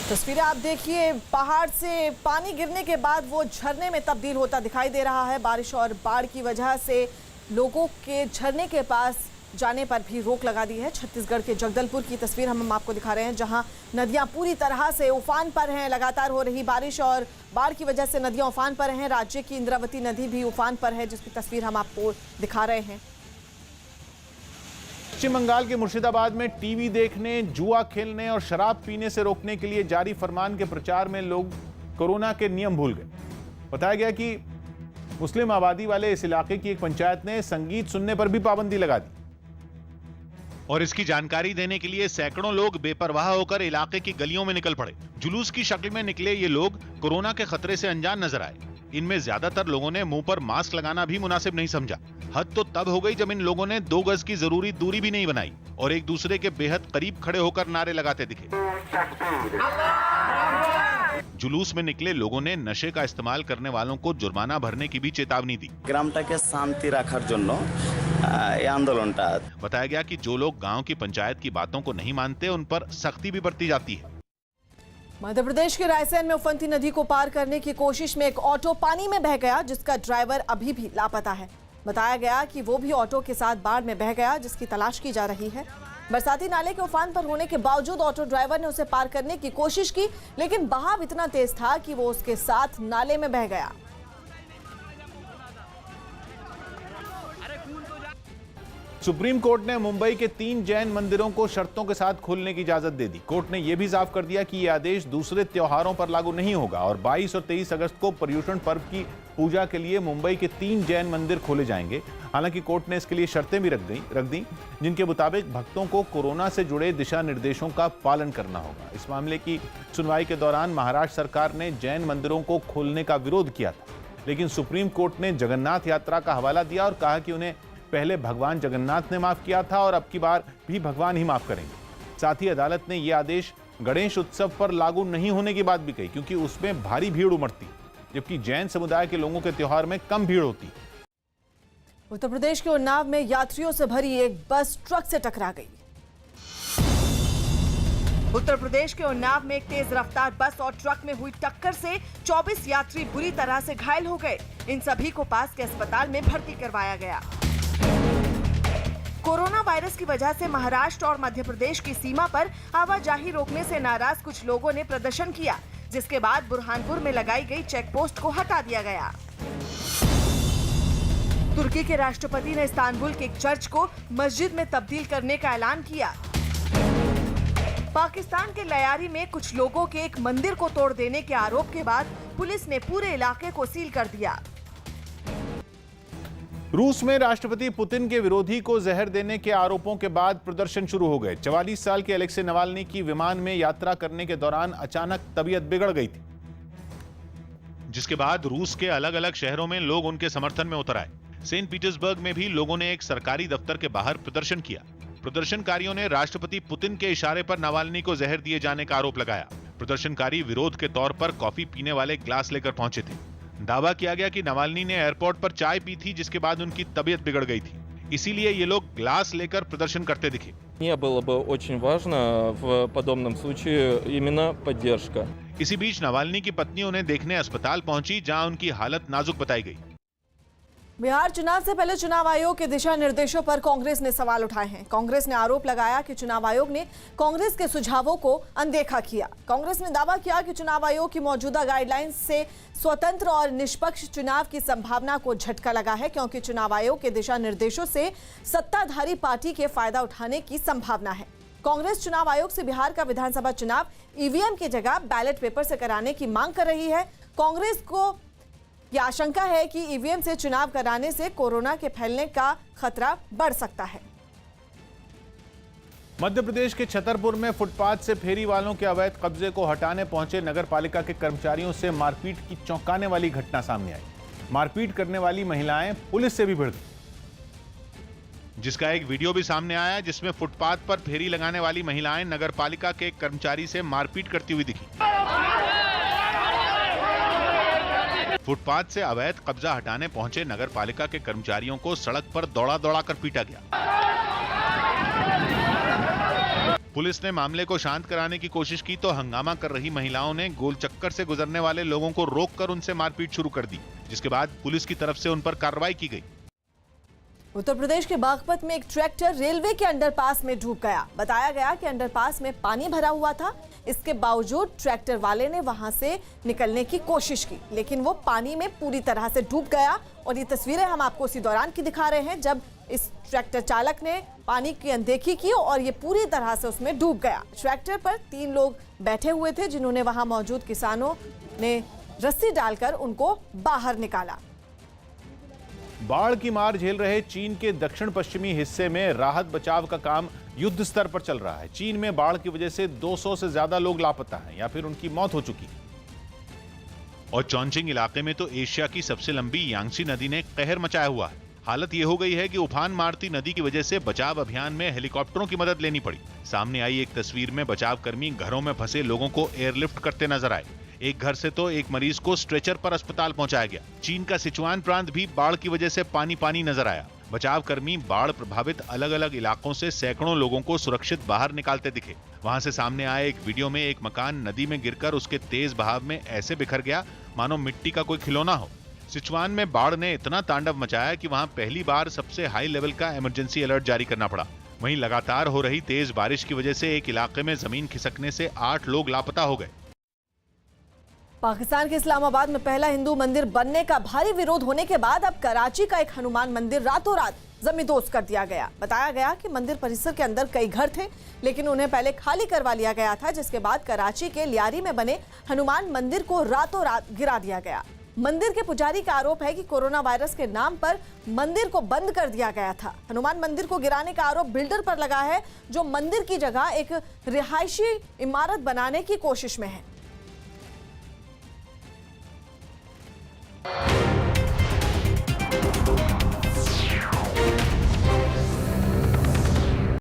तस्वीरें आप देखिए, पहाड़ से पानी गिरने के बाद वो झरने में तब्दील होता दिखाई दे रहा है। बारिश और बाढ़ की वजह से लोगों के झरने के पास जाने पर भी रोक लगा दी है। छत्तीसगढ़ के जगदलपुर की तस्वीर हम आपको दिखा रहे हैं, जहां नदियां पूरी तरह से उफान पर हैं। लगातार हो रही बारिश और बाढ़ की वजह से नदियां उफान पर हैं। राज्य की इंद्रावती नदी भी उफान पर है, जिसकी तस्वीर हम आपको दिखा रहे हैं। पश्चिम बंगाल के मुर्शिदाबाद में टीवी देखने, जुआ खेलने और शराब पीने से रोकने के लिए जारी फरमान के प्रचार में लोग कोरोना के नियम भूल गए। बताया गया कि मुस्लिम आबादी वाले इस इलाके की एक पंचायत ने संगीत सुनने पर भी पाबंदी लगा दी। और इसकी जानकारी देने के लिए सैकड़ों लोग बेपरवाह होकर इलाके की गलियों में निकल पड़े। जुलूस की शक्ल में निकले ये लोग कोरोना के खतरे से अनजान नजर आए। इनमें ज्यादातर लोगों ने मुंह पर मास्क लगाना भी मुनासिब नहीं समझा। हद तो तब हो गई जब इन लोगों ने 2 गज की जरूरी दूरी भी नहीं बनाई और एक दूसरे के बेहद करीब खड़े होकर नारे लगाते दिखे। जुलूस में निकले लोगों ने नशे का इस्तेमाल करने वालों को जुर्माना भरने की भी चेतावनी दी। ग्रामटाके शांति रखार जन्नो ये आंदोलनटा। बताया गया कि जो लोग गांव की पंचायत की बातों को नहीं मानते, उन पर सख्ती भी बरती जाती है। मध्य प्रदेश के रायसेन में उफनती नदी को पार करने की कोशिश में एक ऑटो पानी में बह गया, जिसका ड्राइवर अभी भी लापता है। बताया गया कि वो भी ऑटो के साथ बाढ़ में बह गया, जिसकी तलाश की जा रही है। बरसाती नाले के उफान पर होने के बावजूद ऑटो ड्राइवर ने उसे पार करने की कोशिश की, लेकिन बहाव इतना तेज था कि वो उसके साथ नाले में बह गया। सुप्रीम कोर्ट ने मुंबई के 3 जैन मंदिरों को शर्तों के साथ खोलने की इजाजत दे दी। कोर्ट ने यह भी साफ कर दिया कि यह आदेश दूसरे त्योहारों पर लागू नहीं होगा और 22 और 23 अगस्त को पर्युषण पर्व की पूजा के लिए मुंबई के 3 जैन मंदिर खोले जाएंगे। हालांकि कोर्ट ने इसके लिए शर्तें भी रख दी, जिनके मुताबिक भक्तों को कोरोना से जुड़े दिशा निर्देशों का पालन करना होगा। इस मामले की सुनवाई के दौरान महाराष्ट्र सरकार ने जैन मंदिरों को खोलने का विरोध किया था, लेकिन सुप्रीम कोर्ट ने जगन्नाथ यात्रा का हवाला दिया और कहा कि उन्हें पहले भगवान जगन्नाथ ने माफ किया था और अब की बार भी भगवान ही माफ करेंगे। साथ ही अदालत ने यह आदेश गणेश उत्सव पर लागू नहीं होने की बात भी कही, क्योंकि उसमें भारी भीड़ उमड़ती, जबकि जैन समुदाय के लोगों के त्योहार में कम भीड़ होती। उत्तर प्रदेश के उन्नाव में यात्रियों से भरी एक बस ट्रक से टकरा गई। उत्तर प्रदेश के उन्नाव में एक तेज रफ्तार बस और ट्रक में हुई टक्कर से 24 यात्री बुरी तरह से घायल हो गए। इन सभी को पास के अस्पताल में भर्ती करवाया गया। कोरोना वायरस की वजह से महाराष्ट्र और मध्य प्रदेश की सीमा पर आवाजाही रोकने से नाराज कुछ लोगों ने प्रदर्शन किया, जिसके बाद बुरहानपुर में लगाई गई चेक पोस्ट को हटा दिया गया। तुर्की के राष्ट्रपति ने इस्तांबुल के एक चर्च को मस्जिद में तब्दील करने का ऐलान किया। पाकिस्तान के लयारी में कुछ लोगों के एक मंदिर को तोड़ देने के आरोप के बाद पुलिस ने पूरे इलाके को सील कर दिया। रूस में राष्ट्रपति पुतिन के विरोधी को जहर देने के आरोपों के बाद प्रदर्शन शुरू हो गए। 44 साल के अलेक्सी नवाल्नी की विमान में यात्रा करने के दौरान अचानक तबीयत बिगड़ गई थी, जिसके बाद रूस के अलग अलग शहरों में लोग उनके समर्थन में उतर आए। सेंट पीटर्सबर्ग में भी लोगों ने एक सरकारी दफ्तर के बाहर प्रदर्शन किया। प्रदर्शनकारियों ने राष्ट्रपति पुतिन के इशारे पर नावाल्नी को जहर दिए जाने का आरोप लगाया। प्रदर्शनकारी विरोध के तौर पर कॉफी पीने वाले ग्लास लेकर पहुंचे थे। दावा किया गया कि नावाल्नी ने एयरपोर्ट पर चाय पी थी, जिसके बाद उनकी तबीयत बिगड़ गई थी, इसीलिए ये लोग ग्लास लेकर प्रदर्शन करते दिखे। Мне было бы очень важно в подобном случае именно поддержка. इसी बीच नावाल्नी की पत्नी उन्हें देखने अस्पताल पहुंची, जहां उनकी हालत नाजुक बताई गई। बिहार चुनाव से पहले चुनाव आयोग के दिशा निर्देशों पर कांग्रेस ने सवाल उठाए हैं। कांग्रेस ने आरोप लगाया कि चुनाव आयोग ने कांग्रेस के सुझावों को अनदेखा किया। कांग्रेस ने दावा किया कि चुनाव आयोग की मौजूदा गाइडलाइंस से स्वतंत्र और निष्पक्ष चुनाव की संभावना को झटका लगा है, क्योंकि चुनाव आयोग के दिशा निर्देशों से सत्ताधारी पार्टी के फायदा उठाने की संभावना है। कांग्रेस चुनाव आयोग से बिहार का विधानसभा चुनाव ईवीएम की जगह बैलेट पेपर से कराने की मांग कर रही है। कांग्रेस को यह आशंका है कि ईवीएम से चुनाव कराने से कोरोना के फैलने का खतरा बढ़ सकता है। मध्य प्रदेश के छतरपुर में फुटपाथ से फेरी वालों के अवैध कब्जे को हटाने पहुंचे नगर पालिका के कर्मचारियों से मारपीट की चौंकाने वाली घटना सामने आई। मारपीट करने वाली महिलाएं पुलिस से भी भिड़ गईं, जिसका एक वीडियो भी सामने आया, जिसमें फुटपाथ पर फेरी लगाने वाली महिलाएं नगर पालिका के एक कर्मचारी से मारपीट करती हुई दिखी। फुटपाथ से अवैध कब्जा हटाने पहुंचे नगर पालिका के कर्मचारियों को सड़क पर दौड़ा दौड़ा कर पीटा गया। पुलिस ने मामले को शांत कराने की कोशिश की तो हंगामा कर रही महिलाओं ने गोल चक्कर से गुजरने वाले लोगों को रोककर उनसे मारपीट शुरू कर दी, जिसके बाद पुलिस की तरफ से उन पर कार्रवाई की गई। उत्तर प्रदेश के बागपत में एक ट्रैक्टर रेलवे के अंडरपास में डूब गया। बताया गया कि अंडरपास में पानी भरा हुआ था। इसके बावजूद ट्रैक्टर वाले ने वहां से निकलने की कोशिश की, लेकिन वो पानी में पूरी तरह से डूब गया। और ये तस्वीरें हम आपको उसी दौरान की दिखा रहे हैं, जब इस ट्रैक्टर चालक ने पानी की अनदेखी की और ये पूरी तरह से उसमें डूब गया। ट्रैक्टर पर 3 लोग बैठे हुए थे, जिन्होंने वहां मौजूद किसानों ने रस्सी डालकर उनको बाहर निकाला। बाढ़ की मार झेल रहे चीन के दक्षिण पश्चिमी हिस्से में राहत बचाव का काम युद्ध स्तर पर चल रहा है। चीन में बाढ़ की वजह से 200 से ज्यादा लोग लापता हैं या फिर उनकी मौत हो चुकी है। और चौनचिंग इलाके में तो एशिया की सबसे लंबी यांगसी नदी ने कहर मचाया हुआ है। हालत ये हो गई है कि उफान मारती नदी की वजह से बचाव अभियान में हेलीकॉप्टरों की मदद लेनी पड़ी। सामने आई एक तस्वीर में बचाव कर्मी घरों में फंसे लोगों को एयरलिफ्ट करते नजर आए। एक घर से तो एक मरीज को स्ट्रेचर पर अस्पताल पहुंचाया गया। चीन का सिचुआन प्रांत भी बाढ़ की वजह से पानी पानी नजर आया। बचाव कर्मी बाढ़ प्रभावित अलग अलग इलाकों से सैकड़ों लोगों को सुरक्षित बाहर निकालते दिखे। वहां से सामने आए एक वीडियो में एक मकान नदी में गिरकर उसके तेज बहाव में ऐसे बिखर गया मानो मिट्टी का कोई खिलौना हो। सिचुआन में बाढ़ ने इतना तांडव मचाया कि वहां पहली बार सबसे हाई लेवल का इमरजेंसी अलर्ट जारी करना पड़ा। वहीं लगातार हो रही तेज बारिश की वजह से एक इलाके में जमीन खिसकने से 8 लोग लापता हो गए। पाकिस्तान के इस्लामाबाद में पहला हिंदू मंदिर बनने का भारी विरोध होने के बाद अब कराची का एक हनुमान मंदिर रातों रात जमींदोज कर दिया गया। बताया गया कि मंदिर परिसर के अंदर कई घर थे, लेकिन उन्हें पहले खाली करवा लिया गया था, जिसके बाद कराची के लियारी में बने हनुमान मंदिर को रातों रात गिरा दिया गया। मंदिर के पुजारी का आरोप है कि कोरोना वायरस के नाम पर मंदिर को बंद कर दिया गया था। हनुमान मंदिर को गिराने का आरोप बिल्डर पर लगा है, जो मंदिर की जगह एक रिहायशी इमारत बनाने की कोशिश में है।